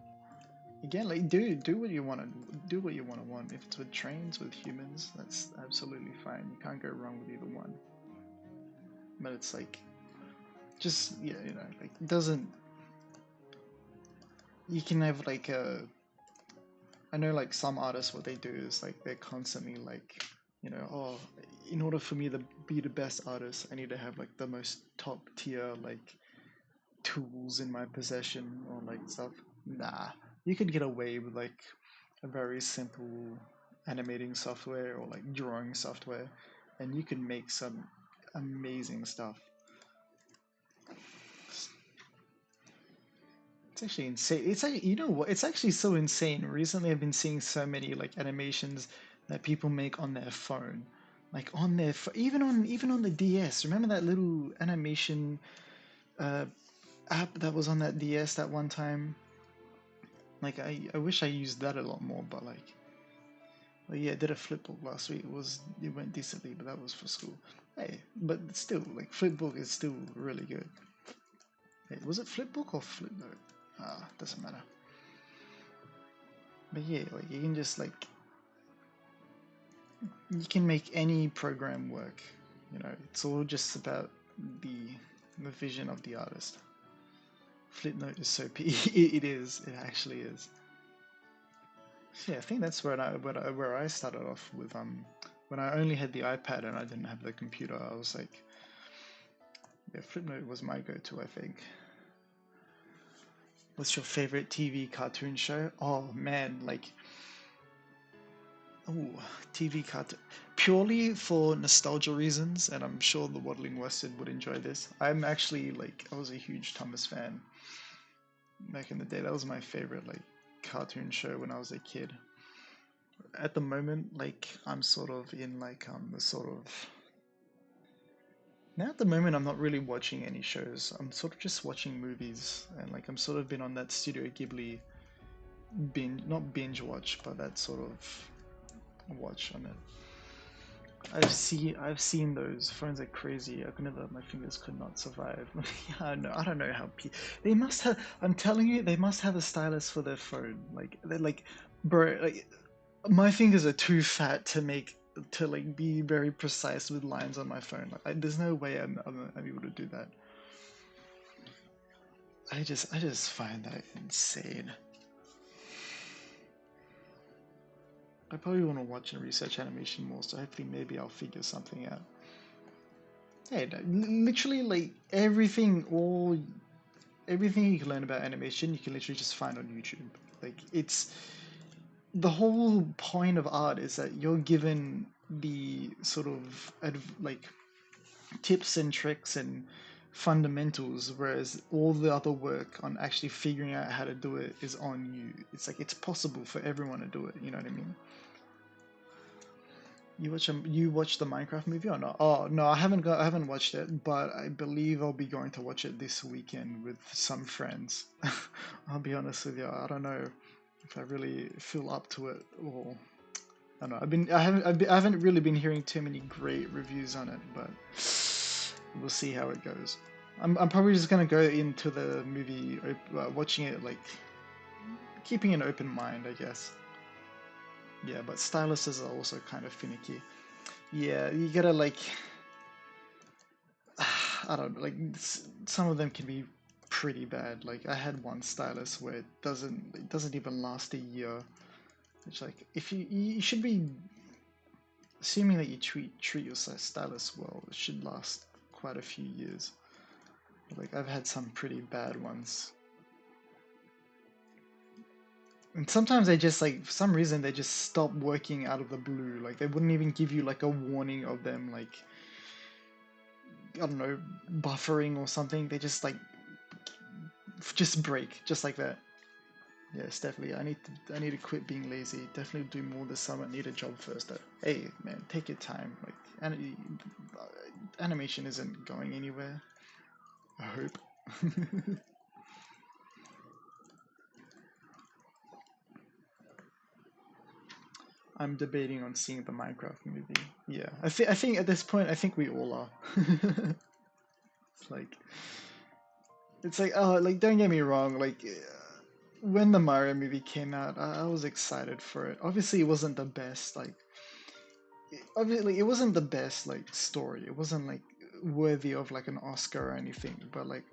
Again, like do what you want to do what you want. If it's with trains, with humans, that's absolutely fine. You can't go wrong with either one. But it's like just yeah, you know, like it doesn't. You can have like a. I know like some artists, what they do is like they're constantly like, you know, oh, in order for me to be the best artist, I need to have like the most top tier like tools in my possession or like stuff. Nah, you could get away with like a very simple animating software or like drawing software, and you can make some amazing stuff. It's actually insane. It's actually, you know what? It's actually so insane. Recently, I've been seeing so many like animations that people make on their phone, like on their even on the DS. Remember that little animation uh, app that was on that DS that one time? Like I wish I used that a lot more, but like, well, yeah, I did a flipbook last week. It went decently, but that was for school. Hey, but still, like flipbook is still really good. Hey, was it flipbook or flipnote? Doesn't matter. But yeah, like you can just like you can make any program work. You know, it's all just about the the vision of the artist. Flipnote is so it is. It actually is. Yeah, I think that's where I started off with when I only had the iPad and I didn't have the computer. I was like, yeah, Flipnote was my go-to. I think. What's your favorite TV cartoon show? Oh man, like oh TV cartoon purely for nostalgia reasons, and I'm sure the Waddling Western would enjoy this. I'm actually like I was a huge Thomas fan back in the day. That was my favorite like cartoon show when I was a kid. At the moment, like I'm sort of in like the sort of now at the moment I'm not really watching any shows. I'm sort of just watching movies and like I'm sort of been on that Studio Ghibli binge not binge watch, but that sort of watch on it. I've seen those phones are crazy. I could never my fingers could not survive. I don't know how they must have I'm telling you they must have a stylus for their phone. Like they're like bro like my fingers are too fat to make to like be very precise with lines on my phone. Like, there's no way I'm able to do that. I just find that insane. I probably want to watch and research animation more, so hopefully maybe I'll figure something out. Yeah, literally like everything you can learn about animation, you can literally just find on YouTube. Like it's the whole point of art is that you're given the sort of like tips and tricks and fundamentals, whereas all the other work on actually figuring out how to do it is on you. It's like it's possible for everyone to do it. You know what I mean? You watch the Minecraft movie or not? Oh no, I haven't watched it, but I believe I'll be going to watch it this weekend with some friends. I'll be honest with you, I don't know if I really feel up to it or I don't know. I haven't really been hearing too many great reviews on it, but we'll see how it goes. I'm probably just gonna go into the movie watching it like keeping an open mind, I guess. Yeah, but styluses are also kind of finicky. Yeah, you gotta like I don't know, like some of them can be pretty bad. Like I had one stylus where it doesn't even last a year. It's like if you should be assuming that you treat your stylus well, it should last quite a few years. Like I've had some pretty bad ones. And sometimes they just like for some reason they just stop working out of the blue. Like they wouldn't even give you like a warning of them like I don't know, buffering or something. They just like just break just like that. Yes, definitely. I need to quit being lazy. Definitely do more this summer. Need a job first though. Hey man, take your time. Like animation isn't going anywhere. I hope. I'm debating on seeing the Minecraft movie. Yeah, I think at this point, I think we all are. It's like, oh, like don't get me wrong. Like, when the Mario movie came out, I was excited for it. Obviously, it wasn't the best. Like, obviously, it wasn't the best like story. It wasn't like worthy of like an Oscar or anything. But like,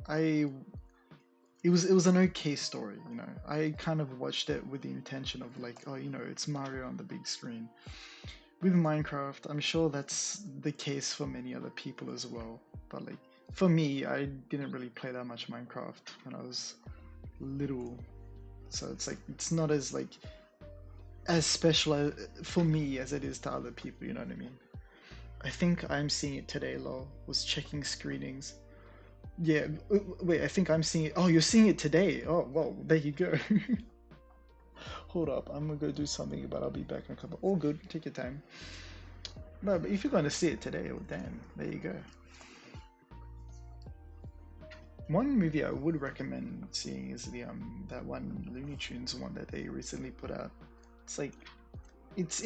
it was an okay story. You know, I kind of watched it with the intention of like, oh, it's Mario on the big screen. With Minecraft, I'm sure that's the case for many other people as well. But like for me, I didn't really play that much Minecraft when I was little, so it's like it's not as like as special for me as it is to other people. You know what I mean? I think I'm seeing it today. Lol was checking screenings. Yeah, wait. I think I'm seeing it. Oh, you're seeing it today. Oh, well, there you go. Hold up, I'm gonna go do something, but I'll be back in a couple. All good. Take your time. No, but if you're going to see it today, oh damn, there you go. One movie I would recommend seeing is the that one Looney Tunes one that they recently put out. It's like it's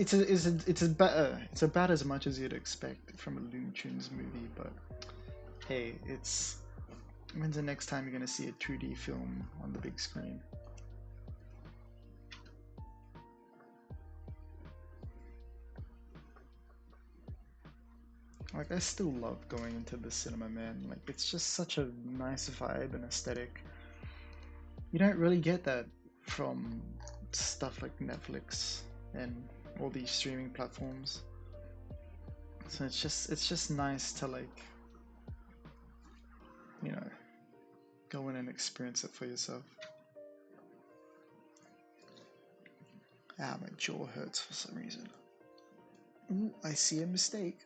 about as much as you'd expect from a Looney Tunes movie, but hey, When's the next time you're gonna see a 2D film on the big screen? Like, I still love going into the cinema, man. Like, it's just such a nice vibe and aesthetic. You don't really get that from stuff like Netflix and all these streaming platforms. So it's just nice to, like, you know, go in and experience it for yourself. Ah, my jaw hurts for some reason. Ooh, I see a mistake.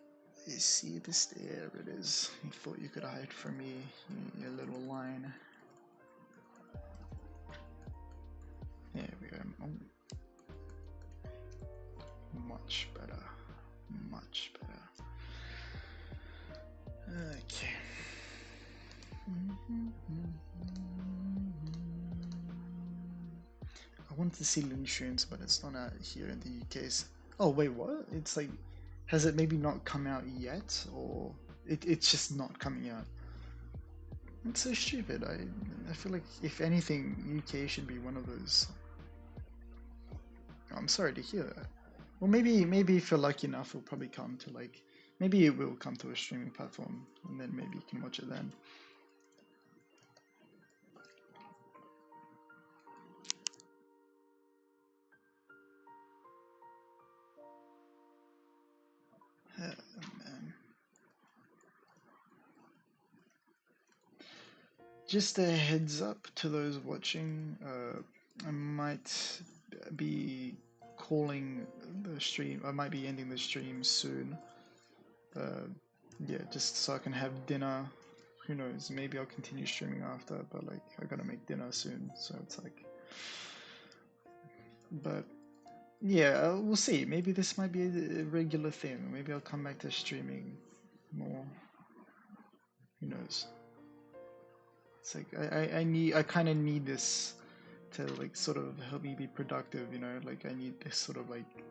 I see this. There it is. You thought you could hide from me, you little line. There we go. Oh. Much better. Much better. Okay. I wanted to see Looney Tunes, but it's not out here in the UK. Oh wait, what? It's like, has it maybe not come out yet, or it's just not coming out? It's so stupid. I feel like if anything, UK should be one of those. I'm sorry to hear that. Well, maybe if you're lucky enough, it'll probably come to, like, maybe it will come to a streaming platform, and then maybe you can watch it then. Man. Just a heads up to those watching, I might be calling the stream, I might be ending the stream soon. Yeah, just so I can have dinner. Who knows, maybe I'll continue streaming after, but like, I gotta make dinner soon, so it's like, but yeah, we'll see. Maybe this might be a regular thing. Maybe I'll come back to streaming more. Who knows? It's like I kind of need this to, like, sort of help me be productive. Like, I need this sort of, like,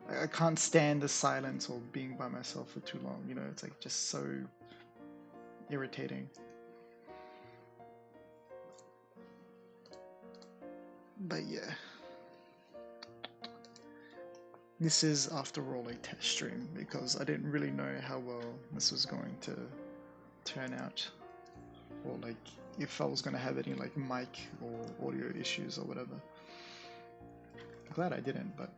I can't stand the silence or being by myself for too long. It's like just so irritating. But yeah. This is, after all, a test stream because I didn't really know how well this was going to turn out, or like if I was going to have any like mic or audio issues or whatever. I'm glad I didn't, but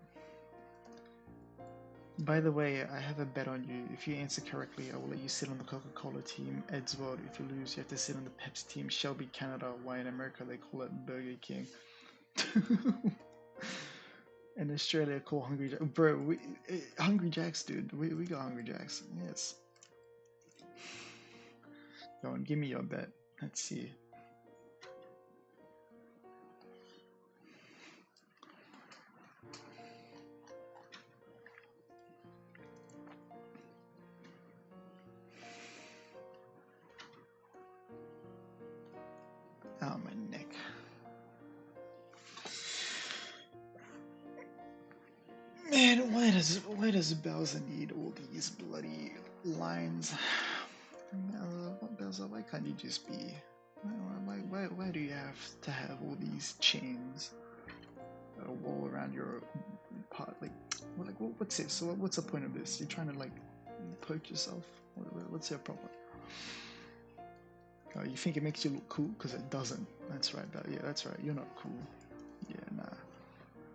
by the way, I have a bet on you. If you answer correctly, I will let you sit on the Coca-Cola team, Ed's World. If you lose, you have to sit on the Pepsi team, Shelby, Canada. Why in America they call it Burger King. In Australia, call Hungry Jacks. Bro, Hungry Jacks, dude. We got Hungry Jacks. Yes. Go on, give me your bet. Let's see. Oh, my neck. Man, why does Bowser need all these bloody lines? Bowser, why can't you just be? Why do you have to have all these chains all around your part? Like what's this? So what's the point of this? You're trying to, like, poke yourself? What's your problem? Oh, you think it makes you look cool? Because it doesn't. That's right. Yeah, that's right. You're not cool. Yeah, nah.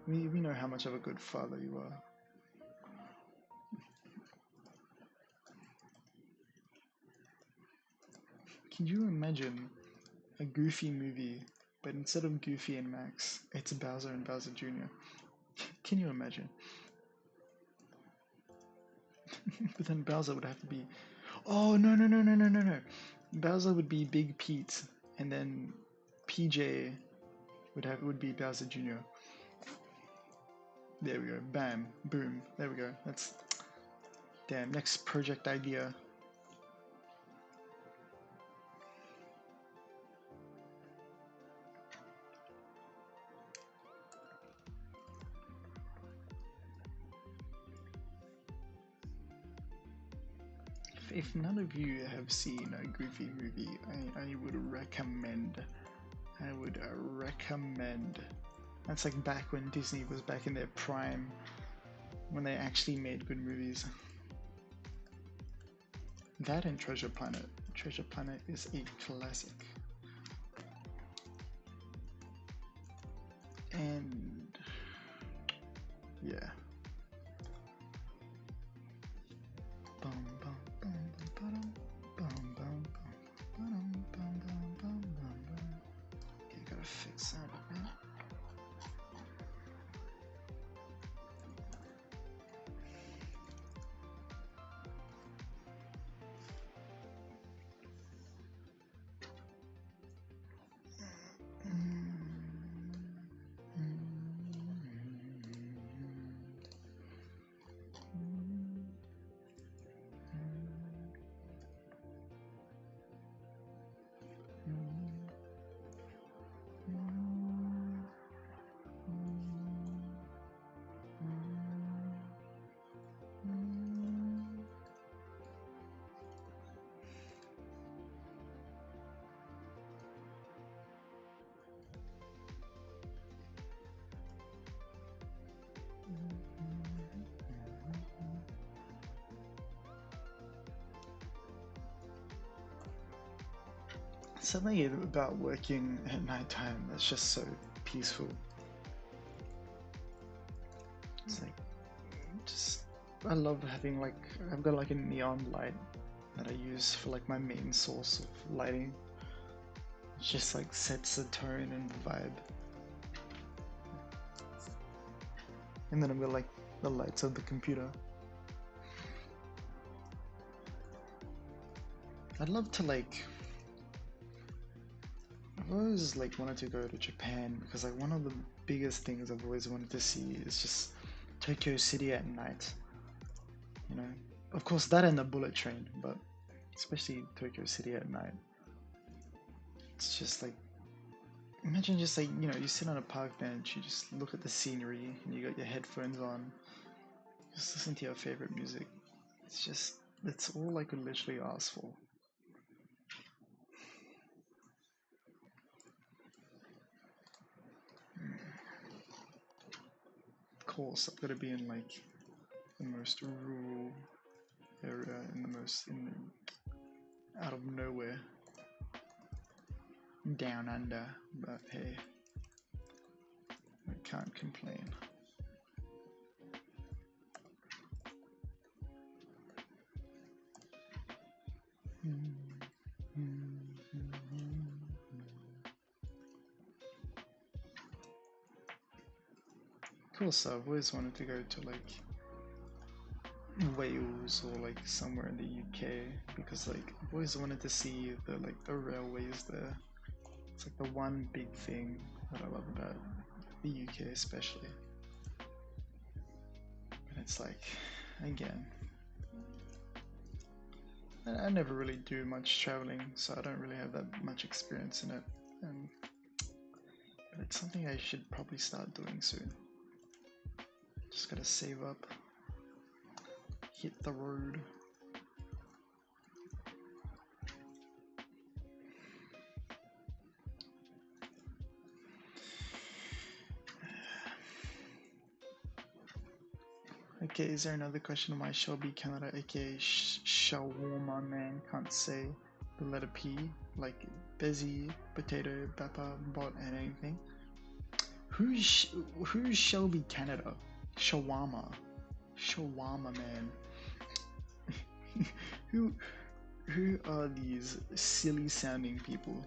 We know how much of a good father you are. Can you imagine a Goofy movie, but instead of Goofy and Max, it's Bowser and Bowser Jr.? Can you imagine? But then Bowser would have to be... Oh, no. Bowser would be Big Pete, and then PJ would be Bowser Jr. There we go. Bam. Boom. There we go. That's... Damn, next project idea. if none of you have seen a Goofy movie, I would recommend. I would recommend. That's like back when Disney was back in their prime, when they actually made good movies. That and Treasure Planet. Treasure Planet is a classic. And yeah. Okay, gotta fix that up now. Something about working at nighttime that's just so peaceful. It's like, just, I love having like, I've got like a neon light that I use for like my main source of lighting. It just like sets the tone and the vibe. And then I've got like the lights of the computer. I'd love to like, I've always like wanted to go to Japan because like one of the biggest things I've always wanted to see is just Tokyo City at night. You know, of course that and the bullet train, but especially Tokyo City at night. It's just like, imagine just like, you know, you sit on a park bench, you just look at the scenery and you got your headphones on, just listen to your favorite music. It's just, that's all I could literally ask for. Of course, I've got to be in like the most rural area, out of nowhere, down under, but hey, I can't complain. Of course, I've always wanted to go to like Wales or like somewhere in the UK because like I've always wanted to see the railways there. It's like the one big thing that I love about the UK especially. And it's like, again, I never really do much traveling, so I don't really have that much experience in it. But it's something I should probably start doing soon. Just gotta save up, hit the road. Okay, is there another question? Why Shelby Canada, aka Shawarma Man, can't say the letter P, like busy, potato, pepper, bot, and anything? Who's Shelby Canada? Shawarma Man. who are these silly sounding people?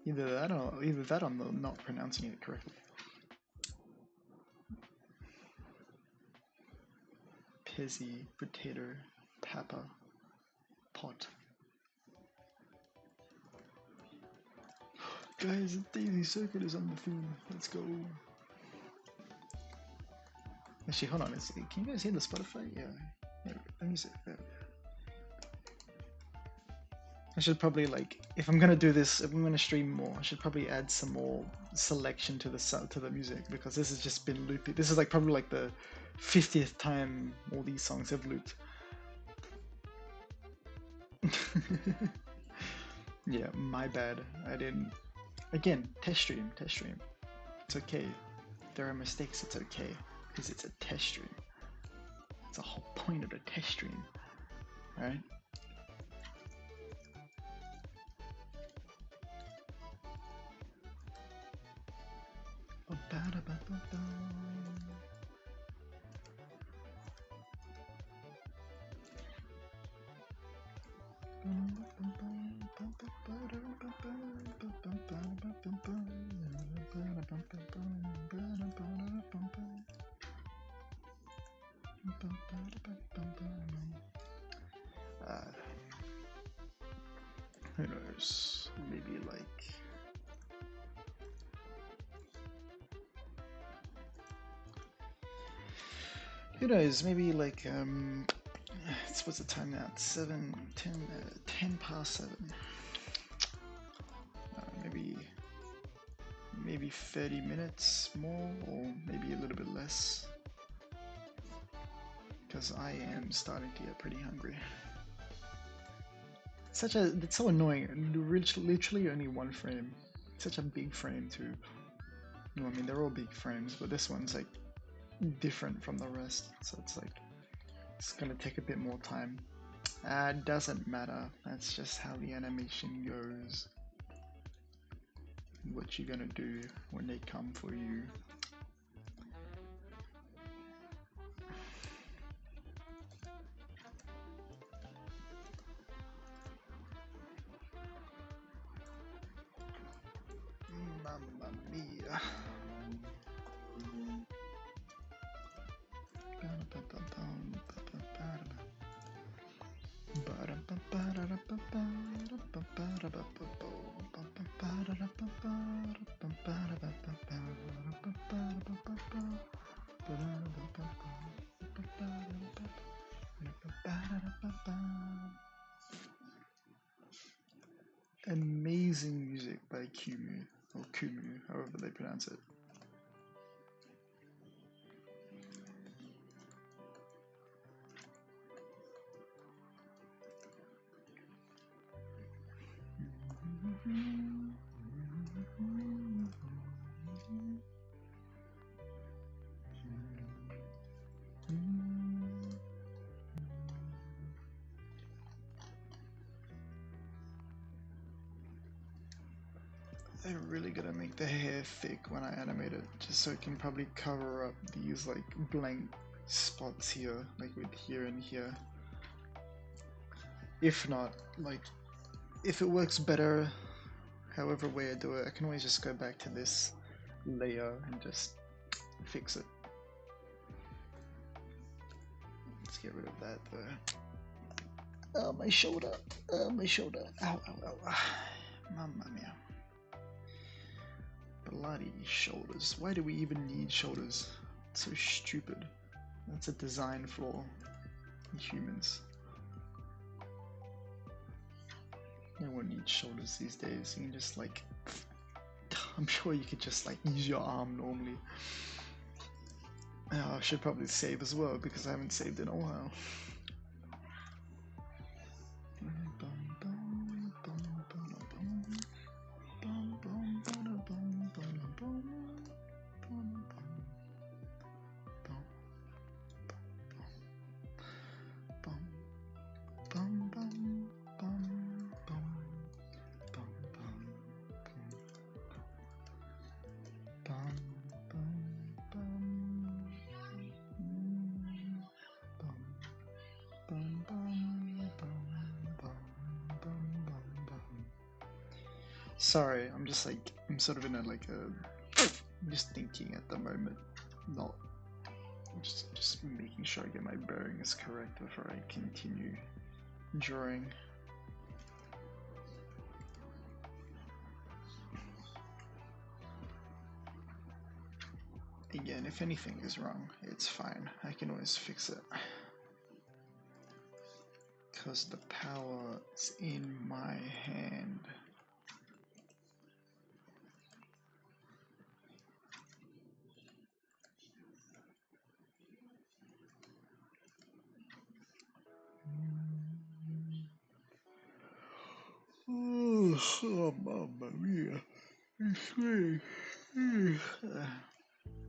Either that or I'm not pronouncing it correctly. Pizzy, potato, pepper, pot. Guys, Daily Circuit is on the theme. Let's go. Actually, hold on. Can you guys hear the Spotify? Yeah. Let me see. I should probably like, if I'm gonna do this, if I'm gonna stream more, I should probably add some more selection to the music because this has just been loopy. This is like probably like the 50th time all these songs have looped. Yeah, my bad. I didn't. Again, test stream, test stream. It's okay. There are mistakes, it's okay. Because it's a test stream. It's the whole point of a test stream. Right? Who knows? Maybe like who knows? Maybe like what's the time now? It's 7, 10, 10 past 7. Maybe 30 minutes more, or maybe a little bit less. Because I am starting to get pretty hungry. It's so annoying. Literally only one frame. Such a big frame too. No, I mean they're all big frames, but this one's like different from the rest. So it's like it's gonna take a bit more time. It doesn't matter. That's just how the animation goes. What you're gonna do when they come for you. Mamma mia. Amazing music by Kumu, or Kumu, however they pronounce it. They're really gonna make the hair thick when I animate it, just so it can probably cover up these like blank spots here, like with here and here. If not, like, if it works better, however way I do it, I can always just go back to this layer and just fix it. Let's get rid of that though. Oh, my shoulder. Oh, my shoulder. Ow, ow, ow. Mamma mia. Bloody shoulders. Why do we even need shoulders? It's so stupid. That's a design flaw in humans. No one needs shoulders these days. You can just like... I'm sure you could just like use your arm normally. Oh, I should probably save as well because I haven't saved in a while. Sorry, I'm just like, I'm sort of in a like a, I'm just thinking at the moment, not, just making sure I get my bearings correct before I continue drawing. Again, if anything is wrong, it's fine. I can always fix it. Because the power is in my hand. Oh, mamma mia.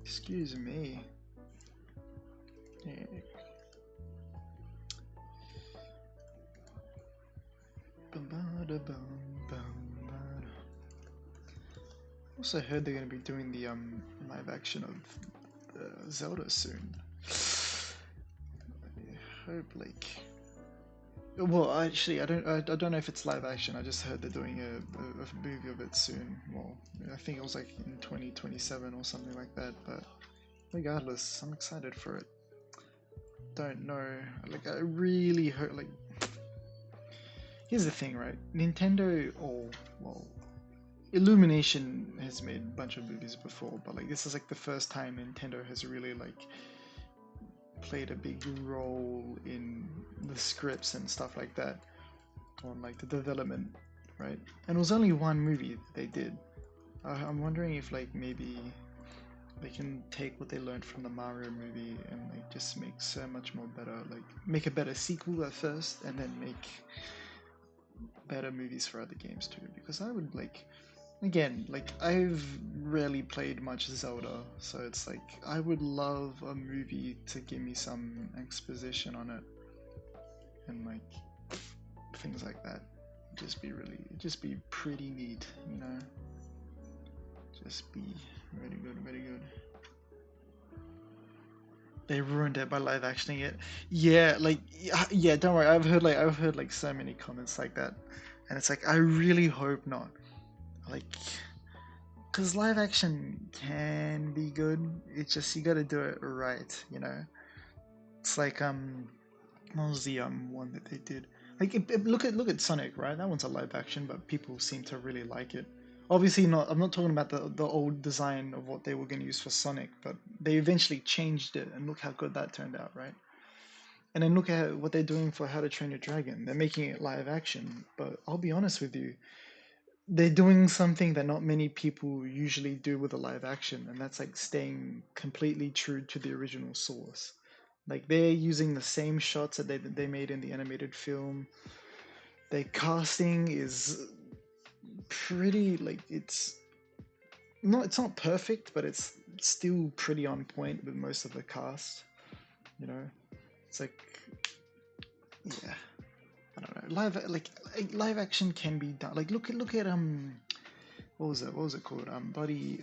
Excuse me. Yeah. Also heard they're going to be doing the live action of Zelda soon. I hope like. Well, actually, I don't know if it's live action. I just heard they're doing a movie of it soon. Well, I think it was like in 2027 or something like that. But regardless, I'm excited for it. Don't know. Like, I really hope. Like, here's the thing, right? Nintendo, or well, Illumination has made a bunch of movies before, but like this is like the first time Nintendo has really like played a big role in the scripts and stuff like that, on like the development, right? And it was only one movie they did. I'm wondering if like maybe they can take what they learned from the Mario movie and like just make so much more better, like make a better sequel at first, and then make better movies for other games too. Because I would like, again, like I've rarely played much Zelda, so it's like I would love a movie to give me some exposition on it and like things like that. Just be pretty neat, you know. Just be very good, very good. They ruined it by live actioning it. Yeah, like yeah. Don't worry. I've heard like so many comments like that, and it's like I really hope not. Like, cause live action can be good. It's just you got to do it right, you know. It's like what was the one that they did? Like look at Sonic, right? That one's a live action, but people seem to really like it. Obviously not. I'm not talking about the old design of what they were going to use for Sonic, but they eventually changed it, and look how good that turned out, right? And then look at what they're doing for How to Train Your Dragon. They're making it live action, but I'll be honest with you, they're doing something that not many people usually do with a live action, and that's like staying completely true to the original source. Like they're using the same shots that they made in the animated film. Their casting is pretty like it's not perfect, but it's still pretty on point with most of the cast. You know, it's like yeah, I don't know. Live action can be done. Like look at what was it called? Buddy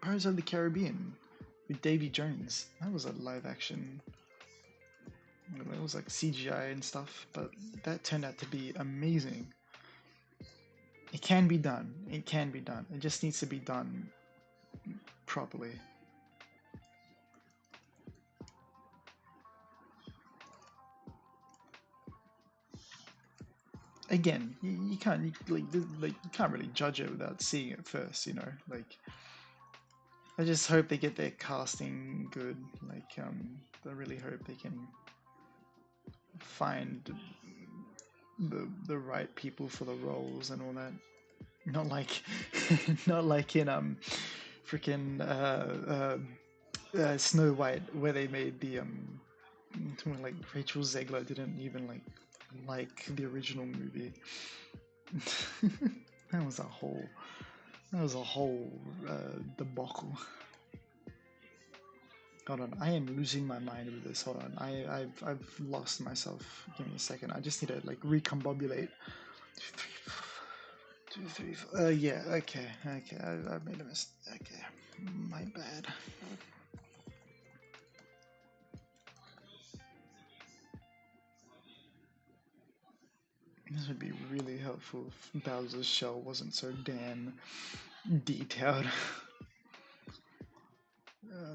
Pirates of the Caribbean with Davy Jones. That was a live action. It was like CGI and stuff, but that turned out to be amazing. It can be done. It can be done. It just needs to be done properly. Again, you can't you can't really judge it without seeing it first, you know. Like I just hope they get their casting good. Like I really hope they can find the right people for the roles and all that. Not like not like in freaking Snow White where they made the like Rachel Zegler didn't even like the original movie. that was a whole that was a whole debacle. Hold on, I am losing my mind with this. Hold on, I've lost myself. Give me a second. I just need to like recombobulate. 2, 3, 4. Yeah. Okay. Okay. I made a mistake. Okay. My bad. This would be really helpful if Bowser's shell wasn't so damn detailed.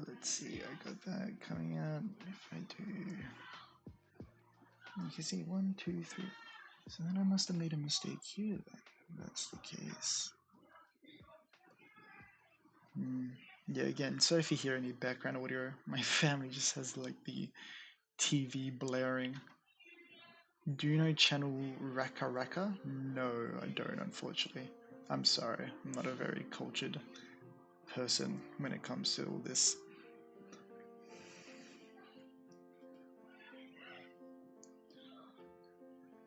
Let's see, I got that coming out. If I do, you can see 1, 2, 3. So then I must have made a mistake here. Then, if that's the case. Yeah, again, so if you hear any background audio, my family just has like the TV blaring. Do you know channel Raka Raka? No, I don't, unfortunately. I'm sorry, I'm not a very cultured person when it comes to all this.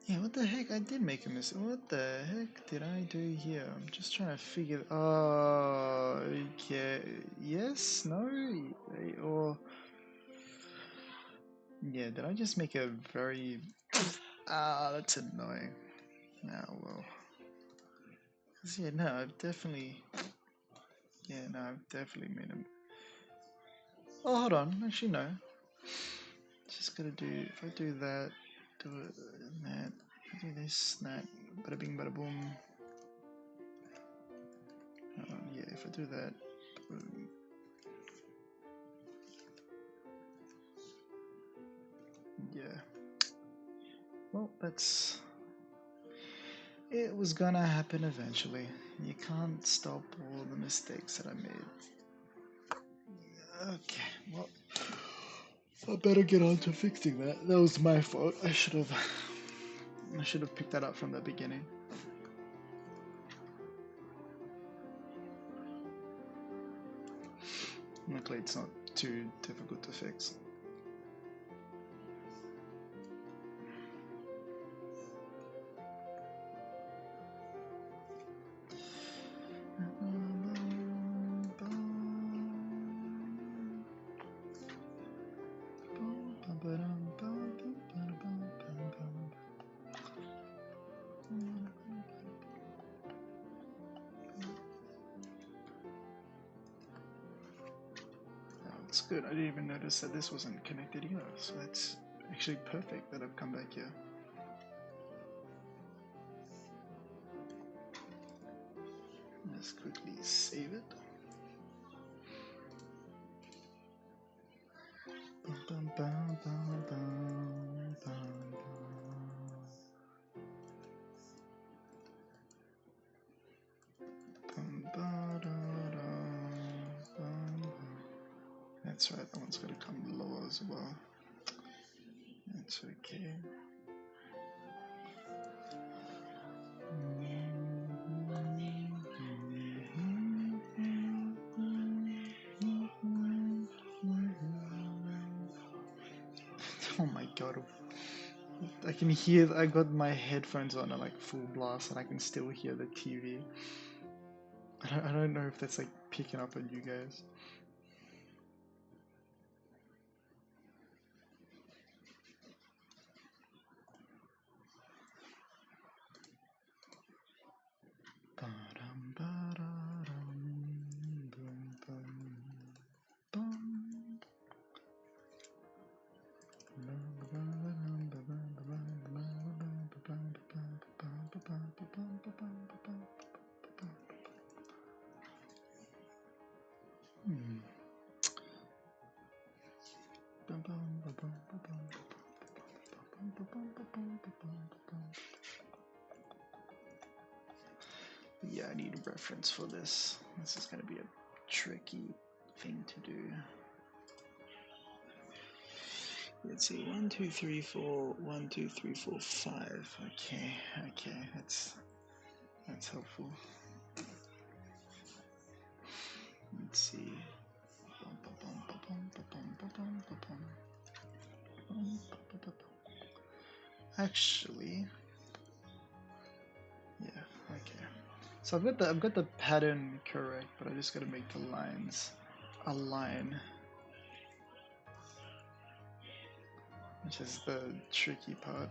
Yeah, what the heck? I did make a mistake. What the heck did I do here? I'm just trying to figure. Oh, okay. Yes, no, or yeah. Did I just make a very? Ah, that's annoying. Ah, well. 'Cause, yeah, no, I've definitely. Yeah, no, I've definitely made a. Oh, hold on. Actually, no. Just gotta do. If I do that, do it, that. If I do this, that. Bada bing, bada boom. Yeah, if I do that. Boom. Yeah. Well, that's. It was gonna happen eventually. You can't stop all the mistakes that I made. Okay, well, I better get on to fixing that. That was my fault. I should have picked that up from the beginning. Luckily, it's not too difficult to fix. That's good. I didn't even notice that this wasn't connected either, so that's actually perfect that I've come back here. Let's quickly save it. Bum, bum, bum, bum, bum, bum, ba, da, da, bum. That's right, that one's going to come lower as well. That's okay. Oh my god. I can hear, I got my headphones on at like full blast and I can still hear the TV. I don't know if that's like picking up on you guys. Yeah, I need a reference for this. This is going to be a tricky thing to do. Let's see, 1, 2, 3, 4, 1, 2, 3, 4, 5. Okay, that's helpful. Let's see. Actually, yeah, okay. So I've got the pattern correct, but I just got to make the lines align, which is the tricky part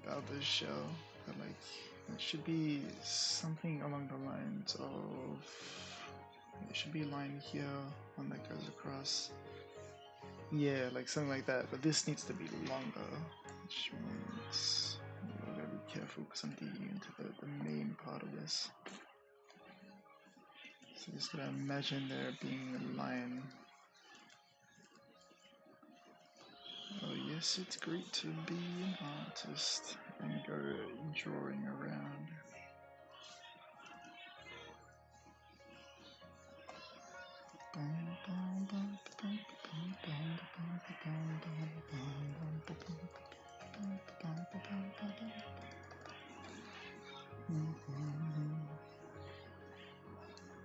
about this show. But like, it should be something along the lines of. It should be a line here, one that goes across. Yeah, like something like that. But this needs to be longer, which means I gotta be careful because I'm digging into the main part of this. So just gotta imagine there being a line. Oh yes, it's great to be an artist and go drawing around.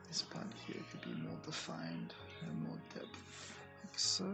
This part here could be more defined and more depth, like so.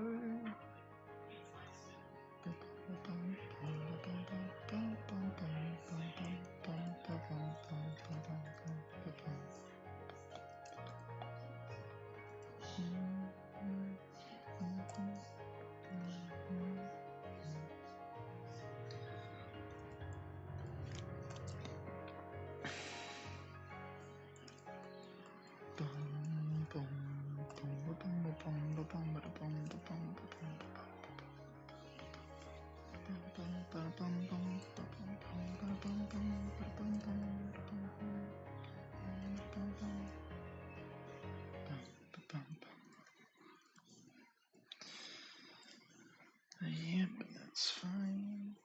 Yep, that's fine.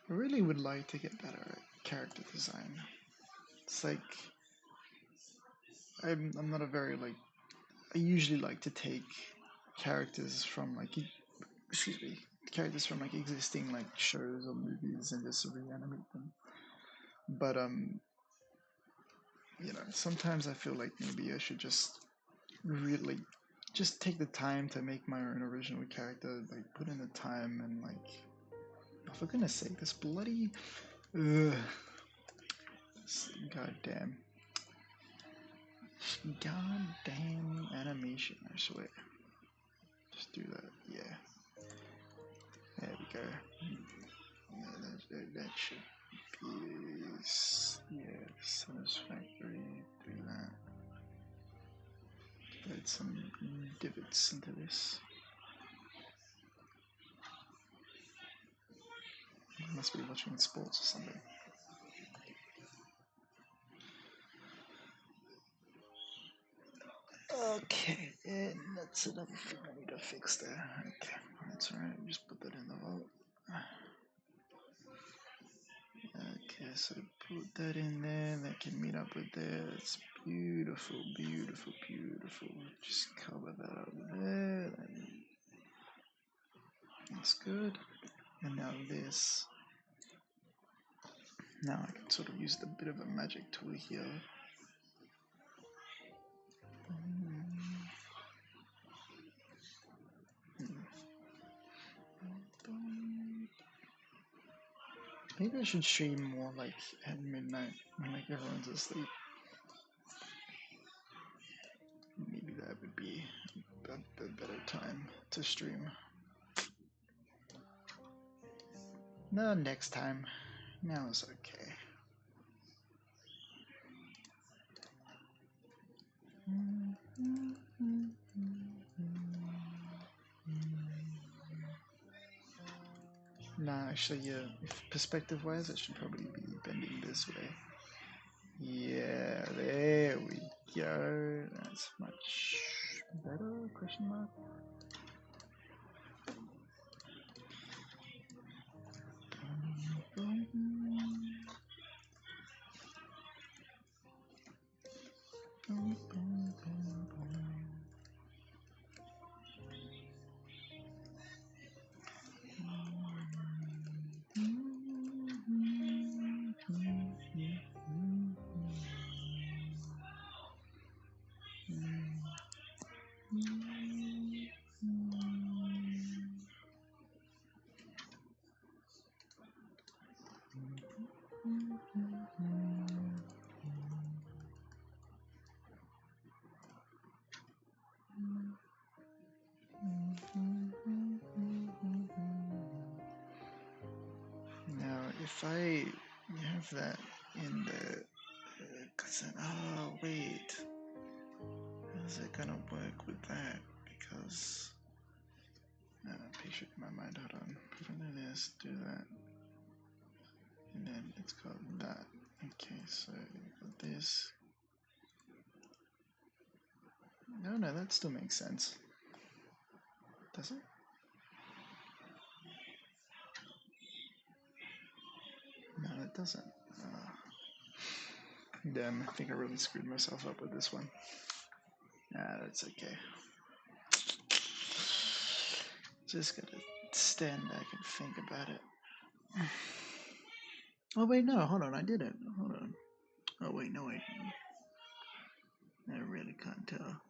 I really would like to get better at character design. It's like I'm not a very like I usually like to take characters from like excuse me characters from like existing like shows or movies and just reanimate them. But you know, sometimes I feel like maybe I should just really just take the time to make my own original character, like put in the time and like, oh, for goodness sake, this bloody, this goddamn animation, I swear. Just do that, yeah. There we go. Yeah, that should be, yeah, satisfactory. Do that. Add some divots into this. Must be watching sports or something. Okay, and that's another thing I need to fix there. Okay, that's alright, just put that in the vault. Okay, so put that in there, that can meet up with there. That's beautiful, beautiful, beautiful. Just cover that up there. That's good. And now this. Now I can sort of use the bit of a magic tool here. Maybe I should stream more like at midnight when like everyone's asleep. Maybe that would be a better time to stream. No, next time. Now is okay. Nah, actually, yeah. Perspective-wise, it should probably be bending this way. Yeah, there we go. That's much better? Question mark. Now, if I have that in the, oh wait, how's it gonna work with that? Because, picture in my mind. Hold on. Prevent this. Do that. And then it's got that. Okay, so you've got this. No, that still makes sense. Does it? No, it doesn't. Damn, I think I really screwed myself up with this one. Nah, that's okay. Just gotta stand back and think about it. Oh wait, no, hold on, I did it. Hold on. Oh wait, no wait. I really can't tell.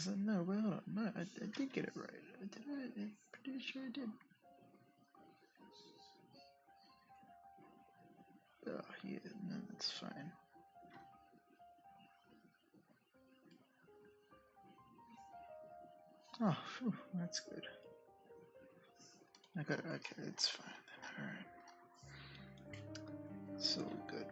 No, well, hold on. No, I did get it right. I'm pretty sure I did. Oh, yeah, no, that's fine. Oh, phew, that's good. Okay, it's fine then. Alright. So good.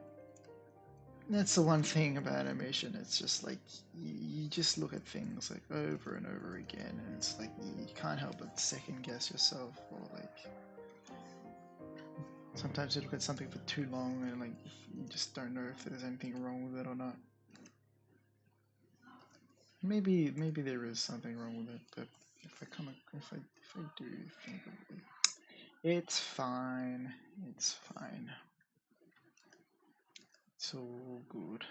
That's the one thing about animation. It's just like you just look at things like over and over again, and it's like you can't help but second guess yourself, or like sometimes you look at something for too long and like you just don't know if there's anything wrong with it or not. Maybe there is something wrong with it, but if I do think of it, it's fine. It's fine. It's all good.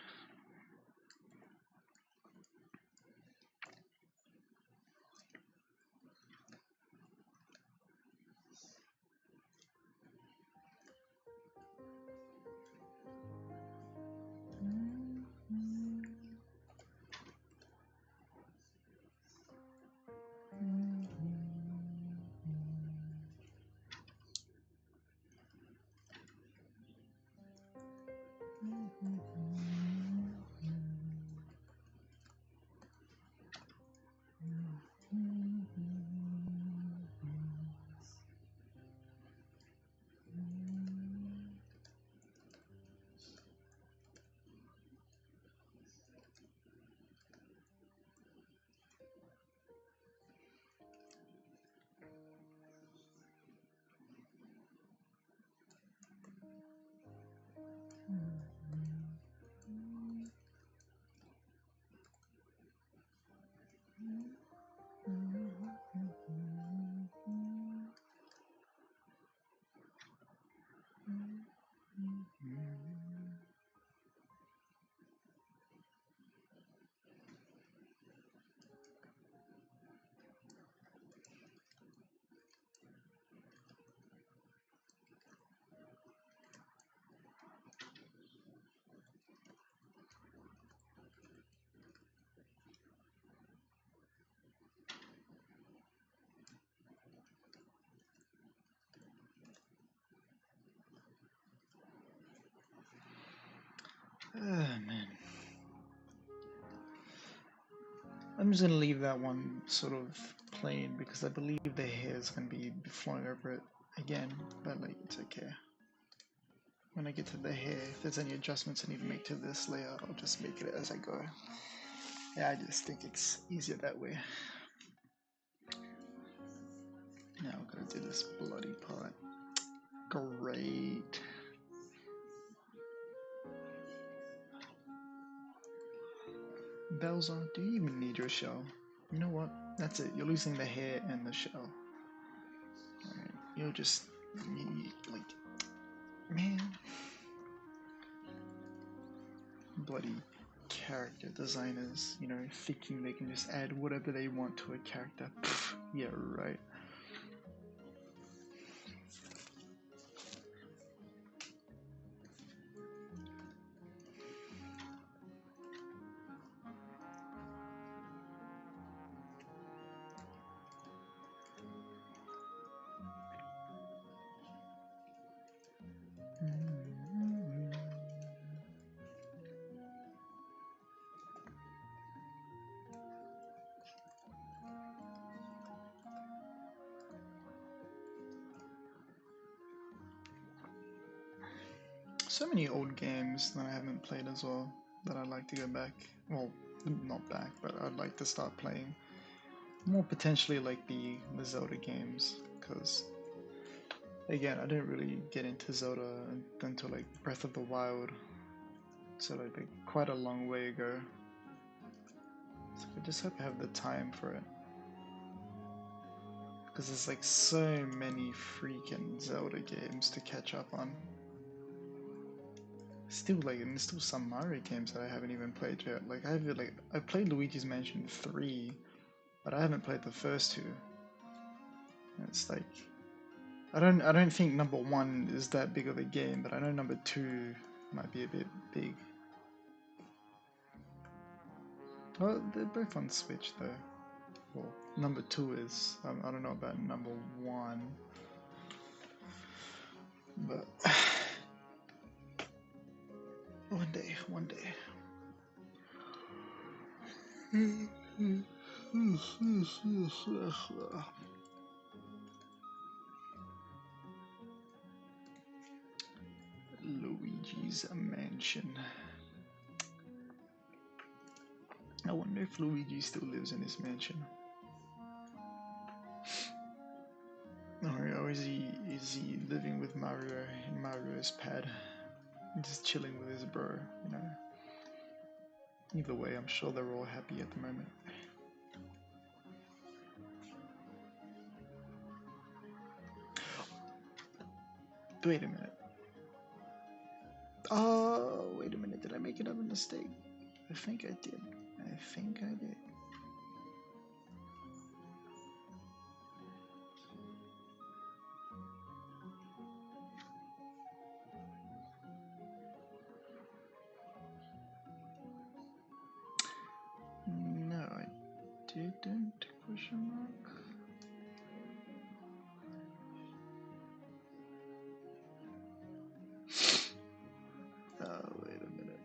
Oh man. I'm just gonna leave that one sort of plain because I believe the hair is gonna be flowing over it again, but like it's okay. When I get to the hair, if there's any adjustments I need to make to this layer, I'll just make it as I go. Yeah, I just think it's easier that way. Now I'm gonna do this bloody part. Great. Belzer, do you even need your shell? You know what? That's it. You're losing the hair and the shell. Alright, you'll just like, man, bloody character designers, you know, thinking they can just add whatever they want to a character. Pfft, yeah, right. So many old games that I haven't played as well that I'd like to go back. Well, not back, but I'd like to start playing. More potentially like the Zelda games, because again, I didn't really get into Zelda until like Breath of the Wild, so like quite a long way ago. So I just hope I have the time for it, because there's like so many freaking Zelda games to catch up on. Still like, and there's still some Mario games that I haven't even played yet. Like I played Luigi's Mansion 3, but I haven't played the first two. And it's like I don't think number one is that big of a game, but I know number two might be a bit big. Oh, they're both on Switch though. Well, number 2 is. I don't know about number 1, but one day, one day. Luigi's Mansion. I wonder if Luigi still lives in his mansion. Or is he living with Mario in Mario's pad? Just chilling with his bro, you know. Either way, I'm sure they're all happy at the moment. Wait a minute. Oh, wait a minute. Did I make another mistake? I think I did. I think I did. No, I didn't. Question mark. Oh, wait a minute.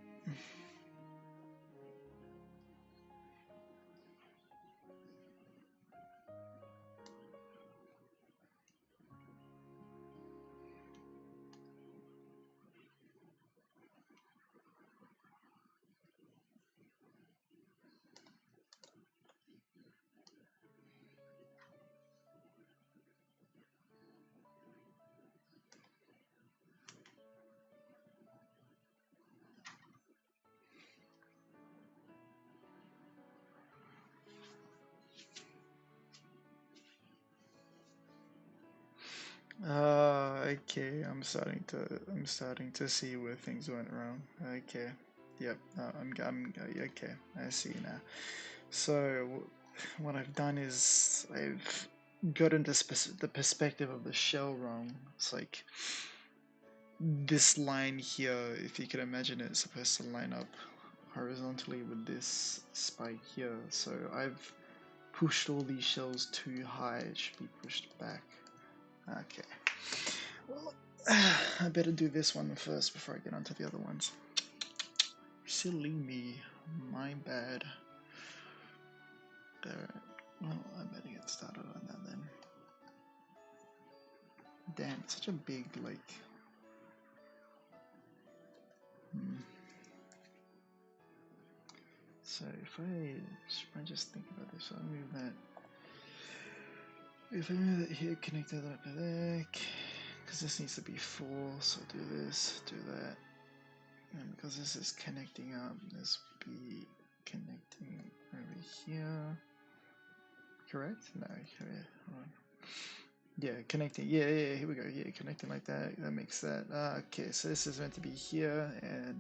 Okay. I'm starting to see where things went wrong. Okay. Yep. Okay. I see now. So what I've done is I've gotten the perspective of the shell wrong. It's like this line here, if you can imagine it, it's supposed to line up horizontally with this spike here. So I've pushed all these shells too high. It should be pushed back. Okay. Well, I better do this one first before I get onto the other ones. Silly me. My bad. Alright. Well, I better get started on that then. Damn, it's such a big, like... So if I just think about this, I'll move that. If I move that here, connect that up to there, because this needs to be 4, so do this, do that. And because this is connecting up, this will be connecting over here. Correct? No, hold on. Yeah, connecting. Yeah, here we go. Yeah, connecting like that. That makes that. Okay, so this is meant to be here, and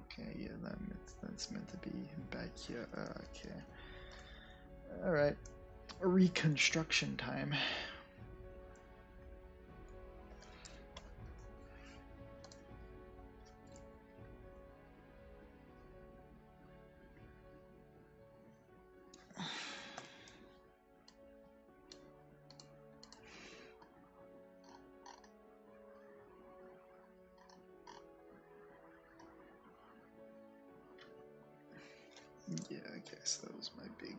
okay, yeah, that's meant to be back here. Okay. All right. Reconstruction time. Yeah, I guess that was my big.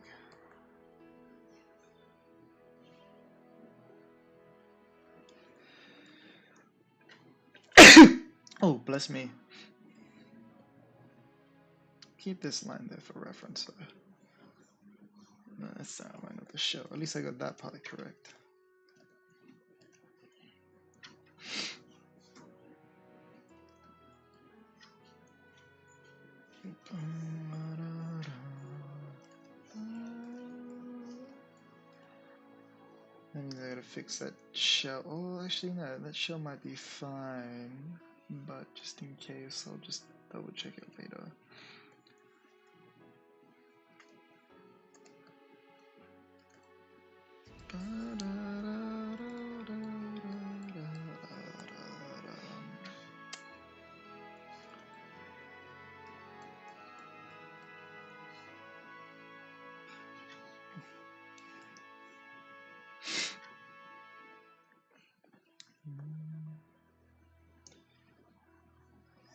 Oh, bless me. Keep this line there for reference. No, that's not a line of the show. At least I got that part correct. And I gotta fix that shell. Oh, actually, no, that shell might be fine. But just in case, I'll just double check it later.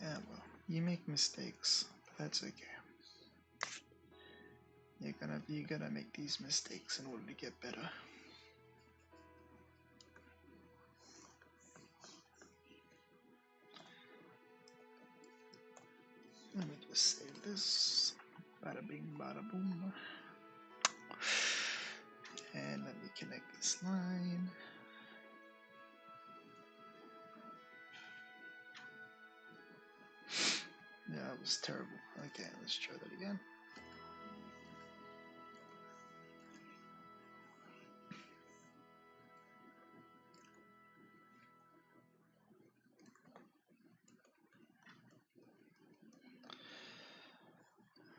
Yeah, well, you make mistakes, but that's okay. You're gonna make these mistakes in order to get better. Let me just save this. Bada bing, bada boom. And let me connect this line. Yeah, that was terrible. Okay, let's try that again.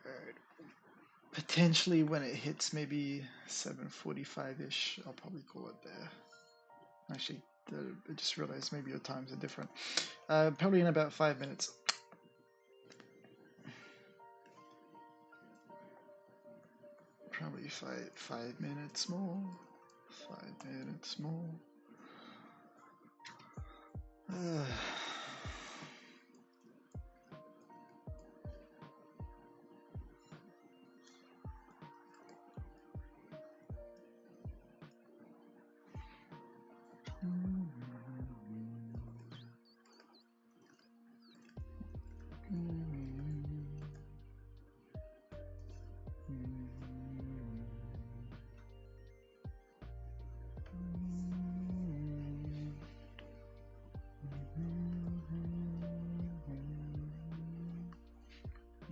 Alright. Potentially when it hits maybe 7:45-ish, I'll probably call it there. Actually, I just realized maybe your times are different. Probably in about 5 minutes. Probably 5 minutes more. 5 minutes more.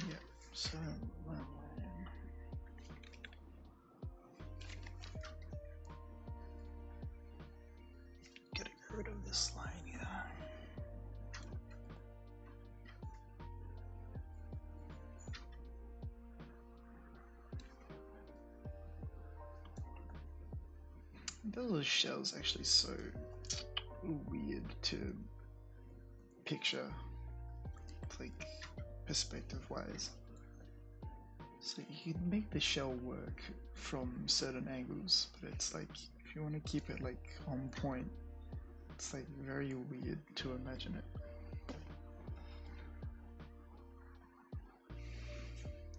Yeah, so getting rid of this line here. Those shells actually so weird to picture, like perspective wise. So you can make the shell work from certain angles, but it's like if you want to keep it like on point, it's like very weird to imagine it.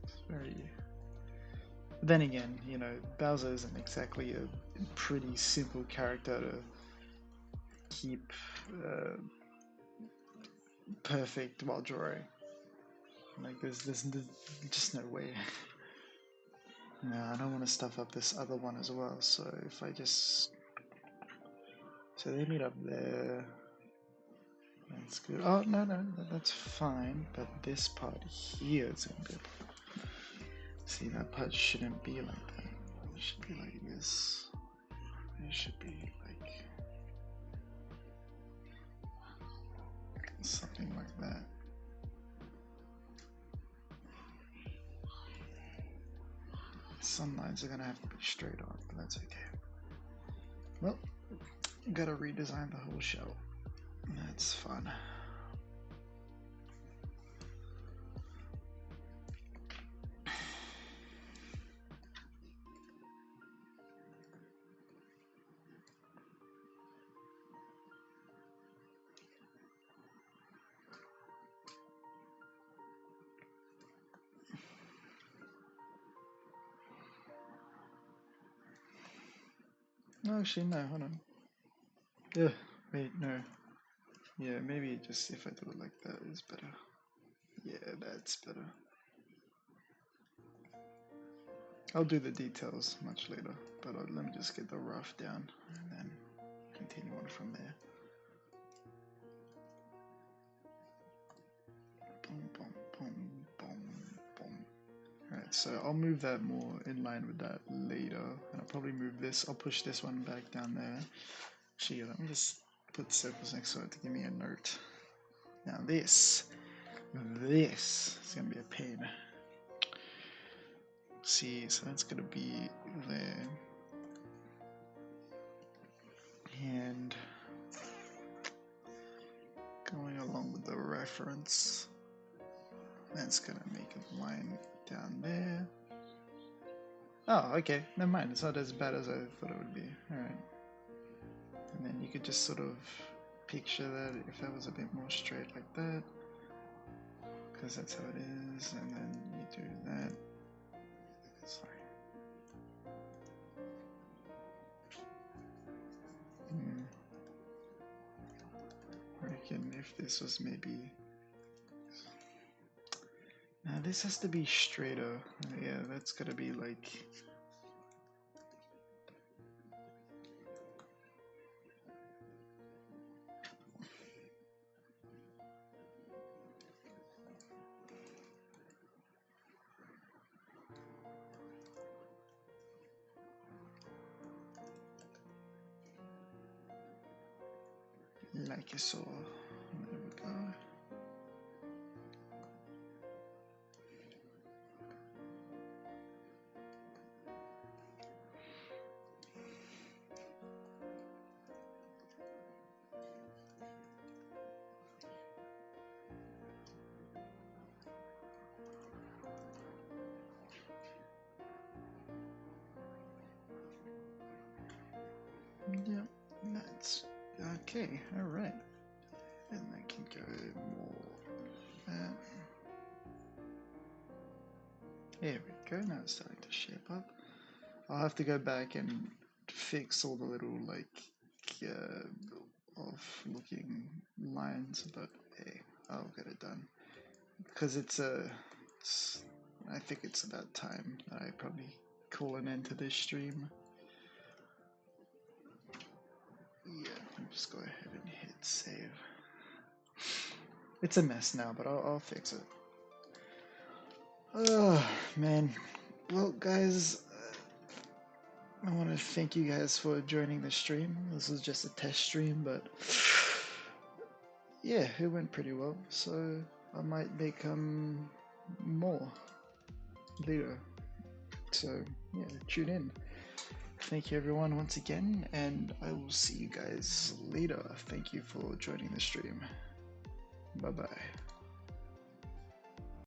It's very. Then again, you know, Bowser isn't exactly a pretty simple character to keep perfect while drawing. Like there's just no way. No, I don't want to stuff up this other one as well. So if I just they meet up there. That's good. Oh no, that's fine. But this part here is gonna be. See, that part shouldn't be like that. It should be like this. It should be like something like that. Some lines are gonna have to be straight on, but that's okay. Well, gotta redesign the whole shell. That's fun. No, actually, no, hold on. Ugh, wait, no. Yeah, maybe just if I do it like that is better. Yeah, that's better. I'll do the details much later, but let me just get the rough down and then continue on from there. Boom, boom, boom, boom, boom. Alright, so I'll move that more in line with that later, and I'll probably move this, I'll push this one back down there. Actually, let me just put circles next to it to give me a note. Now this is gonna be a pain. See, so that's gonna be there. And going along with the reference, that's gonna make a line down there. Oh, okay, never mind, it's not as bad as I thought it would be. Alright. And then you could just sort of picture that if that was a bit more straight like that. because that's how it is, and then you do that. Sorry. I reckon if this was maybe... Now this has to be straighter. Yeah, that's gotta be like... like you saw. There we go. Yep, that's okay. All right, and I can go more. There we go. Now it's starting to shape up. I'll have to go back and fix all the little like off-looking lines, but hey, I'll get it done because I think it's about time that I probably call an end to this stream. Yeah, I'll just go ahead and hit save. It's a mess now, but I'll fix it. Oh man, well guys, I want to thank you guys for joining the stream. This was just a test stream, but yeah, it went pretty well. So I might become more later. So yeah, tune in. Thank you everyone once again, and I will see you guys later. Thank you for joining the stream. Bye bye.